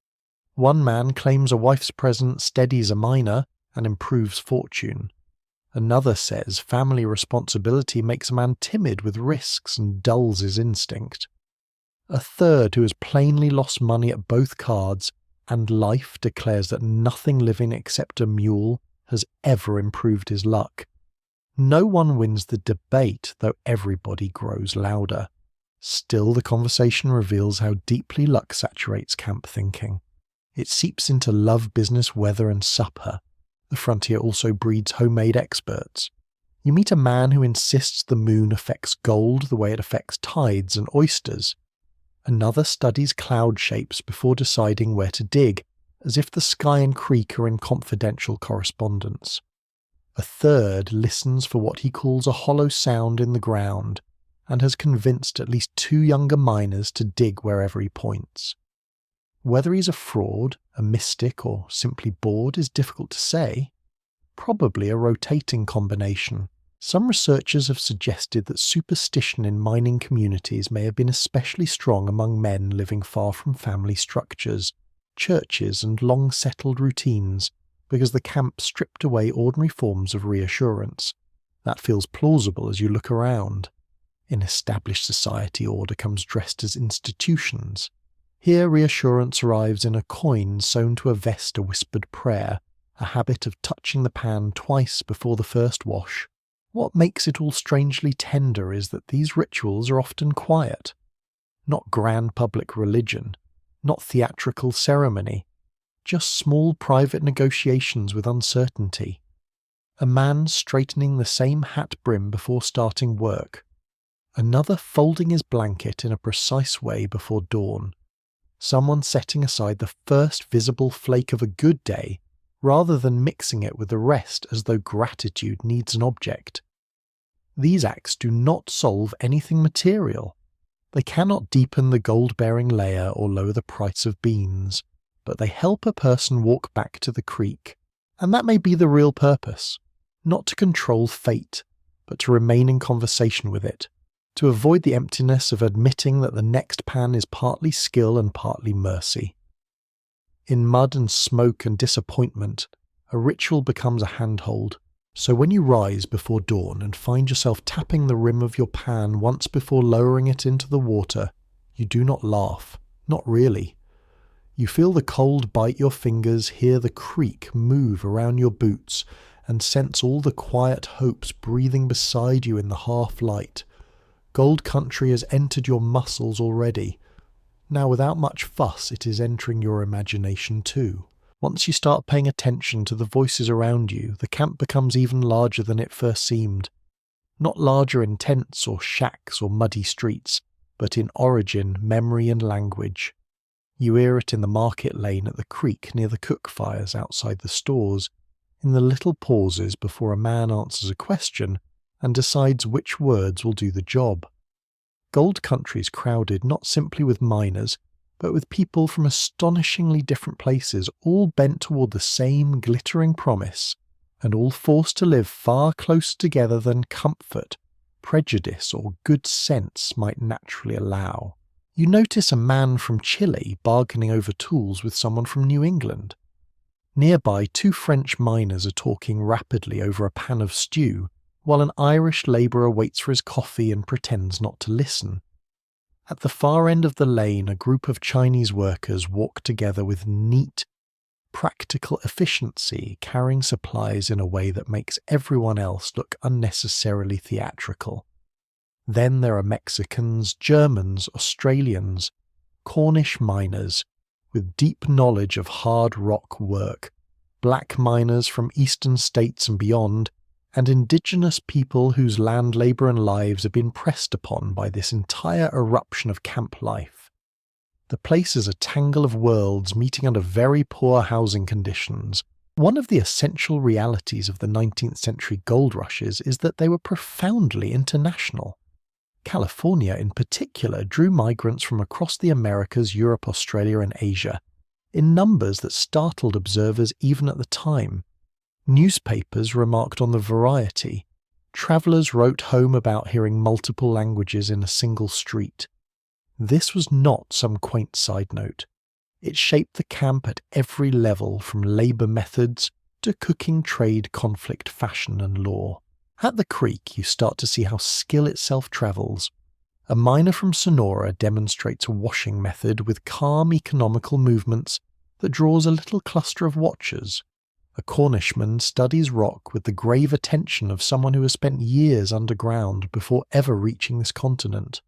One man claims a wife's presence steadies a miner and improves fortune. Another says family responsibility makes a man timid with risks and dulls his instinct. A third, who has plainly lost money at both cards and life, declares that nothing living except a mule has ever improved his luck. No one wins the debate, though everybody grows louder. Still, the conversation reveals how deeply luck saturates camp thinking. It seeps into love, business, weather, and supper. The frontier also breeds homemade experts. You meet a man who insists the moon affects gold the way it affects tides and oysters. Another studies cloud shapes before deciding where to dig, as if the sky and creek are in confidential correspondence. A third listens for what he calls a hollow sound in the ground, and has convinced at least 2 younger miners to dig wherever he points. Whether he's a fraud, a mystic, or simply bored is difficult to say. Probably a rotating combination. Some researchers have suggested that superstition in mining communities may have been especially strong among men living far from family structures, churches, and long-settled routines, because the camp stripped away ordinary forms of reassurance. That feels plausible as you look around. In established society, order comes dressed as institutions. Here reassurance arrives in a coin sewn to a vest, a whispered prayer, a habit of touching the pan twice before the first wash. What makes it all strangely tender is that these rituals are often quiet. Not grand public religion, not theatrical ceremony, just small private negotiations with uncertainty. A man straightening the same hat brim before starting work. another folding his blanket in a precise way before dawn, someone setting aside the first visible flake of a good day rather than mixing it with the rest as though gratitude needs an object. These acts do not solve anything material. They cannot deepen the gold-bearing layer or lower the price of beans, but they help a person walk back to the creek, and that may be the real purpose, not to control fate, but to remain in conversation with it, to avoid the emptiness of admitting that the next pan is partly skill and partly mercy. In mud and smoke and disappointment, a ritual becomes a handhold. So when you rise before dawn and find yourself tapping the rim of your pan once before lowering it into the water, you do not laugh, not really. You feel the cold bite your fingers, hear the creak move around your boots, and sense all the quiet hopes breathing beside you in the half-light. Gold country has entered your muscles already. Now, without much fuss, it is entering your imagination too. Once you start paying attention to the voices around you, the camp becomes even larger than it first seemed. Not larger in tents or shacks or muddy streets, but in origin, memory and language. You hear it in the market lane at the creek near the cook fires outside the stores, in the little pauses before a man answers a question and decides which words will do the job. Gold country is crowded not simply with miners, but with people from astonishingly different places, all bent toward the same glittering promise, and all forced to live far closer together than comfort, prejudice, or good sense might naturally allow. You notice a man from Chile bargaining over tools with someone from New England. Nearby, two French miners are talking rapidly over a pan of stew, while an Irish labourer waits for his coffee and pretends not to listen. At the far end of the lane, a group of Chinese workers walk together with neat, practical efficiency, carrying supplies in a way that makes everyone else look unnecessarily theatrical. Then there are Mexicans, Germans, Australians, Cornish miners, with deep knowledge of hard rock work, black miners from eastern states and beyond, and indigenous people whose land labour and lives have been pressed upon by this entire eruption of camp life. The place is a tangle of worlds meeting under very poor housing conditions. One of the essential realities of the 19th century gold rushes is that they were profoundly international. California in particular drew migrants from across the Americas, Europe, Australia and Asia, in numbers that startled observers even at the time. Newspapers remarked on the variety. Travellers wrote home about hearing multiple languages in a single street. This was not some quaint side note. It shaped the camp at every level, from labour methods to cooking, trade, conflict, fashion and law. At the creek, you start to see how skill itself travels. A miner from Sonora demonstrates a washing method with calm, economical movements that draws a little cluster of watchers. A Cornishman studies rock with the grave attention of someone who has spent years underground before ever reaching this continent.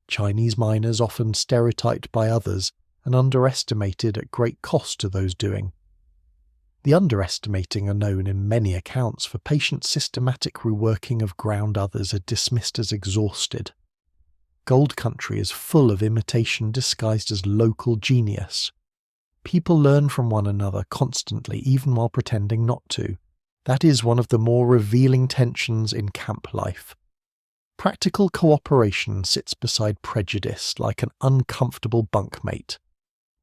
Chinese miners often stereotyped by others and underestimated at great cost to those doing. The underestimating are known in many accounts for patient systematic reworking of ground others are dismissed as exhausted. Gold country is full of imitation disguised as local genius. People learn from one another constantly, even while pretending not to. That is one of the more revealing tensions in camp life. Practical cooperation sits beside prejudice like an uncomfortable bunkmate.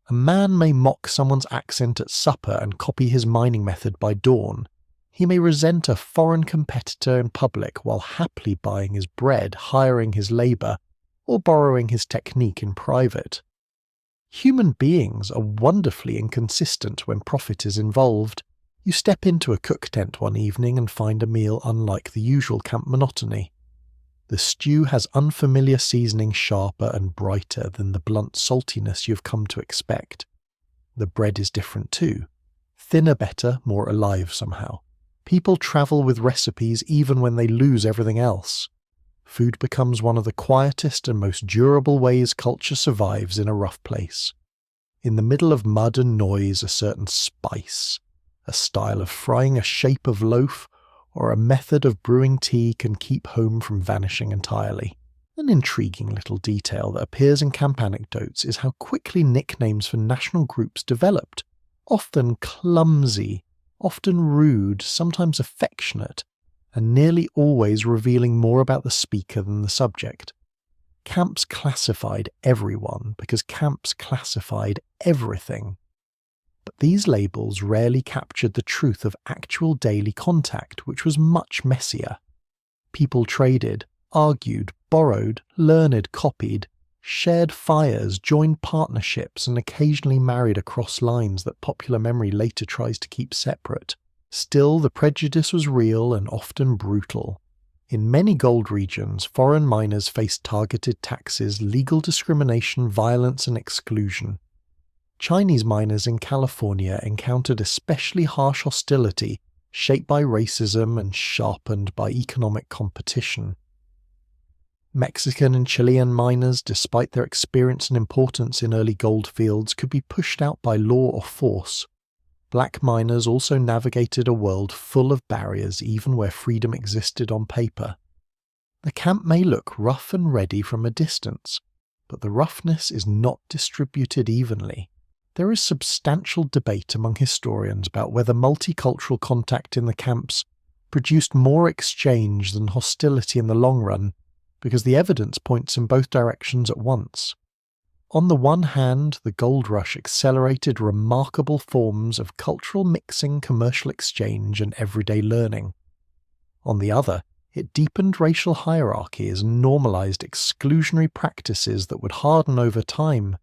A man may mock someone's accent at supper and copy his mining method by dawn. He may resent a foreign competitor in public while happily buying his bread, hiring his labour, or borrowing his technique in private. Human beings are wonderfully inconsistent when profit is involved. You step into a cook tent one evening and find a meal unlike the usual camp monotony. The stew has unfamiliar seasoning sharper and brighter than the blunt saltiness you've come to expect. The bread is different too. Thinner better, more alive somehow. People travel with recipes even when they lose everything else. Food becomes one of the quietest and most durable ways culture survives in a rough place. In the middle of mud and noise, a certain spice, a style of frying a shape of loaf, or a method of brewing tea can keep home from vanishing entirely. An intriguing little detail that appears in camp anecdotes is how quickly nicknames for national groups developed, often clumsy, often rude, sometimes affectionate, and nearly always revealing more about the speaker than the subject. Camps classified everyone because camps classified everything. But these labels rarely captured the truth of actual daily contact, which was much messier. People traded, argued, borrowed, learned, copied, shared fires, joined partnerships, and occasionally married across lines that popular memory later tries to keep separate. Still, the prejudice was real and often brutal. In many gold regions, foreign miners faced targeted taxes, legal discrimination, violence, and exclusion. Chinese miners in California encountered especially harsh hostility, shaped by racism and sharpened by economic competition. Mexican and Chilean miners, despite their experience and importance in early gold fields, could be pushed out by law or force. Black miners also navigated a world full of barriers even where freedom existed on paper. The camp may look rough and ready from a distance, but the roughness is not distributed evenly. There is substantial debate among historians about whether multicultural contact in the camps produced more exchange than hostility in the long run, because the evidence points in both directions at once. On the one hand, the gold rush accelerated remarkable forms of cultural mixing, commercial exchange, and everyday learning. On the other, it deepened racial hierarchies and normalized exclusionary practices that would harden over time.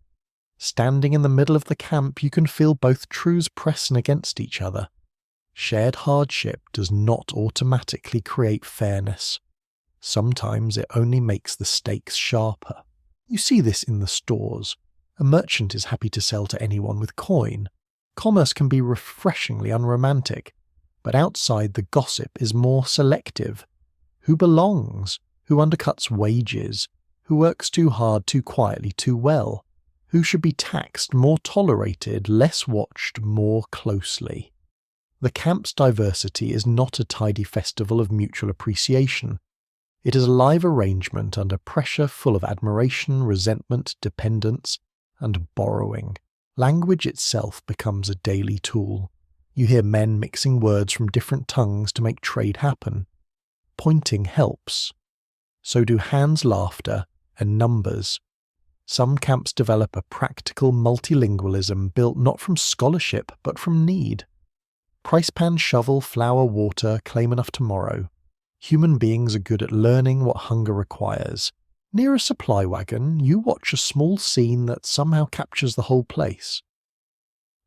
Standing in the middle of the camp, you can feel both truths pressing against each other. Shared hardship does not automatically create fairness. Sometimes it only makes the stakes sharper. You see this in the stores. A merchant is happy to sell to anyone with coin. Commerce can be refreshingly unromantic, but outside the gossip is more selective. Who belongs? Who undercuts wages? Who works too hard, too quietly, too well? Who should be taxed, more tolerated, less watched, more closely? The camp's diversity is not a tidy festival of mutual appreciation. It is a live arrangement under pressure full of admiration, resentment, dependence, and borrowing. Language itself becomes a daily tool. You hear men mixing words from different tongues to make trade happen. Pointing helps. So do hands, laughter, and numbers. Some camps develop a practical multilingualism built not from scholarship but from need. Price pan, shovel, flour, water, claim enough tomorrow. Human beings are good at learning what hunger requires. Near a supply wagon, you watch a small scene that somehow captures the whole place.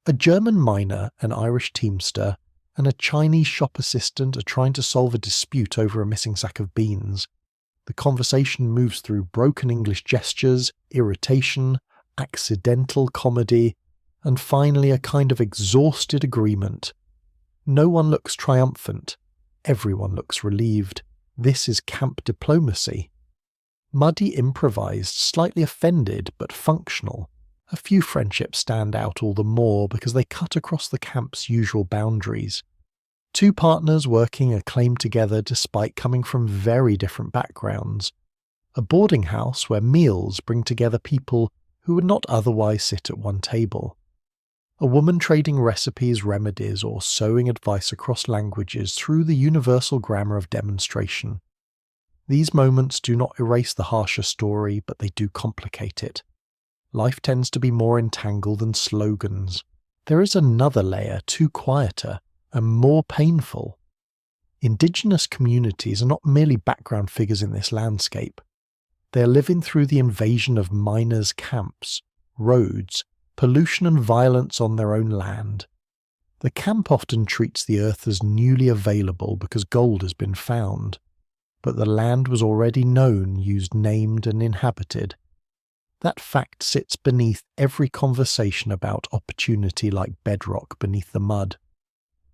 A German miner, an Irish teamster, and a Chinese shop assistant are trying to solve a dispute over a missing sack of beans. The conversation moves through broken English gestures, irritation, accidental comedy, and finally a kind of exhausted agreement. No one looks triumphant. Everyone looks relieved. This is camp diplomacy. Muddy improvised, slightly offended, but functional. A few friendships stand out all the more because they cut across the camp's usual boundaries. Two partners working a claim together despite coming from very different backgrounds. A boarding house where meals bring together people who would not otherwise sit at one table. A woman trading recipes, remedies, or sewing advice across languages through the universal grammar of demonstration. These moments do not erase the harsher story, but they do complicate it. Life tends to be more entangled than slogans. There is another layer, too quieter, and more painful. Indigenous communities are not merely background figures in this landscape. They are living through the invasion of miners' camps, roads, pollution and violence on their own land. The camp often treats the earth as newly available because gold has been found, but the land was already known, used, named, and inhabited. That fact sits beneath every conversation about opportunity like bedrock beneath the mud.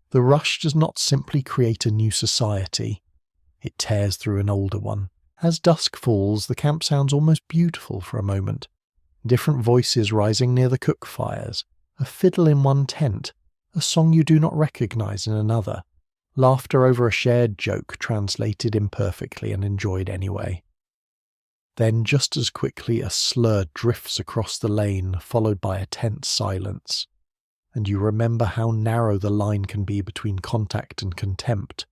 The rush does not simply create a new society, it tears through an older one. As dusk falls, the camp sounds almost beautiful for a moment. Different voices rising near the cook fires, a fiddle in one tent, a song you do not recognize in another, laughter over a shared joke translated imperfectly and enjoyed anyway. Then, just as quickly, a slur drifts across the lane, followed by a tense silence. And you remember how narrow the line can be between contact and contempt.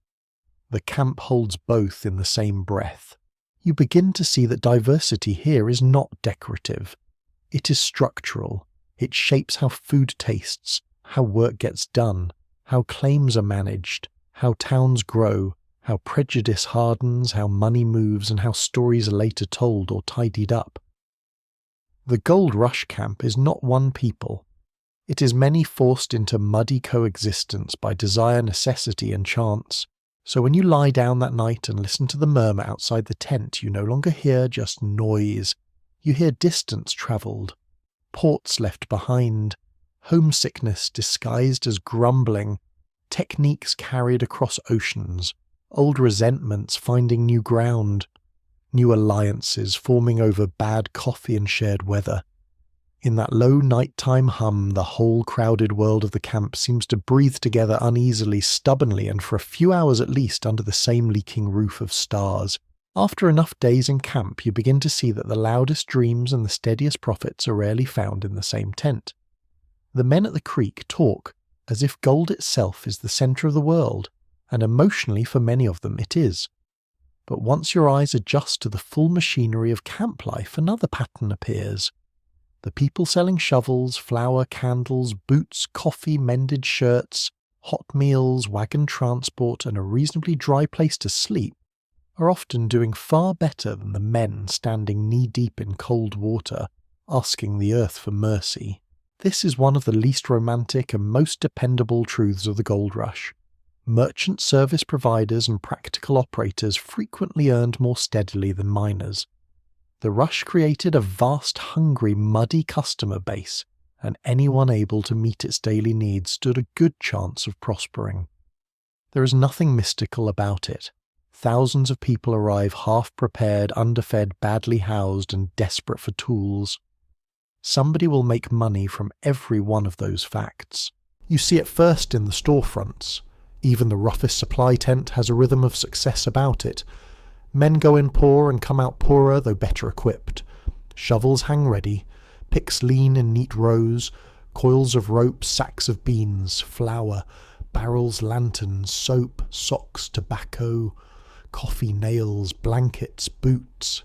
The camp holds both in the same breath. You begin to see that diversity here is not decorative. It is structural. It shapes how food tastes, how work gets done, how claims are managed, how towns grow, how prejudice hardens, how money moves, and how stories are later told or tidied up. The Gold Rush camp is not one people. It is many forced into muddy coexistence by desire, necessity, and chance. So when you lie down that night and listen to the murmur outside the tent, you no longer hear just noise. You hear distance travelled, ports left behind, homesickness disguised as grumbling, techniques carried across oceans, old resentments finding new ground, new alliances forming over bad coffee and shared weather. In that low nighttime hum, the whole crowded world of the camp seems to breathe together uneasily, stubbornly, and for a few hours at least under the same leaking roof of stars. After enough days in camp, you begin to see that the loudest dreams and the steadiest profits are rarely found in the same tent. The men at the creek talk as if gold itself is the centre of the world, and emotionally for many of them it is. But once your eyes adjust to the full machinery of camp life, another pattern appears. The people selling shovels, flour, candles, boots, coffee, mended shirts, hot meals, wagon transport, and a reasonably dry place to sleep are often doing far better than the men standing knee-deep in cold water, asking the earth for mercy. This is one of the least romantic and most dependable truths of the gold rush. Merchant service providers and practical operators frequently earned more steadily than miners. The rush created a vast, hungry, muddy customer base, and anyone able to meet its daily needs stood a good chance of prospering. There is nothing mystical about it. Thousands of people arrive half-prepared, underfed, badly housed, and desperate for tools. Somebody will make money from every one of those facts. You see it first in the storefronts. Even the roughest supply tent has a rhythm of success about it. Men go in poor and come out poorer, though better equipped. Shovels hang ready, picks lean in neat rows, coils of rope, sacks of beans, flour, barrels, lanterns, soap, socks, tobacco, coffee, nails, blankets, boots.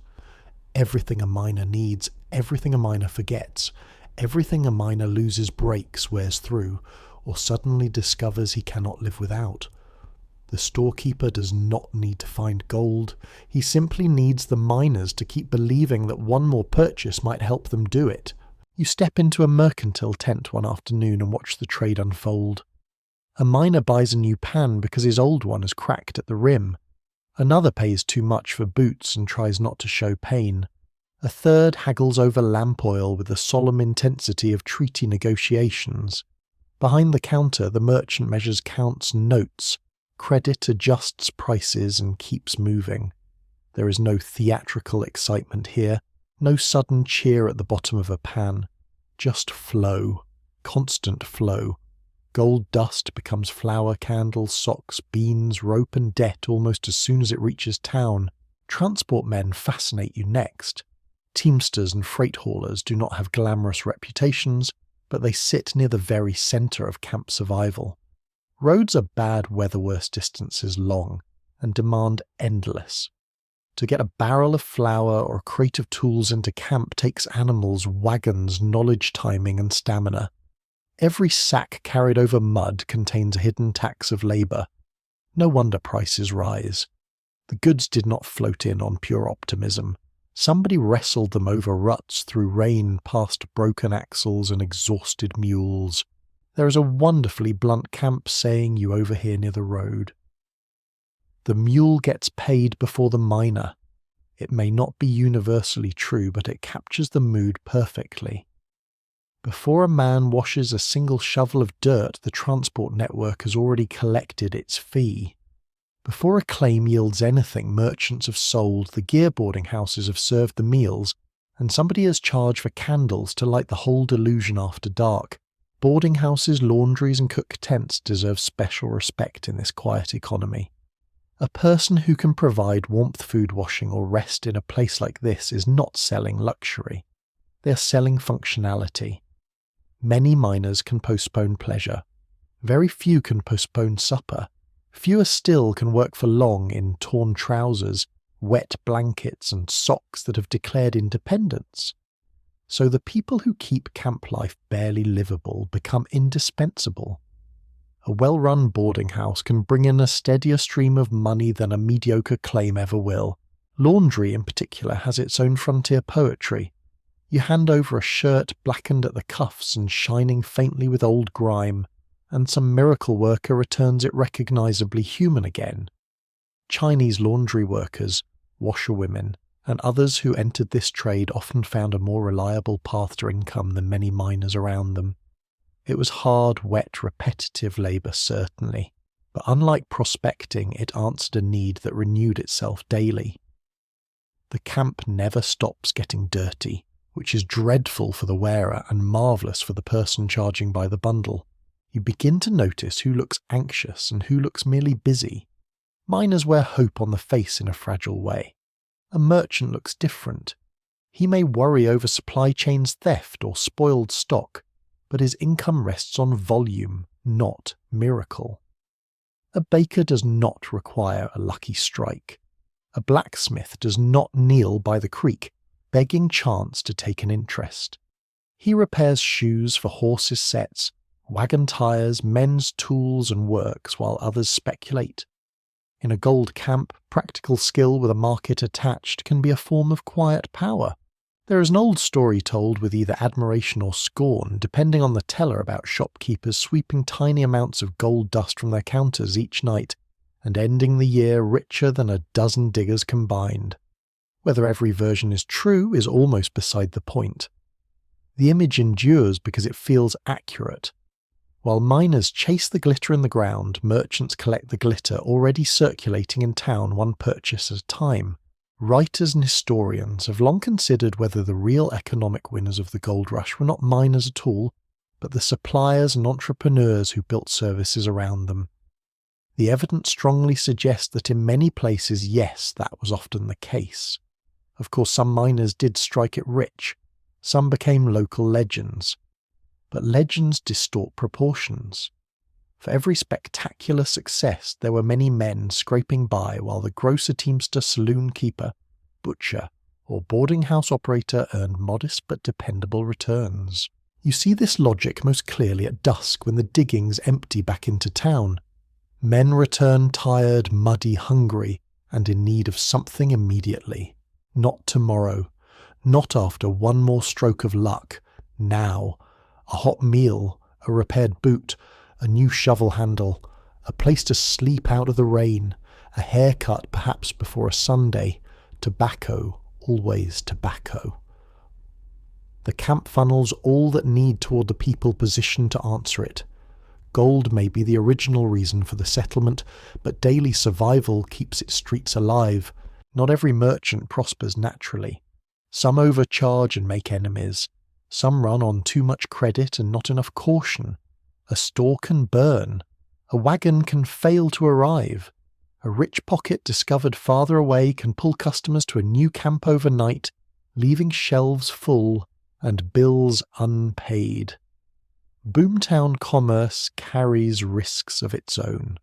Everything a miner needs, everything a miner forgets, everything a miner loses, breaks, wears through, or suddenly discovers he cannot live without. The storekeeper does not need to find gold. He simply needs the miners to keep believing that one more purchase might help them do it. You step into a mercantile tent one afternoon and watch the trade unfold. A miner buys a new pan because his old one is cracked at the rim. Another pays too much for boots and tries not to show pain. A third haggles over lamp oil with the solemn intensity of treaty negotiations. Behind the counter, the merchant measures counts notes. Credit adjusts prices and keeps moving. There is no theatrical excitement here, no sudden cheer at the bottom of a pan. Just flow, constant flow. Gold dust becomes flour, candles, socks, beans, rope and debt almost as soon as it reaches town. Transport men fascinate you next. Teamsters and freight haulers do not have glamorous reputations, but they sit near the very centre of camp survival. Roads are bad weather-worse distances long, and demand endless. To get a barrel of flour or a crate of tools into camp takes animals, wagons, knowledge timing and stamina. Every sack carried over mud contains a hidden tax of labour. No wonder prices rise. The goods did not float in on pure optimism. Somebody wrestled them over ruts through rain past broken axles and exhausted mules. There is a wonderfully blunt camp saying you overhear near the road. The mule gets paid before the miner. It may not be universally true, but it captures the mood perfectly. Before a man washes a single shovel of dirt, the transport network has already collected its fee. Before a claim yields anything, merchants have sold, the gear boarding houses have served the meals, and somebody has charged for candles to light the whole delusion after dark. Boarding houses, laundries and cook tents deserve special respect in this quiet economy. A person who can provide warmth, food, washing, or rest in a place like this is not selling luxury. They are selling functionality. Many miners can postpone pleasure. Very few can postpone supper. Fewer still can work for long in torn trousers, wet blankets, and socks that have declared independence. So the people who keep camp life barely livable become indispensable. A well-run boarding house can bring in a steadier stream of money than a mediocre claim ever will. Laundry, in particular, has its own frontier poetry. You hand over a shirt blackened at the cuffs and shining faintly with old grime, and some miracle worker returns it recognizably human again. Chinese laundry workers, washerwomen, and others who entered this trade often found a more reliable path to income than many miners around them. It was hard, wet, repetitive labour, certainly, but unlike prospecting, it answered a need that renewed itself daily. The camp never stops getting dirty, which is dreadful for the wearer and marvellous for the person charging by the bundle. You begin to notice who looks anxious and who looks merely busy. Miners wear hope on the face in a fragile way. A merchant looks different. He may worry over supply chains theft or spoiled stock, but his income rests on volume, not miracle. A baker does not require a lucky strike. A blacksmith does not kneel by the creek, begging chance to take an interest. He repairs shoes for horses' sets, wagon tires, men's tools and works while others speculate. In a gold camp, practical skill with a market attached can be a form of quiet power. There is an old story told with either admiration or scorn, depending on the teller, about shopkeepers sweeping tiny amounts of gold dust from their counters each night and ending the year richer than a dozen diggers combined. Whether every version is true is almost beside the point. The image endures because it feels accurate. While miners chase the glitter in the ground, merchants collect the glitter already circulating in town one purchase at a time. Writers and historians have long considered whether the real economic winners of the gold rush were not miners at all, but the suppliers and entrepreneurs who built services around them. The evidence strongly suggests that in many places, yes, that was often the case. Of course, some miners did strike it rich. Some became local legends. But legends distort proportions. For every spectacular success, there were many men scraping by while the grocer, teamster, saloon keeper, butcher, or boarding house operator earned modest but dependable returns. You see this logic most clearly at dusk when the diggings empty back into town. Men return tired, muddy, hungry, and in need of something immediately. Not tomorrow, not after one more stroke of luck, now. A hot meal, a repaired boot, a new shovel handle, a place to sleep out of the rain, a haircut perhaps before a Sunday, tobacco, always tobacco. The camp funnels all that need toward the people positioned to answer it. Gold may be the original reason for the settlement, but daily survival keeps its streets alive. Not every merchant prospers naturally. Some overcharge and make enemies. Some run on too much credit and not enough caution. A store can burn. A wagon can fail to arrive. A rich pocket discovered farther away can pull customers to a new camp overnight, leaving shelves full and bills unpaid. Boomtown commerce carries risks of its own.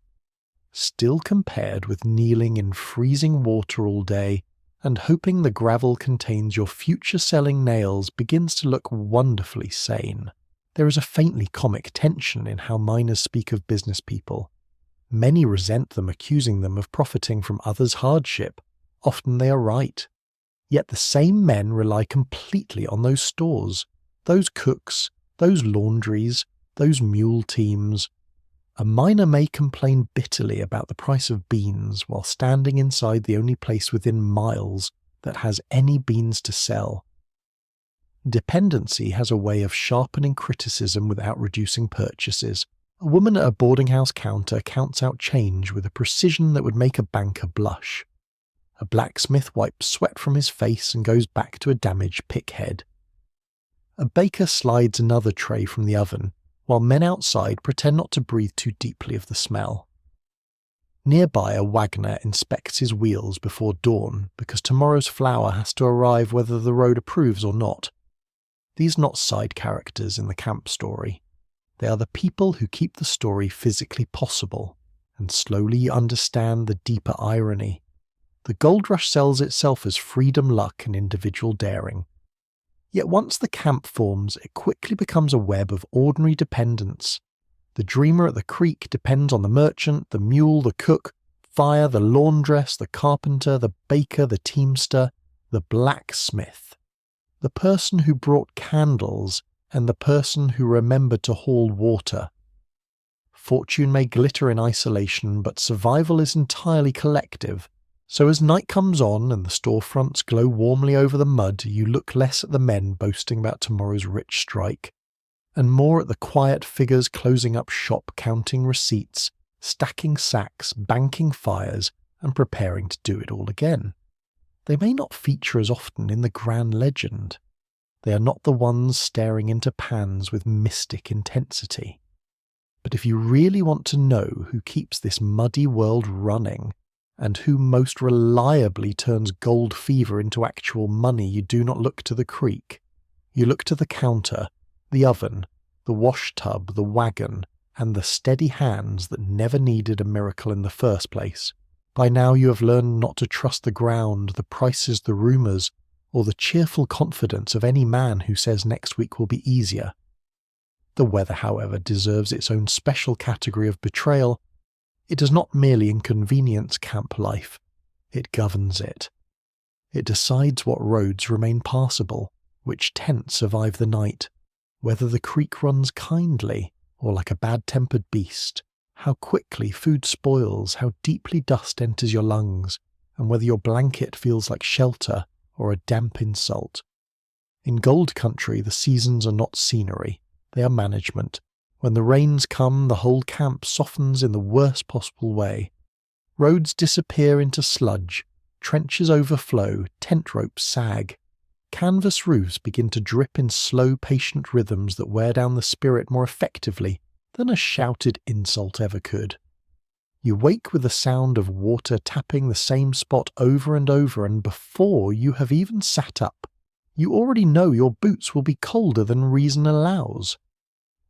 Still compared with kneeling in freezing water all day and hoping the gravel contains your future-selling nails begins to look wonderfully sane. There is a faintly comic tension in how miners speak of business people. Many resent them, accusing them of profiting from others' hardship. Often they are right. Yet the same men rely completely on those stores, those cooks, those laundries, those mule teams. A miner may complain bitterly about the price of beans while standing inside the only place within miles that has any beans to sell. Dependency has a way of sharpening criticism without reducing purchases. A woman at a boarding house counter counts out change with a precision that would make a banker blush. A blacksmith wipes sweat from his face and goes back to a damaged pick head. A baker slides another tray from the oven, while men outside pretend not to breathe too deeply of the smell. Nearby, a wagoner inspects his wheels before dawn because tomorrow's flour has to arrive whether the road approves or not. These are not side characters in the camp story. They are the people who keep the story physically possible, and slowly you understand the deeper irony. The gold rush sells itself as freedom, luck, and individual daring. Yet once the camp forms, it quickly becomes a web of ordinary dependence. The dreamer at the creek depends on the merchant, the mule, the cook, fire, the laundress, the carpenter, the baker, the teamster, the blacksmith, the person who brought candles, and the person who remembered to haul water. Fortune may glitter in isolation, but survival is entirely collective. So as night comes on and the storefronts glow warmly over the mud, you look less at the men boasting about tomorrow's rich strike, and more at the quiet figures closing up shop, counting receipts, stacking sacks, banking fires, and preparing to do it all again. They may not feature as often in the grand legend. They are not the ones staring into pans with mystic intensity. But if you really want to know who keeps this muddy world running, and who most reliably turns gold fever into actual money, you do not look to the creek. You look to the counter, the oven, the wash tub, the wagon, and the steady hands that never needed a miracle in the first place. By now you have learned not to trust the ground, the prices, the rumours, or the cheerful confidence of any man who says next week will be easier. The weather, however, deserves its own special category of betrayal. It does not merely inconvenience camp life, it governs it. It decides what roads remain passable, which tents survive the night, whether the creek runs kindly or like a bad-tempered beast, how quickly food spoils, how deeply dust enters your lungs, and whether your blanket feels like shelter or a damp insult. In gold country, the seasons are not scenery, they are management. When the rains come, the whole camp softens in the worst possible way. Roads disappear into sludge, trenches overflow, tent ropes sag. Canvas roofs begin to drip in slow, patient rhythms that wear down the spirit more effectively than a shouted insult ever could. You wake with the sound of water tapping the same spot over and over, and before you have even sat up, you already know your boots will be colder than reason allows.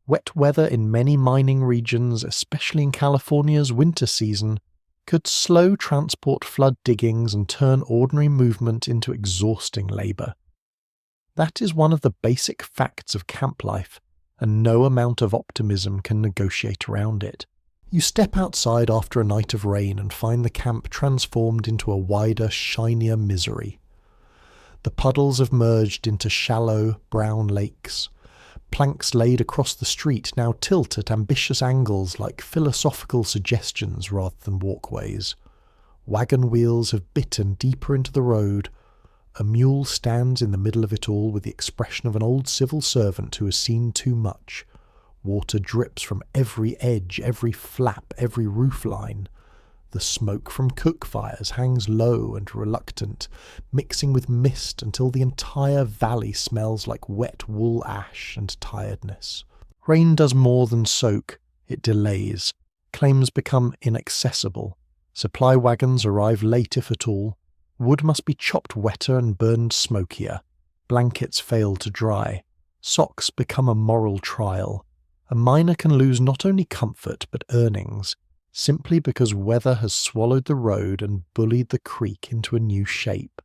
Wet weather in many mining regions, especially in California's winter season, could slow transport flood diggings and turn ordinary movement into exhausting labour. That is one of the basic facts of camp life, and no amount of optimism can negotiate around it. You step outside after a night of rain and find the camp transformed into a wider, shinier misery. The puddles have merged into shallow, brown lakes. Planks laid across the street now tilt at ambitious angles like philosophical suggestions rather than walkways. Wagon wheels have bitten deeper into the road. A mule stands in the middle of it all with the expression of an old civil servant who has seen too much. Water drips from every edge, every flap, every roof line. The smoke from cook fires hangs low and reluctant, mixing with mist until the entire valley smells like wet wool ash and tiredness. Rain does more than soak, it delays. Claims become inaccessible. Supply wagons arrive late if at all. Wood must be chopped wetter and burned smokier. Blankets fail to dry. Socks become a moral trial. A miner can lose not only comfort but earnings, simply because weather has swallowed the road and bullied the creek into a new shape.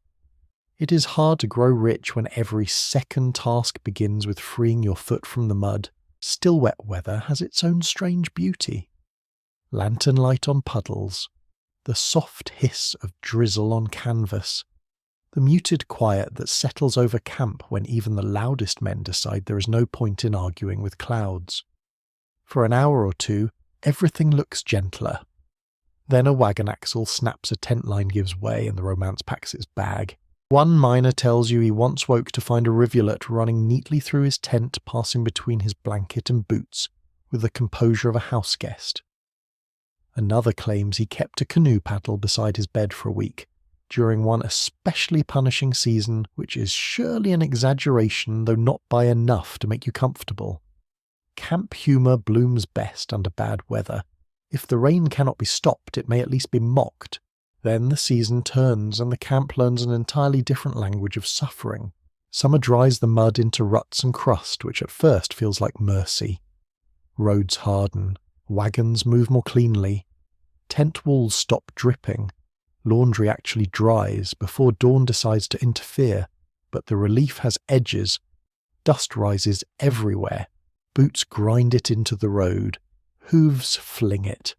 It is hard to grow rich when every second task begins with freeing your foot from the mud. Still wet weather has its own strange beauty. Lantern light on puddles, the soft hiss of drizzle on canvas, the muted quiet that settles over camp when even the loudest men decide there is no point in arguing with clouds. For an hour or two, everything looks gentler. Then a wagon axle snaps, a tent line gives way, and the romance packs its bag. One miner tells you he once woke to find a rivulet running neatly through his tent, passing between his blanket and boots, with the composure of a house guest. Another claims he kept a canoe paddle beside his bed for a week, during one especially punishing season, which is surely an exaggeration, though not by enough to make you comfortable. Camp humour blooms best under bad weather. If the rain cannot be stopped, it may at least be mocked. Then the season turns and the camp learns an entirely different language of suffering. Summer dries the mud into ruts and crust, which at first feels like mercy. Roads harden, wagons move more cleanly, tent walls stop dripping, laundry actually dries before dawn decides to interfere, but the relief has edges. Dust rises everywhere, boots grind it into the road, hooves fling it.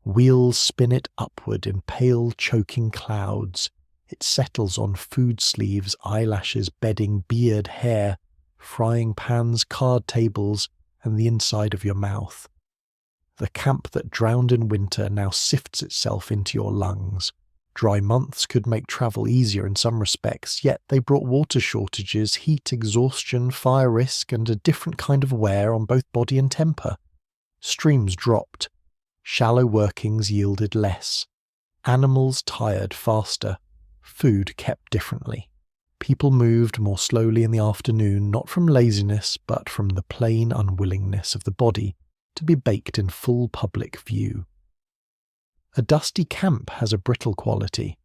Wheels spin it upward in pale, choking clouds. It settles on food sleeves, eyelashes, bedding, beard, hair, frying pans, card tables, and the inside of your mouth. The camp that drowned in winter now sifts itself into your lungs. Dry months could make travel easier in some respects, yet they brought water shortages, heat exhaustion, fire risk, and a different kind of wear on both body and temper. Streams dropped. Shallow workings yielded less. Animals tired faster. Food kept differently. People moved more slowly in the afternoon, not from laziness, but from the plain unwillingness of the body to be baked in full public view. A dusty camp has a brittle quality.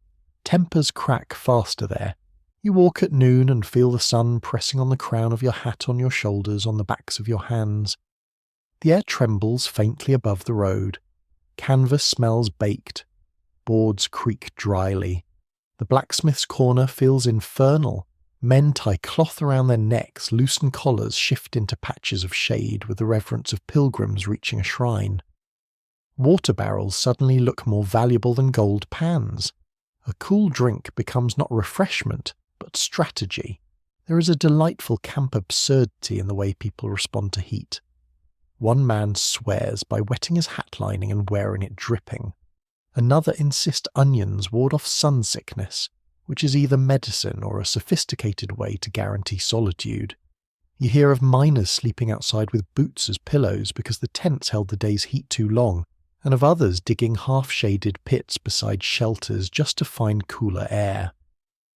Tempers crack faster there. You walk at noon and feel the sun pressing on the crown of your hat, on your shoulders, on the backs of your hands. The air trembles faintly above the road. Canvas smells baked. Boards creak dryly. The blacksmith's corner feels infernal. Men tie cloth around their necks, loosen collars, shift into patches of shade with the reverence of pilgrims reaching a shrine. Water barrels suddenly look more valuable than gold pans. A cool drink becomes not refreshment, but strategy. There is a delightful camp absurdity in the way people respond to heat. One man swears by wetting his hat lining and wearing it dripping. Another insists onions ward off sun sickness, which is either medicine or a sophisticated way to guarantee solitude. You hear of miners sleeping outside with boots as pillows because the tents held the day's heat too long, and of others digging half-shaded pits beside shelters just to find cooler air.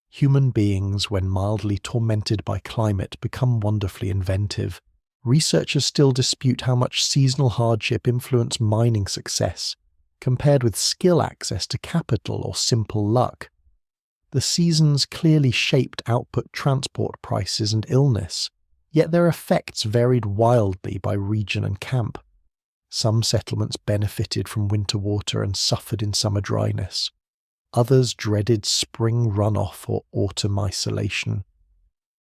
Human beings, when mildly tormented by climate, become wonderfully inventive. Researchers still dispute how much seasonal hardship influenced mining success, compared with skill access to capital or simple luck. The seasons clearly shaped output, transport prices, and illness, yet their effects varied wildly by region and camp. Some settlements benefited from winter water and suffered in summer dryness. Others dreaded spring runoff or autumn isolation.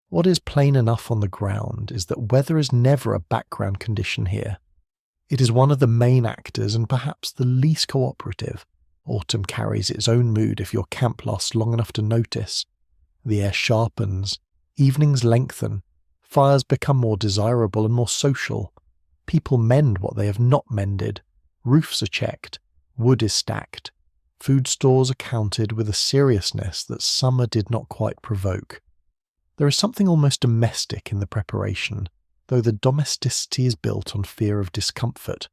What is plain enough on the ground is that weather is never a background condition here. It is one of the main actors and perhaps the least cooperative. Autumn carries its own mood if your camp lasts long enough to notice. The air sharpens, evenings lengthen, fires become more desirable and more social. People mend what they have not mended, roofs are checked, wood is stacked, food stores are counted with a seriousness that summer did not quite provoke. There is something almost domestic in the preparation, though the domesticity is built on fear of discomfort.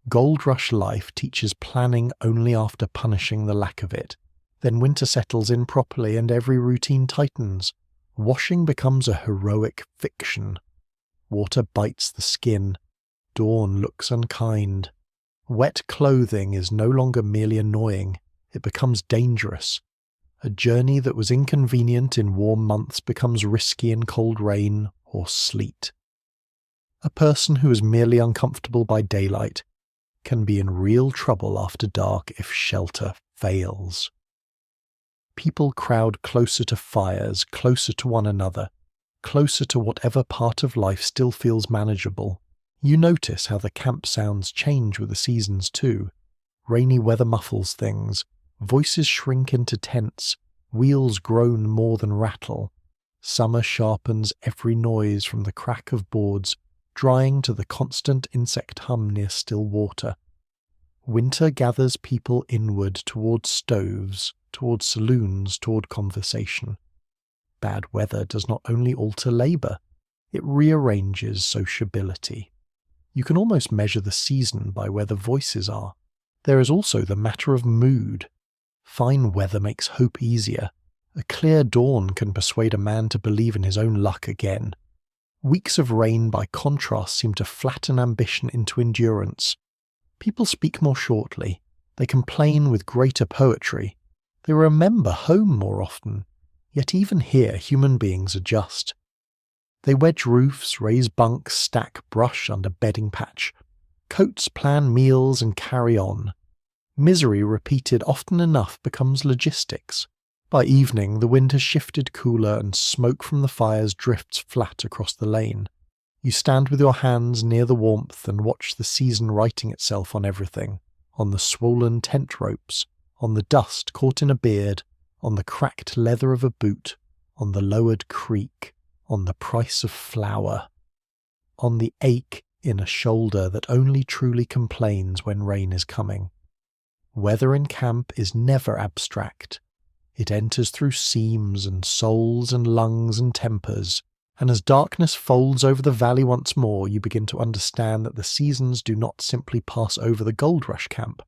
Gold Rush life teaches planning only after punishing the lack of it. Then winter settles in properly and every routine tightens. Washing becomes a heroic fiction. Water bites the skin. Dawn looks unkind. Wet clothing is no longer merely annoying, it becomes dangerous. A journey that was inconvenient in warm months becomes risky in cold rain or sleet. A person who is merely uncomfortable by daylight can be in real trouble after dark if shelter fails. People crowd closer to fires, closer to one another, closer to whatever part of life still feels manageable. You notice how the camp sounds change with the seasons too. Rainy weather muffles things, voices shrink into tents, wheels groan more than rattle. Summer sharpens every noise from the crack of boards, drying to the constant insect hum near still water. Winter gathers people inward towards stoves, towards saloons, toward conversation. Bad weather does not only alter labour, it rearranges sociability. You can almost measure the season by where the voices are. There is also the matter of mood. Fine weather makes hope easier. A clear dawn can persuade a man to believe in his own luck again. Weeks of rain by contrast seem to flatten ambition into endurance. People speak more shortly, they complain with greater poetry, they remember home more often, yet even here human beings adjust. They wedge roofs, raise bunks, stack brush under bedding patch, coats, plan meals and carry on. Misery repeated often enough becomes logistics. By evening the wind has shifted cooler and smoke from the fires drifts flat across the lane. You stand with your hands near the warmth and watch the season writing itself on everything, on the swollen tent ropes, on the dust caught in a beard, on the cracked leather of a boot, on the lowered creak, on the price of flour, on the ache in a shoulder that only truly complains when rain is coming. Weather in camp is never abstract. It enters through seams and souls and lungs and tempers, and as darkness folds over the valley once more, you begin to understand that the seasons do not simply pass over the gold rush camp.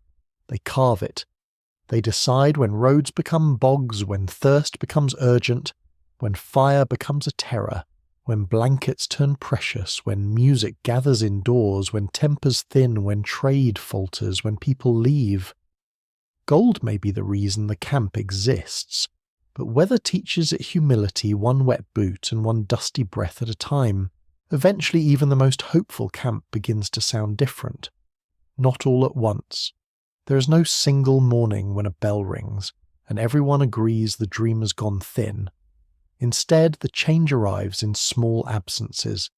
They carve it. They decide when roads become bogs, when thirst becomes urgent, when fire becomes a terror, when blankets turn precious, when music gathers indoors, when tempers thin, when trade falters, when people leave. Gold may be the reason the camp exists, but weather teaches it humility one wet boot and one dusty breath at a time. Eventually even the most hopeful camp begins to sound different. Not all at once. There is no single morning when a bell rings, and everyone agrees the dream has gone thin. Instead, the change arrives in small absences.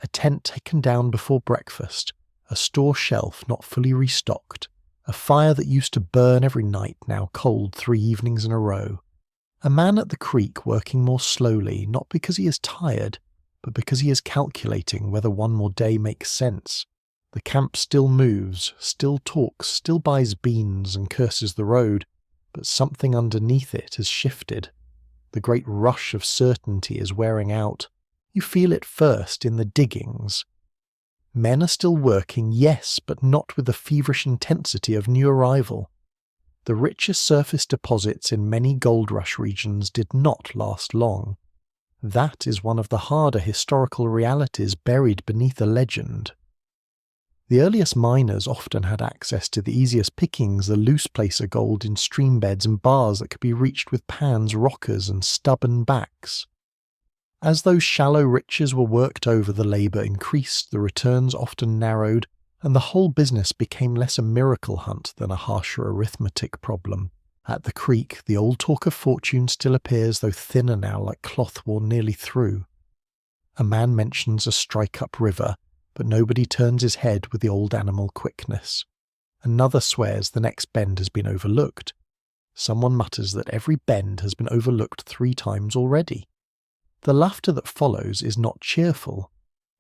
A tent taken down before breakfast, a store shelf not fully restocked, a fire that used to burn every night now cold 3 evenings in a row. A man at the creek working more slowly, not because he is tired, but because he is calculating whether one more day makes sense. The camp still moves, still talks, still buys beans and curses the road, but something underneath it has shifted. The great rush of certainty is wearing out. You feel it first in the diggings. Men are still working, yes, but not with the feverish intensity of new arrival. The richest surface deposits in many gold rush regions did not last long. That is one of the harder historical realities buried beneath a legend. The earliest miners often had access to the easiest pickings, the loose placer gold in stream beds and bars that could be reached with pans, rockers and stubborn backs. As those shallow riches were worked over, the labour increased, the returns often narrowed, and the whole business became less a miracle hunt than a harsher arithmetic problem. At the creek, the old talk of fortune still appears, though thinner now, like cloth worn nearly through. A man mentions a strike-up river, but nobody turns his head with the old animal quickness. Another swears the next bend has been overlooked. Someone mutters that every bend has been overlooked 3 times already. The laughter that follows is not cheerful.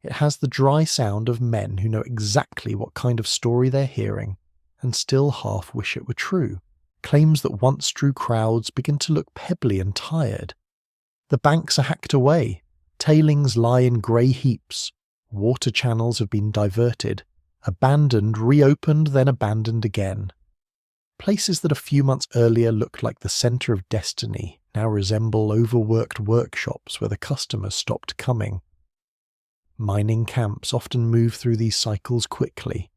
It has the dry sound of men who know exactly what kind of story they're hearing, and still half wish it were true. Claims that once drew crowds begin to look pebbly and tired. The banks are hacked away. Tailings lie in grey heaps. Water channels have been diverted. Abandoned, reopened, then abandoned again. Places that a few months earlier looked like the centre of destiny now resemble overworked workshops where the customers stopped coming. Mining camps often move through these cycles quickly.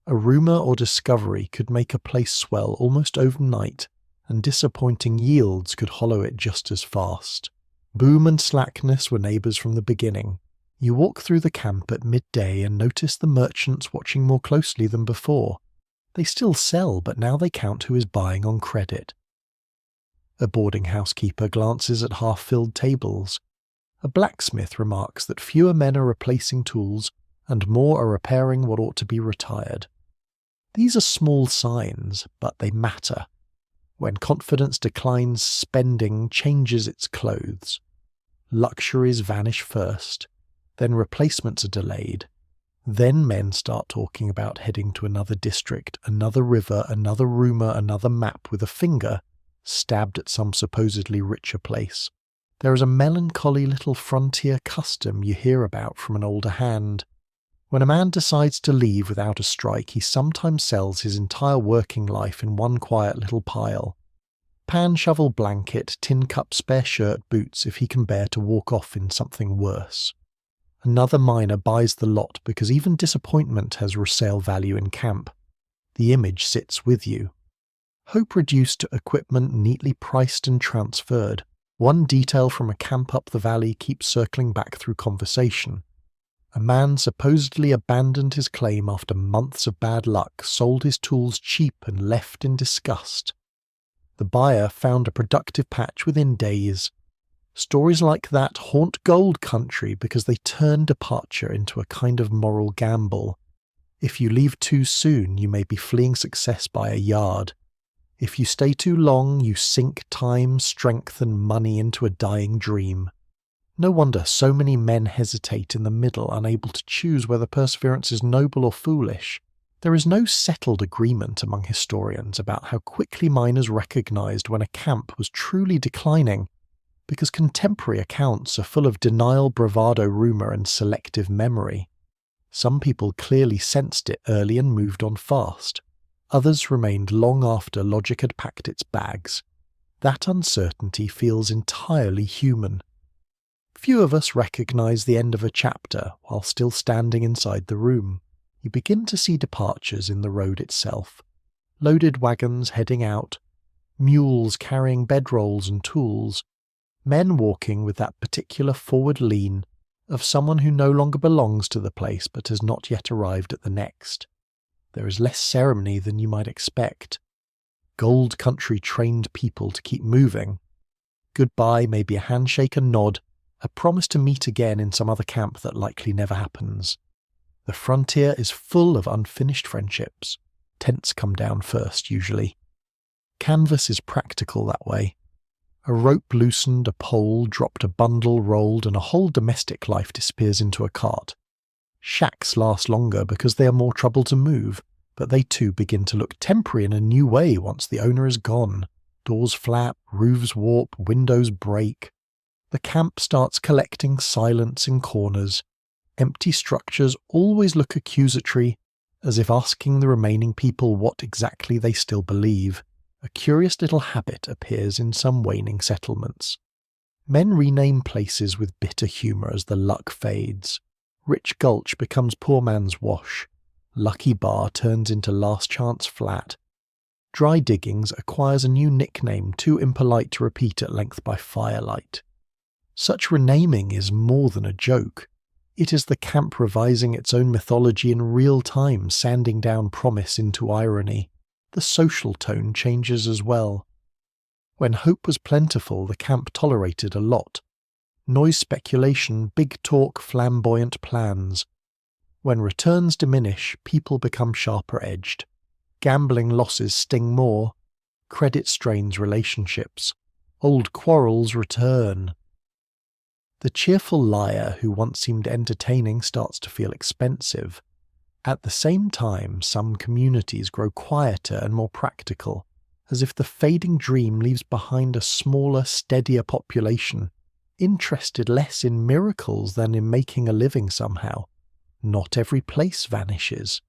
A rumour or discovery could make a place swell almost overnight, and disappointing yields could hollow it just as fast. Boom and slackness were neighbours from the beginning. You walk through the camp at midday and notice the merchants watching more closely than before. They still sell, but now they count who is buying on credit. A boarding house keeper glances at half-filled tables. A blacksmith remarks that fewer men are replacing tools and more are repairing what ought to be retired. These are small signs, but they matter. When confidence declines, spending changes its clothes. Luxuries vanish first, then replacements are delayed. Then men start talking about heading to another district, another river, another rumour, another map with a finger stabbed at some supposedly richer place. There is a melancholy little frontier custom you hear about from an older hand. When a man decides to leave without a strike, he sometimes sells his entire working life in one quiet little pile. Pan, shovel, blanket, tin cup, spare shirt, boots, if he can bear to walk off in something worse. Another miner buys the lot because even disappointment has resale value in camp. The image sits with you. Hope reduced to equipment neatly priced and transferred. One detail from a camp up the valley keeps circling back through conversation. A man supposedly abandoned his claim after months of bad luck, sold his tools cheap and left in disgust. The buyer found a productive patch within days. Stories like that haunt gold country because they turn departure into a kind of moral gamble. If you leave too soon, you may be fleeing success by a yard. If you stay too long, you sink time, strength, and money into a dying dream. No wonder so many men hesitate in the middle, unable to choose whether perseverance is noble or foolish. There is no settled agreement among historians about how quickly miners recognized when a camp was truly declining, because contemporary accounts are full of denial, bravado, rumor, and selective memory. Some people clearly sensed it early and moved on fast. Others remained long after logic had packed its bags. That uncertainty feels entirely human. Few of us recognize the end of a chapter while still standing inside the room. You begin to see departures in the road itself. Loaded wagons heading out, mules carrying bedrolls and tools, men walking with that particular forward lean of someone who no longer belongs to the place but has not yet arrived at the next. There is less ceremony than you might expect. Gold country trained people to keep moving. Goodbye may be a handshake and nod, a promise to meet again in some other camp that likely never happens. The frontier is full of unfinished friendships. Tents come down first, usually. Canvas is practical that way. A rope loosened, a pole dropped, a bundle rolled, and a whole domestic life disappears into a cart. Shacks last longer because they are more trouble to move, but they too begin to look temporary in a new way once the owner is gone. Doors flap, roofs warp, windows break. The camp starts collecting silence in corners. Empty structures always look accusatory, as if asking the remaining people what exactly they still believe. A curious little habit appears in some waning settlements. Men rename places with bitter humour as the luck fades. Rich Gulch becomes Poor Man's Wash. Lucky Bar turns into Last Chance Flat. Dry Diggings acquires a new nickname too impolite to repeat at length by firelight. Such renaming is more than a joke. It is the camp revising its own mythology in real time, sanding down promise into irony. The social tone changes as well. When hope was plentiful, the camp tolerated a lot. Noise speculation, big talk, flamboyant plans. When returns diminish, people become sharper-edged. Gambling losses sting more. Credit strains relationships. Old quarrels return. The cheerful liar who once seemed entertaining starts to feel expensive. At the same time, some communities grow quieter and more practical, as if the fading dream leaves behind a smaller, steadier population, interested less in miracles than in making a living somehow. Not every place vanishes.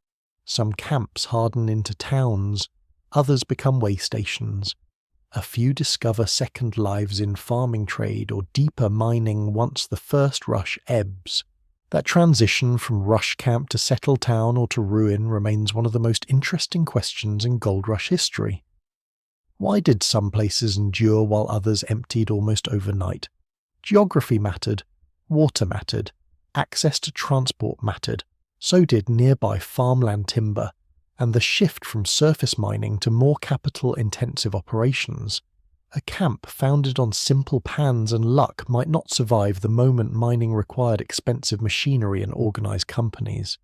Some camps harden into towns, others become way stations. A few discover second lives in farming trade or deeper mining once the first rush ebbs. That transition from rush camp to settled town or to ruin remains one of the most interesting questions in gold rush history. Why did some places endure while others emptied almost overnight? Geography mattered, water mattered, access to transport mattered, so did nearby farmland timber, and the shift from surface mining to more capital-intensive operations. A camp founded on simple pans and luck might not survive the moment mining required expensive machinery and organised companies.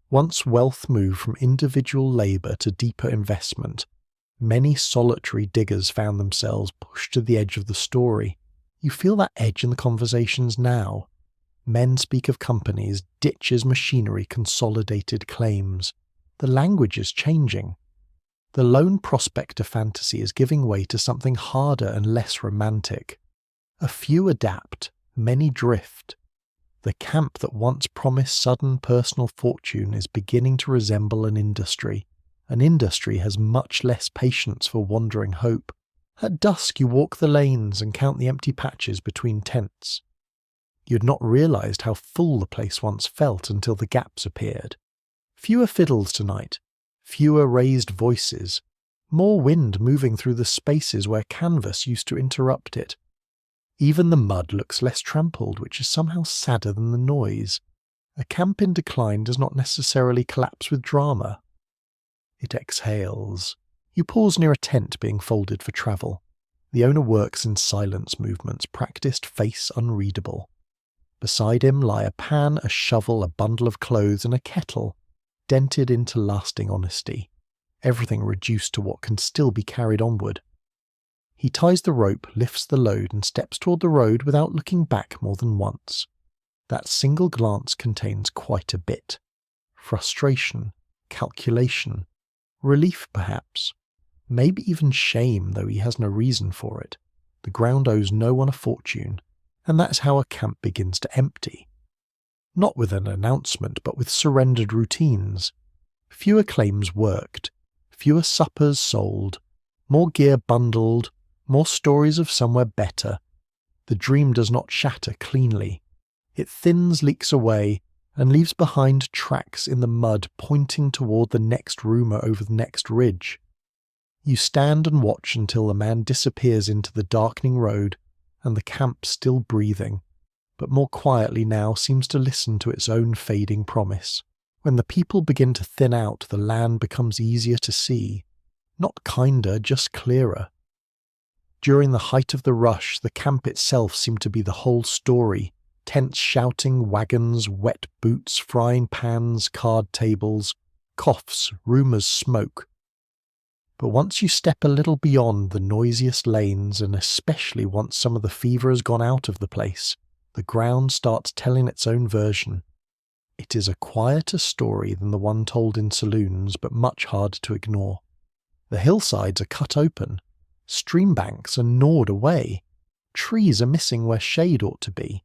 Once wealth moved from individual labour to deeper investment, many solitary diggers found themselves pushed to the edge of the story. You feel that edge in the conversations now. Men speak of companies, ditches, machinery, consolidated claims. The language is changing. The lone prospector fantasy is giving way to something harder and less romantic. A few adapt, many drift. The camp that once promised sudden personal fortune is beginning to resemble an industry. An industry has much less patience for wandering hope. At dusk you walk the lanes and count the empty patches between tents. You had not realised how full the place once felt until the gaps appeared. Fewer fiddles tonight. fewer raised voices, more wind moving through the spaces where canvas used to interrupt it. Even the mud looks less trampled, which is somehow sadder than the noise. A camp in decline does not necessarily collapse with drama. It exhales. You pause near a tent being folded for travel. The owner works in silence movements, practiced face unreadable. Beside him lie a pan, a shovel, a bundle of clothes, and a kettle, dented into lasting honesty. Everything reduced to what can still be carried onward. He ties the rope, lifts the load, and steps toward the road without looking back more than once. That single glance contains quite a bit. Frustration, calculation, relief perhaps, maybe even shame, though he has no reason for it. The ground owes no one a fortune, and that's how a camp begins to empty. Not with an announcement, but with surrendered routines. Fewer claims worked, fewer suppers sold, more gear bundled, more stories of somewhere better. The dream does not shatter cleanly. It thins, leaks away, and leaves behind tracks in the mud pointing toward the next rumour over the next ridge. You stand and watch until the man disappears into the darkening road, and the camp, still breathing, but more quietly now, seems to listen to its own fading promise. When the people begin to thin out, the land becomes easier to see. Not kinder, just clearer. During the height of the rush, the camp itself seemed to be the whole story. Tents shouting, wagons, wet boots, frying pans, card tables, coughs, rumours, smoke. But once you step a little beyond the noisiest lanes, and especially once some of the fever has gone out of the place, the ground starts telling its own version. It is a quieter story than the one told in saloons, but much harder to ignore. The hillsides are cut open. Stream banks are gnawed away. Trees are missing where shade ought to be.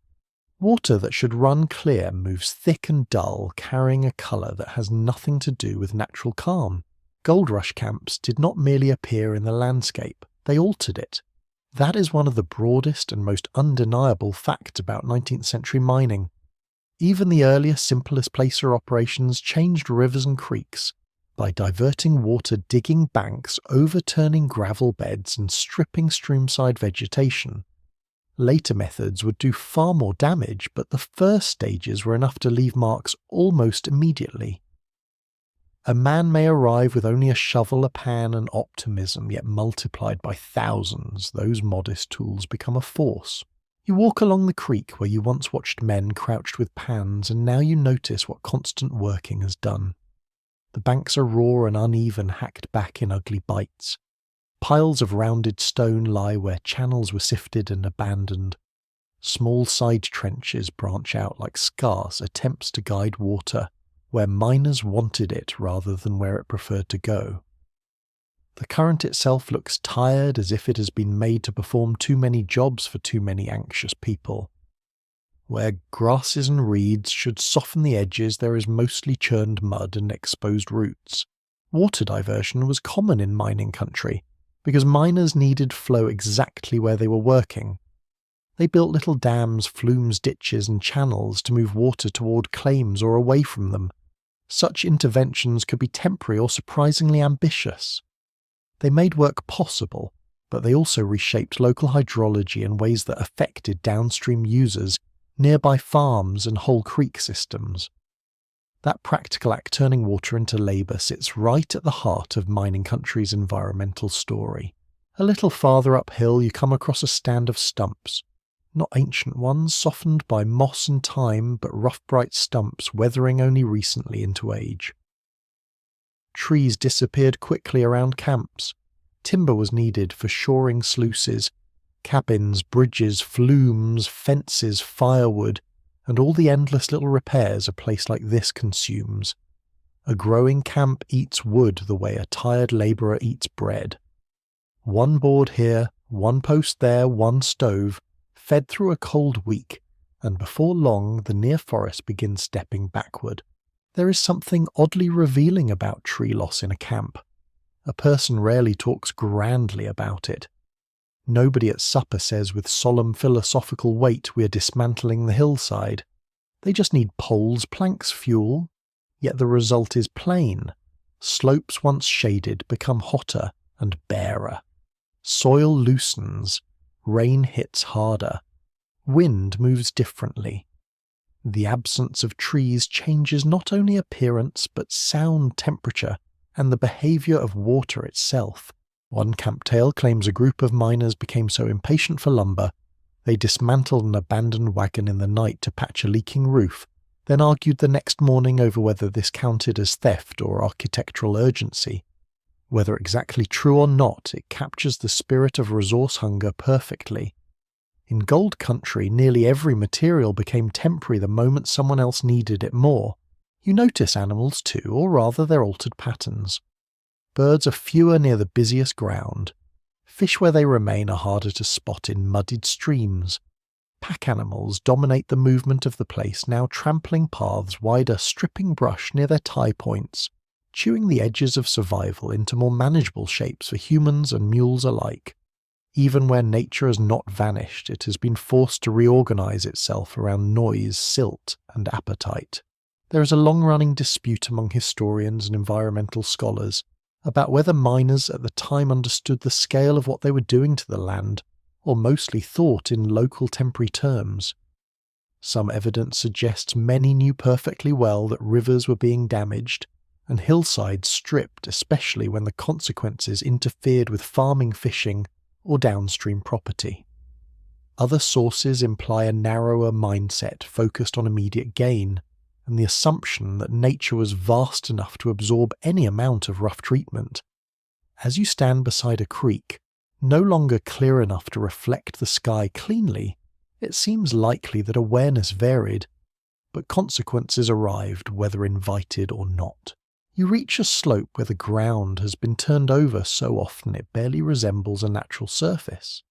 Water that should run clear moves thick and dull, carrying a colour that has nothing to do with natural calm. Gold rush camps did not merely appear in the landscape, they altered it. That is one of the broadest and most undeniable facts about 19th century mining. Even the earlier, simplest placer operations changed rivers and creeks by diverting water, digging banks, overturning gravel beds, and stripping streamside vegetation. Later methods would do far more damage, but the first stages were enough to leave marks almost immediately. A man may arrive with only a shovel, a pan, and optimism, yet multiplied by thousands, those modest tools become a force. You walk along the creek where you once watched men crouched with pans, and now you notice what constant working has done. The banks are raw and uneven, hacked back in ugly bites. Piles of rounded stone lie where channels were sifted and abandoned. Small side trenches branch out like scarce attempts to guide water, where miners wanted it rather than where it preferred to go. The current itself looks tired, as if it has been made to perform too many jobs for too many anxious people. Where grasses and reeds should soften the edges, there is mostly churned mud and exposed roots. Water diversion was common in mining country, because miners needed flow exactly where they were working. They built little dams, flumes, ditches, and channels to move water toward claims or away from them. Such interventions could be temporary or surprisingly ambitious. They made work possible, but they also reshaped local hydrology in ways that affected downstream users, nearby farms, and whole creek systems. That practical act turning water into labour sits right at the heart of mining country's environmental story. A little farther uphill you come across a stand of stumps. Not ancient ones, softened by moss and time, but rough bright stumps weathering only recently into age. Trees disappeared quickly around camps. Timber was needed for shoring sluices, cabins, bridges, flumes, fences, firewood, and all the endless little repairs a place like this consumes. A growing camp eats wood the way a tired labourer eats bread. One board here, one post there, one stove, fed through a cold week, and before long the near forest begins stepping backward. There is something oddly revealing about tree loss in a camp. A person rarely talks grandly about it. Nobody at supper says with solemn philosophical weight we are dismantling the hillside. They just need poles, planks, fuel. Yet the result is plain. Slopes once shaded become hotter and barer. Soil loosens, rain hits harder, wind moves differently. The absence of trees changes not only appearance but sound temperature and the behaviour of water itself. One camp tale claims a group of miners became so impatient for lumber, they dismantled an abandoned wagon in the night to patch a leaking roof, then argued the next morning over whether this counted as theft or architectural urgency. Whether exactly true or not, it captures the spirit of resource hunger perfectly. In gold country, nearly every material became temporary the moment someone else needed it more. You notice animals too, or rather their altered patterns. Birds are fewer near the busiest ground. Fish where they remain are harder to spot in muddied streams. Pack animals dominate the movement of the place, now trampling paths wider, stripping brush near their tie points, chewing the edges of survival into more manageable shapes for humans and mules alike. Even where nature has not vanished, it has been forced to reorganize itself around noise, silt, and appetite. There is a long-running dispute among historians and environmental scholars about whether miners at the time understood the scale of what they were doing to the land, or mostly thought in local temporary terms. Some evidence suggests many knew perfectly well that rivers were being damaged, and hillsides stripped, especially when the consequences interfered with farming, fishing, or downstream property. Other sources imply a narrower mindset focused on immediate gain, and the assumption that nature was vast enough to absorb any amount of rough treatment. As you stand beside a creek, no longer clear enough to reflect the sky cleanly, it seems likely that awareness varied, but consequences arrived whether invited or not. You reach a slope where the ground has been turned over so often it barely resembles a natural surface.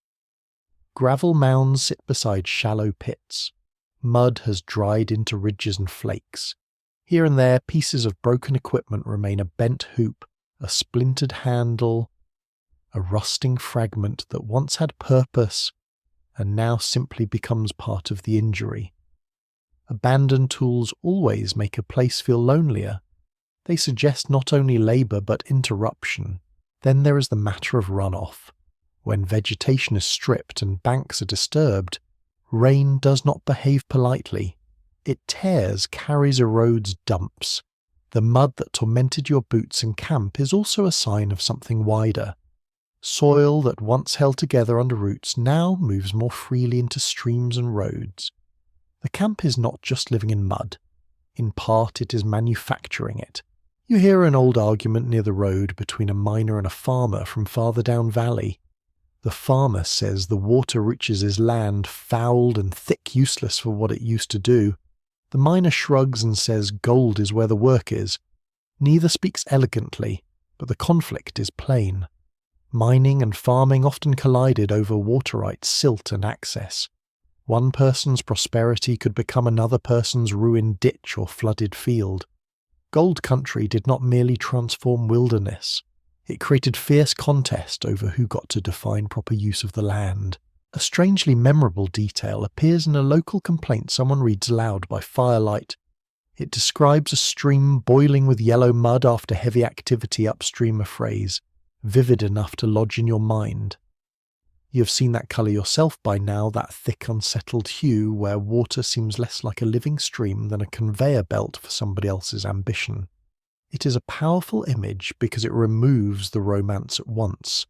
Gravel mounds sit beside shallow pits. Mud has dried into ridges and flakes. Here and there, pieces of broken equipment remain: a bent hoop, a splintered handle, a rusting fragment that once had purpose and now simply becomes part of the injury. Abandoned tools always make a place feel lonelier. They suggest not only labour but interruption. Then there is the matter of runoff. When vegetation is stripped and banks are disturbed, rain does not behave politely. It tears, carries, erodes, dumps. The mud that tormented your boots in camp is also a sign of something wider. Soil that once held together under roots now moves more freely into streams and roads. The camp is not just living in mud. In part, it is manufacturing it. You hear an old argument near the road between a miner and a farmer from farther down valley. The farmer says the water reaches his land fouled and thick, useless for what it used to do. The miner shrugs and says gold is where the work is. Neither speaks elegantly, but the conflict is plain. Mining and farming often collided over water rights, silt and access. One person's prosperity could become another person's ruined ditch or flooded field. Gold country did not merely transform wilderness. It created fierce contest over who got to define proper use of the land. A strangely memorable detail appears in a local complaint someone reads aloud by firelight. It describes a stream boiling with yellow mud after heavy activity upstream, a phrase vivid enough to lodge in your mind. You have seen that colour yourself by now, that thick, unsettled hue where water seems less like a living stream than a conveyor belt for somebody else's ambition. It is a powerful image because it removes the romance at once.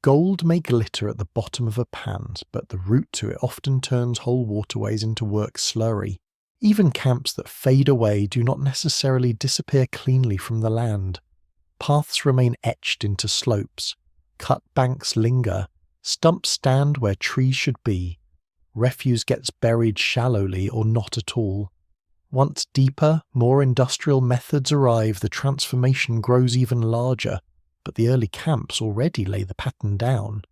Gold may glitter at the bottom of a pan, but the route to it often turns whole waterways into work slurry. Even camps that fade away do not necessarily disappear cleanly from the land. Paths remain etched into slopes. Cut banks linger. Stumps stand where trees should be. Refuse gets buried shallowly or not at all. Once deeper, more industrial methods arrive, the transformation grows even larger, but the early camps already lay the pattern down.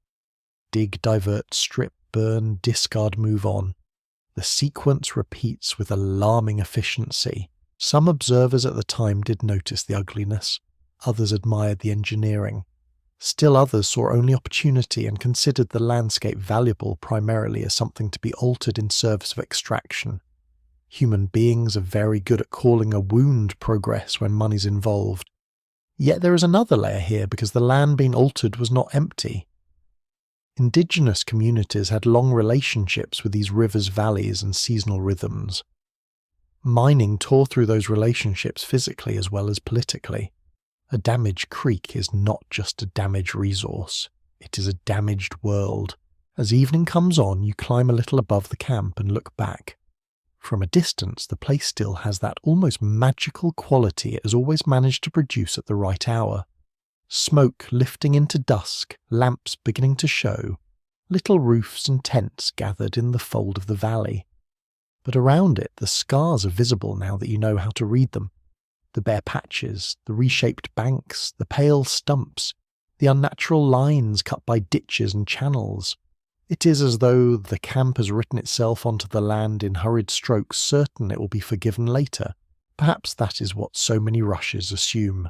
Dig, divert, strip, burn, discard, move on. The sequence repeats with alarming efficiency. Some observers at the time did notice the ugliness. Others admired the engineering. Still others saw only opportunity and considered the landscape valuable primarily as something to be altered in service of extraction. Human beings are very good at calling a wound progress when money's involved. Yet there is another layer here because the land being altered was not empty. Indigenous communities had long relationships with these rivers, valleys, and seasonal rhythms. Mining tore through those relationships physically as well as politically. A damaged creek is not just a damaged resource, it is a damaged world. As evening comes on, you climb a little above the camp and look back. From a distance, the place still has that almost magical quality it has always managed to produce at the right hour. Smoke lifting into dusk, lamps beginning to show, little roofs and tents gathered in the fold of the valley. But around it, the scars are visible now that you know how to read them. The bare patches, the reshaped banks, the pale stumps, the unnatural lines cut by ditches and channels. It is as though the camp has written itself onto the land in hurried strokes, certain it will be forgiven later. Perhaps that is what so many rushes assume.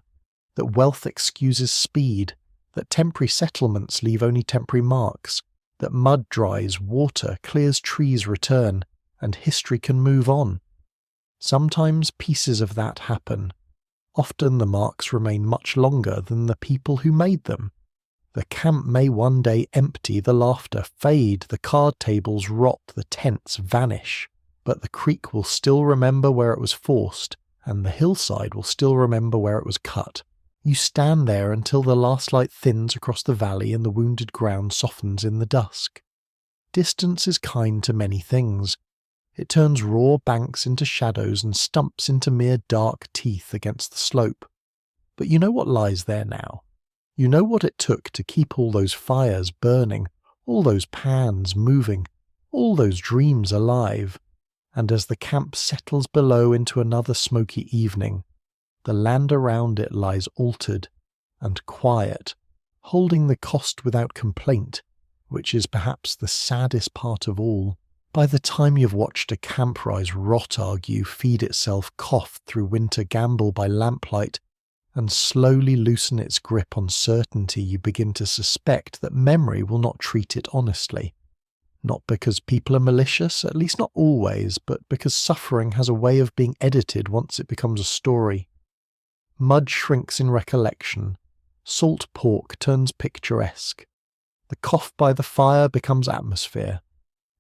That wealth excuses speed, that temporary settlements leave only temporary marks, that mud dries, water clears, trees return, and history can move on. Sometimes pieces of that happen. Often the marks remain much longer than the people who made them. The camp may one day empty, the laughter fade, the card tables rot, the tents vanish, but the creek will still remember where it was forced, and the hillside will still remember where it was cut. You stand there until the last light thins across the valley and the wounded ground softens in the dusk. Distance is kind to many things. It turns raw banks into shadows and stumps into mere dark teeth against the slope. But you know what lies there now. You know what it took to keep all those fires burning, all those pans moving, all those dreams alive. And as the camp settles below into another smoky evening, the land around it lies altered and quiet, holding the cost without complaint, which is perhaps the saddest part of all. By the time you've watched a camp rise rot argue, feed itself, cough through winter, gamble by lamplight, and slowly loosen its grip on certainty, you begin to suspect that memory will not treat it honestly. Not because people are malicious, at least not always, but because suffering has a way of being edited once it becomes a story. Mud shrinks in recollection, salt pork turns picturesque, the cough by the fire becomes atmosphere,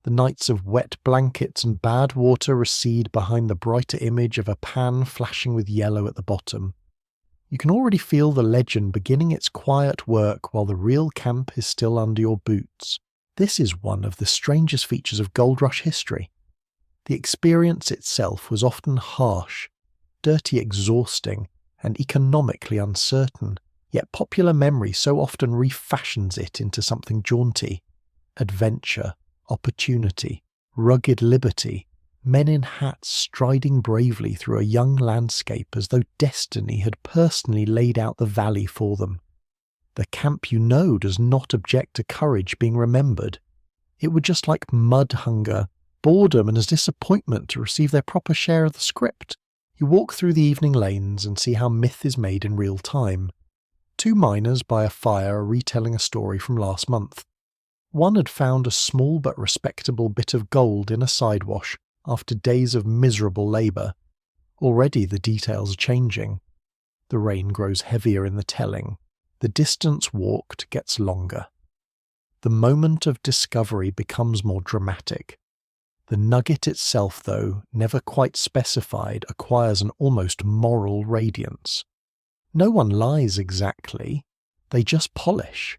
the nights of wet blankets and bad water recede behind the brighter image of a pan flashing with yellow at the bottom. You can already feel the legend beginning its quiet work while the real camp is still under your boots. This is one of the strangest features of Gold Rush history. The experience itself was often harsh, dirty, exhausting, and economically uncertain, yet popular memory so often refashions it into something jaunty. Adventure, opportunity, rugged liberty, men in hats striding bravely through a young landscape as though destiny had personally laid out the valley for them. The camp you know does not object to courage being remembered. It would just like mud hunger, boredom and a disappointment to receive their proper share of the script. You walk through the evening lanes and see how myth is made in real time. Two miners by a fire are retelling a story from last month. One had found a small but respectable bit of gold in a sidewash after days of miserable labour. Already the details are changing. The rain grows heavier in the telling. The distance walked gets longer. The moment of discovery becomes more dramatic. The nugget itself, though never quite specified, acquires an almost moral radiance. No one lies exactly, they just polish.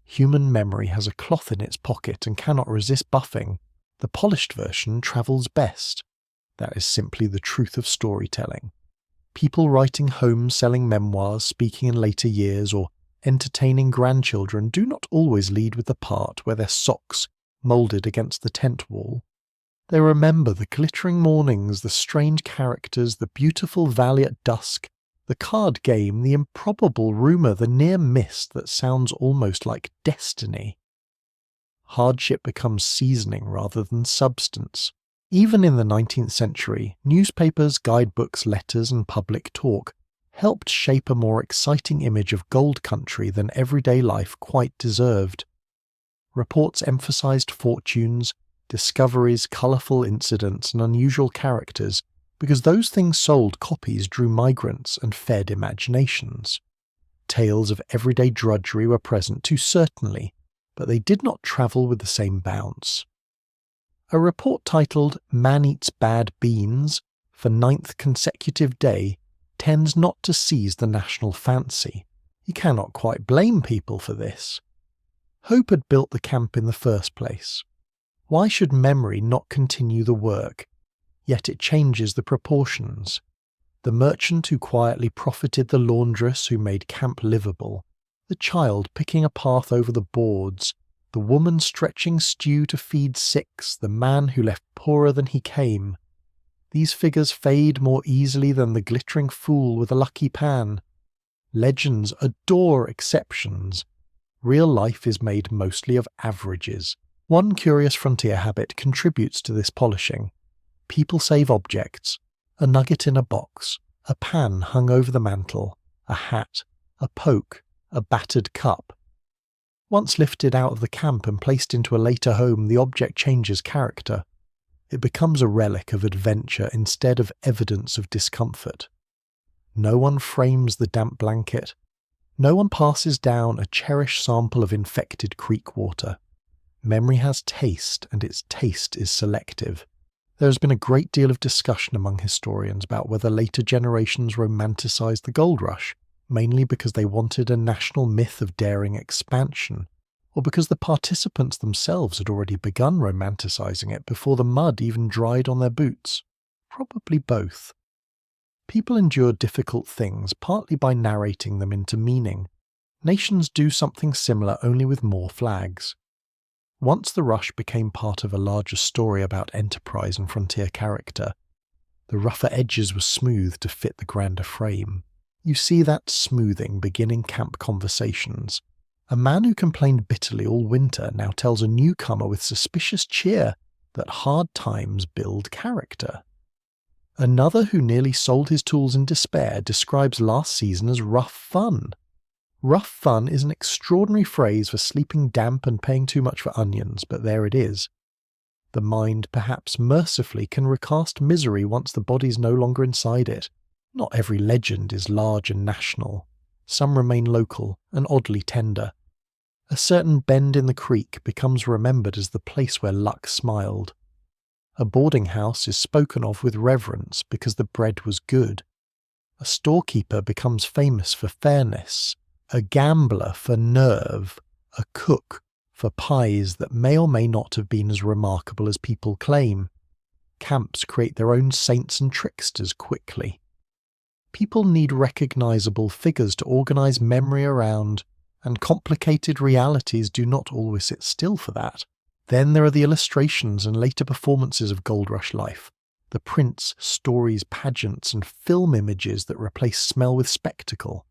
Human memory has a cloth in its pocket and cannot resist buffing. The polished version travels best. That is simply the truth of storytelling. People writing home-selling memoirs, speaking in later years, or entertaining grandchildren do not always lead with the part where their socks moulded against the tent wall. They remember the glittering mornings, the strange characters, the beautiful valley at dusk, the card game, the improbable rumour, the near miss that sounds almost like destiny. Hardship becomes seasoning rather than substance. Even in the 19th century, newspapers, guidebooks, letters and public talk helped shape a more exciting image of gold country than everyday life quite deserved. Reports emphasized fortunes, discoveries, colourful incidents and unusual characters because those things sold copies, drew migrants and fed imaginations. tales of everyday drudgery were present too, certainly, but they did not travel with the same bounce. A report titled "Man Eats Bad Beans" for 9th consecutive day tends not to seize the national fancy. You cannot quite blame people for this. Hope had built the camp in the first place. Why should memory not continue the work? Yet it changes the proportions. The merchant who quietly profited the laundress who made camp livable, the child picking a path over the boards, the woman stretching stew to feed 6, the man who left poorer than he came. These figures fade more easily than the glittering fool with a lucky pan. Legends adore exceptions. Real life is made mostly of averages. One curious frontier habit contributes to this polishing. People save objects, a nugget in a box, a pan hung over the mantel, a hat, a poke, a battered cup. Once lifted out of the camp and placed into a later home, the object changes character. It becomes a relic of adventure instead of evidence of discomfort. No one frames the damp blanket. No one passes down a cherished sample of infected creek water. Memory has taste, and its taste is selective. There has been a great deal of discussion among historians about whether later generations romanticised the gold rush, mainly because they wanted a national myth of daring expansion, or because the participants themselves had already begun romanticising it before the mud even dried on their boots. Probably both. People endure difficult things partly by narrating them into meaning. Nations do something similar, only with more flags. Once the rush became part of a larger story about enterprise and frontier character, the rougher edges were smoothed to fit the grander frame. You see that smoothing begin in camp conversations. A man who complained bitterly all winter now tells a newcomer with suspicious cheer that hard times build character. Another who nearly sold his tools in despair describes last season as rough fun. Rough fun is an extraordinary phrase for sleeping damp and paying too much for onions, but there it is. The mind, perhaps mercifully, can recast misery once the body's no longer inside it. Not every legend is large and national. Some remain local and oddly tender. A certain bend in the creek becomes remembered as the place where luck smiled. A boarding house is spoken of with reverence because the bread was good. A storekeeper becomes famous for fairness, a gambler for nerve, a cook for pies that may or may not have been as remarkable as people claim. Camps create their own saints and tricksters quickly. People need recognizable figures to organize memory around, and complicated realities do not always sit still for that. Then there are the illustrations and later performances of Gold Rush life, the prints, stories, pageants, and film images that replace smell with spectacle.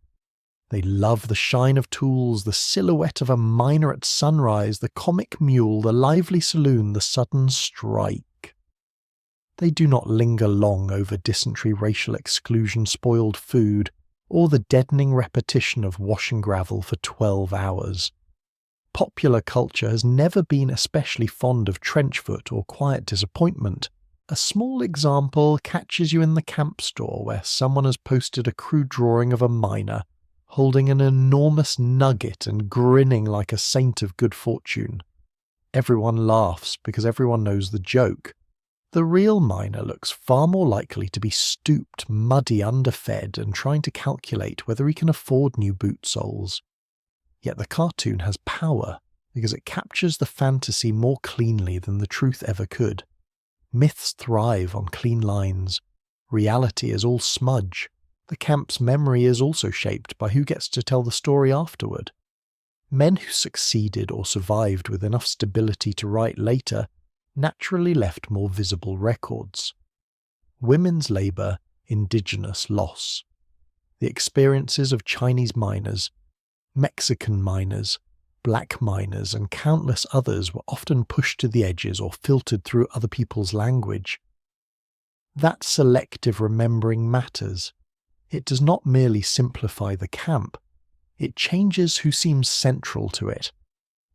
They love the shine of tools, the silhouette of a miner at sunrise, the comic mule, the lively saloon, the sudden strike. They do not linger long over dysentery, racial exclusion, spoiled food, or the deadening repetition of washing gravel for 12 hours. Popular culture has never been especially fond of trenchfoot or quiet disappointment. A small example catches you in the camp store where someone has posted a crude drawing of a miner holding an enormous nugget and grinning like a saint of good fortune. Everyone laughs because everyone knows the joke. The real miner looks far more likely to be stooped, muddy, underfed, and trying to calculate whether he can afford new boot soles. Yet the cartoon has power because it captures the fantasy more cleanly than the truth ever could. Myths thrive on clean lines. Reality is all smudge. The camp's memory is also shaped by who gets to tell the story afterward. Men who succeeded or survived with enough stability to write later naturally left more visible records. Women's labour, indigenous loss. The experiences of Chinese miners, Mexican miners, black miners, and countless others were often pushed to the edges or filtered through other people's language. That selective remembering matters. It does not merely simplify the camp, it changes who seems central to it.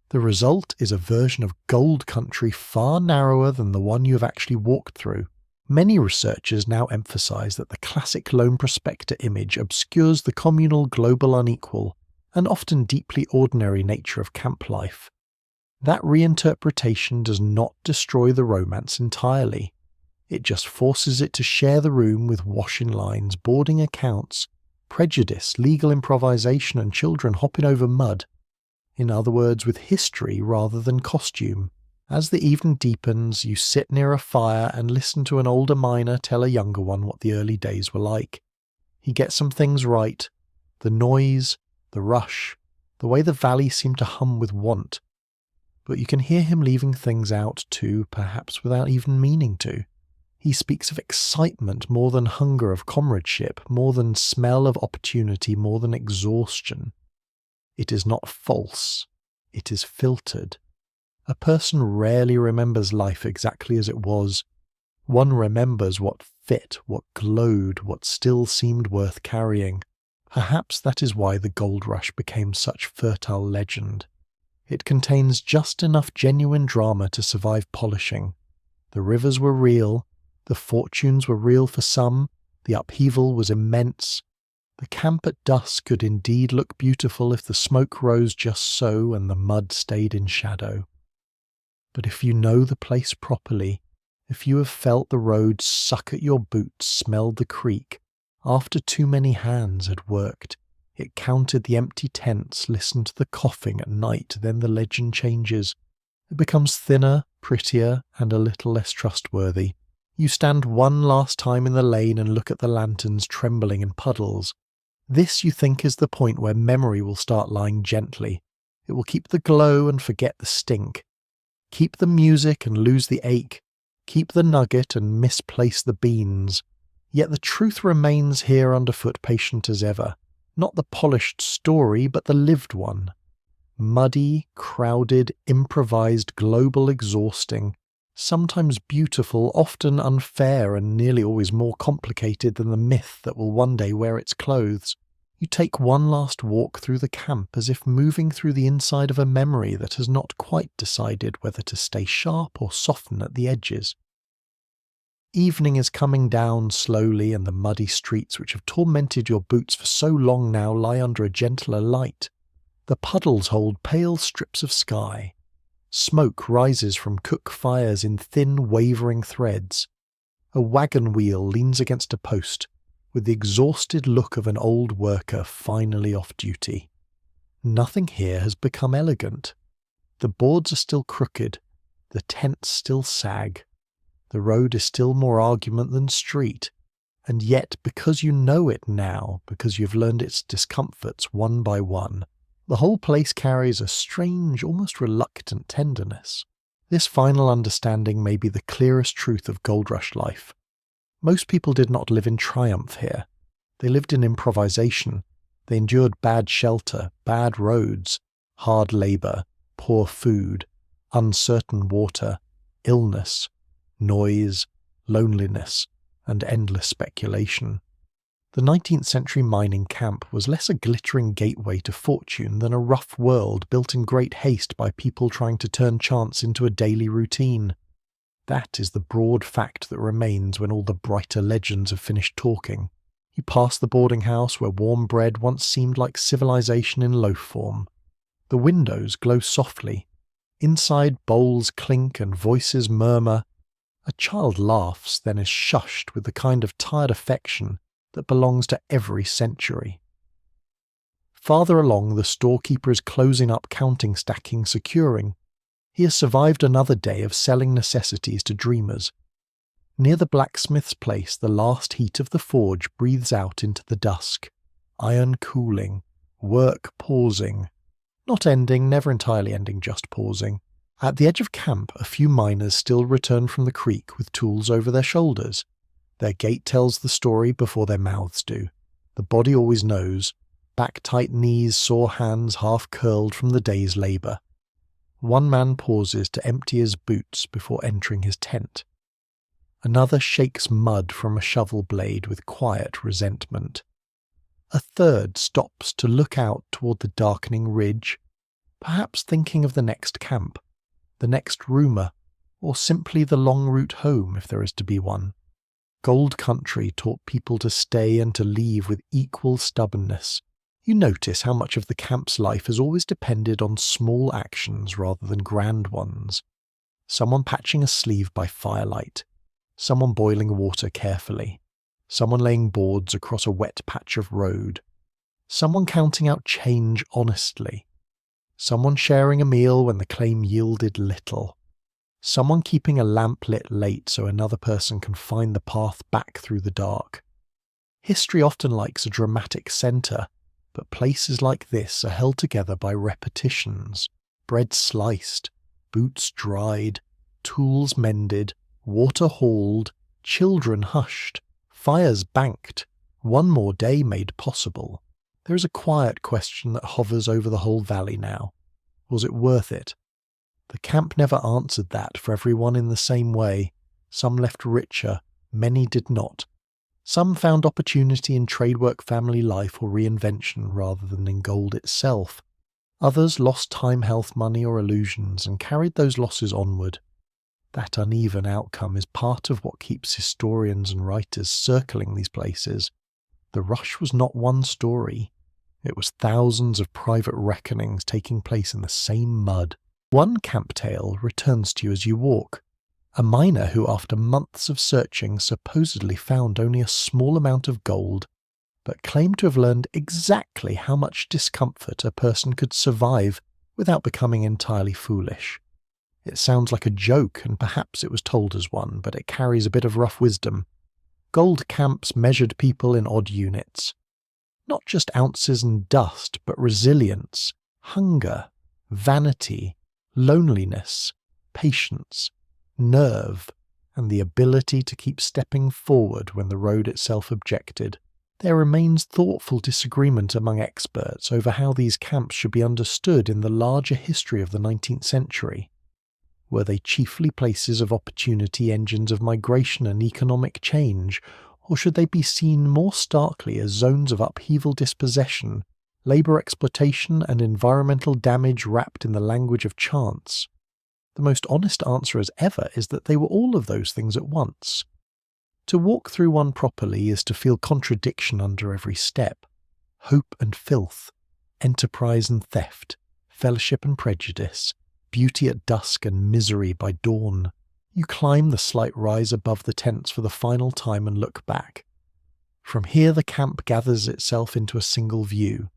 The result is a version of Gold Country far narrower than the one you have actually walked through, Many researchers now emphasize that the classic lone prospector image obscures the communal, global, unequal, and often deeply ordinary nature of camp life. That reinterpretation does not destroy the romance entirely. It just forces it to share the room with washing lines, boarding accounts, prejudice, legal improvisation, and children hopping over mud. In other words, with history rather than costume. As the evening deepens, you sit near a fire and listen to an older miner tell a younger one what the early days were like. He gets some things right. The noise, the rush, the way the valley seemed to hum with want. But you can hear him leaving things out too, perhaps without even meaning to. He speaks of excitement more than hunger, of comradeship, more than smell of opportunity, more than exhaustion. It is not false. It is filtered. A person rarely remembers life exactly as it was. One remembers what fit, what glowed, what still seemed worth carrying. Perhaps that is why the gold rush became such fertile legend. It contains just enough genuine drama to survive polishing. The rivers were real, the fortunes were real for some, the upheaval was immense. The camp at dusk could indeed look beautiful if the smoke rose just so and the mud stayed in shadow. But if you know the place properly, if you have felt the road suck at your boots, smelled the creek, after too many hands had worked, it counted the empty tents, listened to the coughing at night, then the legend changes. It becomes thinner, prettier, and a little less trustworthy. You stand one last time in the lane and look at the lanterns trembling in puddles. This, you think, is the point where memory will start lying gently. It will keep the glow and forget the stink. Keep the music and lose the ache. Keep the nugget and misplace the beans. Yet the truth remains here underfoot, patient as ever. Not the polished story, but the lived one. Muddy, crowded, improvised, global, exhausting. Sometimes beautiful, often unfair, and nearly always more complicated than the myth that will one day wear its clothes. You take one last walk through the camp as if moving through the inside of a memory that has not quite decided whether to stay sharp or soften at the edges. Evening is coming down slowly, and the muddy streets which have tormented your boots for so long now lie under a gentler light. The puddles hold pale strips of sky. Smoke rises from cook fires in thin, wavering threads. A wagon wheel leans against a post, with the exhausted look of an old worker finally off duty. Nothing here has become elegant. The boards are still crooked, the tents still sag. The road is still more argument than street, and yet because you know it now, because you've learned its discomforts one by one, the whole place carries a strange, almost reluctant tenderness. This final understanding may be the clearest truth of Gold Rush life. Most people did not live in triumph here. They lived in improvisation. They endured bad shelter, bad roads, hard labour, poor food, uncertain water, illness, noise, loneliness, and endless speculation. The 19th century mining camp was less a glittering gateway to fortune than a rough world built in great haste by people trying to turn chance into a daily routine. That is the broad fact that remains when all the brighter legends have finished talking. You pass the boarding house where warm bread once seemed like civilization in loaf form. The windows glow softly. Inside, bowls clink and voices murmur. A child laughs, then is shushed with the kind of tired affection that belongs to every century. Farther along, the storekeeper is closing up, counting, stacking, securing. He has survived another day of selling necessities to dreamers. Near the blacksmith's place, the last heat of the forge breathes out into the dusk. Iron cooling, work pausing. Not ending, never entirely ending, just pausing. At the edge of camp, a few miners still return from the creek with tools over their shoulders. Their gait tells the story before their mouths do. The body always knows. Back-tight knees, sore hands half curled from the day's labour. One man pauses to empty his boots before entering his tent. Another shakes mud from a shovel blade with quiet resentment. A third stops to look out toward the darkening ridge, perhaps thinking of the next camp, the next rumour, or simply the long route home if there is to be one. Gold country taught people to stay and to leave with equal stubbornness. You notice how much of the camp's life has always depended on small actions rather than grand ones. Someone patching a sleeve by firelight, someone boiling water carefully, someone laying boards across a wet patch of road, someone counting out change honestly, someone sharing a meal when the claim yielded little, someone keeping a lamp lit late so another person can find the path back through the dark. History often likes a dramatic centre, but places like this are held together by repetitions. Bread sliced, boots dried, tools mended, water hauled, children hushed, fires banked, one more day made possible. There is a quiet question that hovers over the whole valley now. Was it worth it? The camp never answered that for everyone in the same way. Some left richer, many did not. Some found opportunity in trade work, family life, or reinvention rather than in gold itself. Others lost time, health, money, or illusions and carried those losses onward. That uneven outcome is part of what keeps historians and writers circling these places. The rush was not one story. It was thousands of private reckonings taking place in the same mud. One camp tale returns to you as you walk. A miner who, after months of searching, supposedly found only a small amount of gold, but claimed to have learned exactly how much discomfort a person could survive without becoming entirely foolish. It sounds like a joke, and perhaps it was told as one, but it carries a bit of rough wisdom. Gold camps measured people in odd units. Not just ounces and dust, but resilience, hunger, vanity, loneliness, patience, nerve, and the ability to keep stepping forward when the road itself objected. There remains thoughtful disagreement among experts over how these camps should be understood in the larger history of the 19th century. Were they chiefly places of opportunity, engines of migration and economic change, or should they be seen more starkly as zones of upheaval, dispossession, labour exploitation and environmental damage wrapped in the language of chance? The most honest answer as ever is that they were all of those things at once. To walk through one properly is to feel contradiction under every step, hope and filth, enterprise and theft, fellowship and prejudice, beauty at dusk and misery by dawn. You climb the slight rise above the tents for the final time and look back. From here the camp gathers itself into a single view,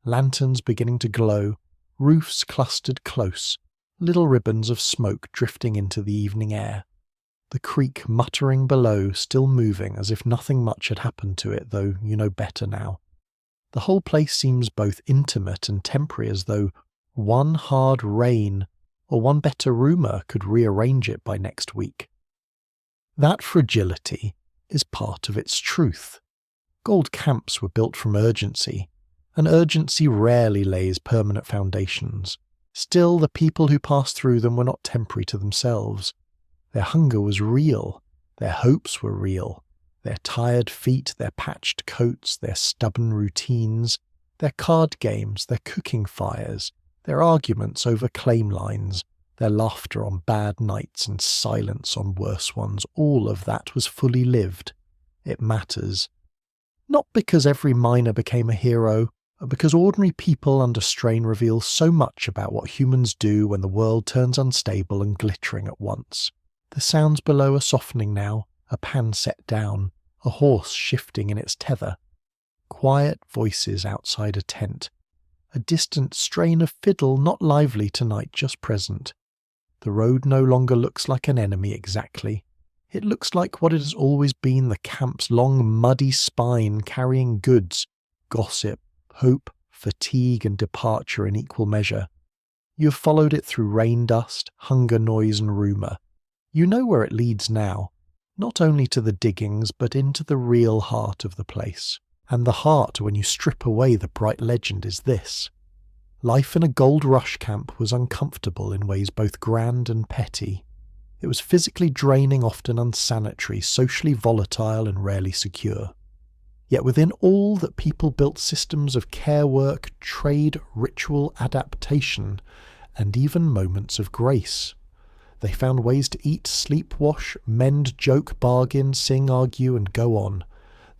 lanterns beginning to glow, roofs clustered close, little ribbons of smoke drifting into the evening air. The creek muttering below, still moving as if nothing much had happened to it, though you know better now. The whole place seems both intimate and temporary, as though one hard rain or one better rumour could rearrange it by next week. That fragility is part of its truth. Gold camps were built from urgency, and urgency rarely lays permanent foundations. Still, the people who passed through them were not temporary to themselves. Their hunger was real, their hopes were real, their tired feet, their patched coats, their stubborn routines, their card games, their cooking fires, their arguments over claim lines, their laughter on bad nights and silence on worse ones, all of that was fully lived. It matters. Not because every miner became a hero, but because ordinary people under strain reveal so much about what humans do when the world turns unstable and glittering at once. The sounds below are softening now, a pan set down, a horse shifting in its tether. Quiet voices outside a tent. A distant strain of fiddle, not lively tonight, just present. The road no longer looks like an enemy exactly. It looks like what it has always been, the camp's long muddy spine carrying goods, gossip, hope, fatigue and departure in equal measure. You have followed it through rain dust, hunger, noise and rumour. You know where it leads now, not only to the diggings but into the real heart of the place. And the heart, when you strip away the bright legend, is this. Life in a gold rush camp was uncomfortable in ways both grand and petty. It was physically draining, often unsanitary, socially volatile and rarely secure. Yet within all that, people built systems of care work, trade, ritual, adaptation, and even moments of grace. They found ways to eat, sleep, wash, mend, joke, bargain, sing, argue, and go on.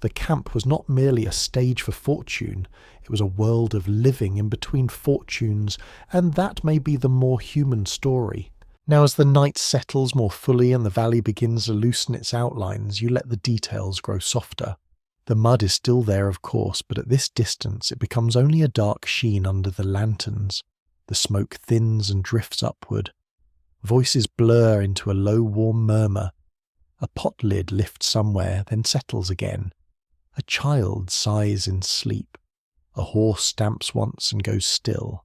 The camp was not merely a stage for fortune, it was a world of living in between fortunes, and that may be the more human story. Now, as the night settles more fully and the valley begins to loosen its outlines, you let the details grow softer. The mud is still there, of course, but at this distance it becomes only a dark sheen under the lanterns. The smoke thins and drifts upward. Voices blur into a low, warm murmur. A pot lid lifts somewhere, then settles again. A child sighs in sleep. A horse stamps once and goes still.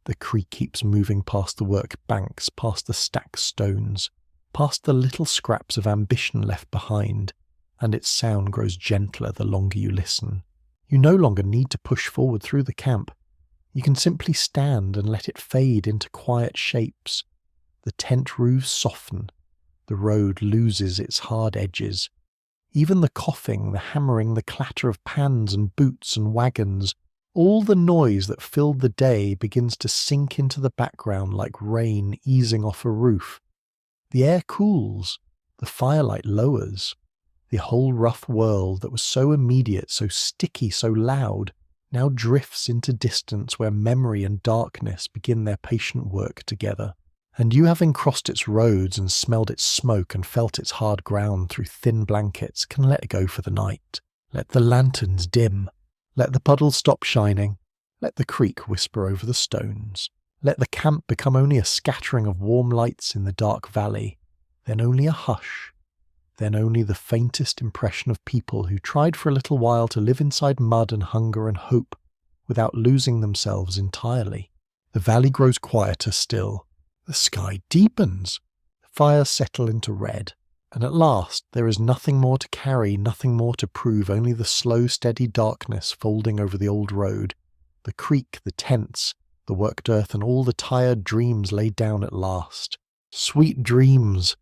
The creek keeps moving past the work banks, past the stacked stones, past the little scraps of ambition left behind, and its sound grows gentler the longer you listen. You no longer need to push forward through the camp. You can simply stand and let it fade into quiet shapes. The tent roofs soften. The road loses its hard edges. Even the coughing, the hammering, the clatter of pans and boots and wagons, all the noise that filled the day begins to sink into the background like rain easing off a roof. The air cools. The firelight lowers. The whole rough world that was so immediate, so sticky, so loud, now drifts into distance where memory and darkness begin their patient work together. And you, having crossed its roads and smelled its smoke and felt its hard ground through thin blankets, can let go for the night. Let the lanterns dim. Let the puddles stop shining. Let the creek whisper over the stones. Let the camp become only a scattering of warm lights in the dark valley. Then only a hush. Then only the faintest impression of people who tried for a little while to live inside mud and hunger and hope without losing themselves entirely. The valley grows quieter still. The sky deepens. The fires settle into red. And at last there is nothing more to carry, nothing more to prove, only the slow, steady darkness folding over the old road, the creek, the tents, the worked earth, and all the tired dreams laid down at last. Sweet dreams!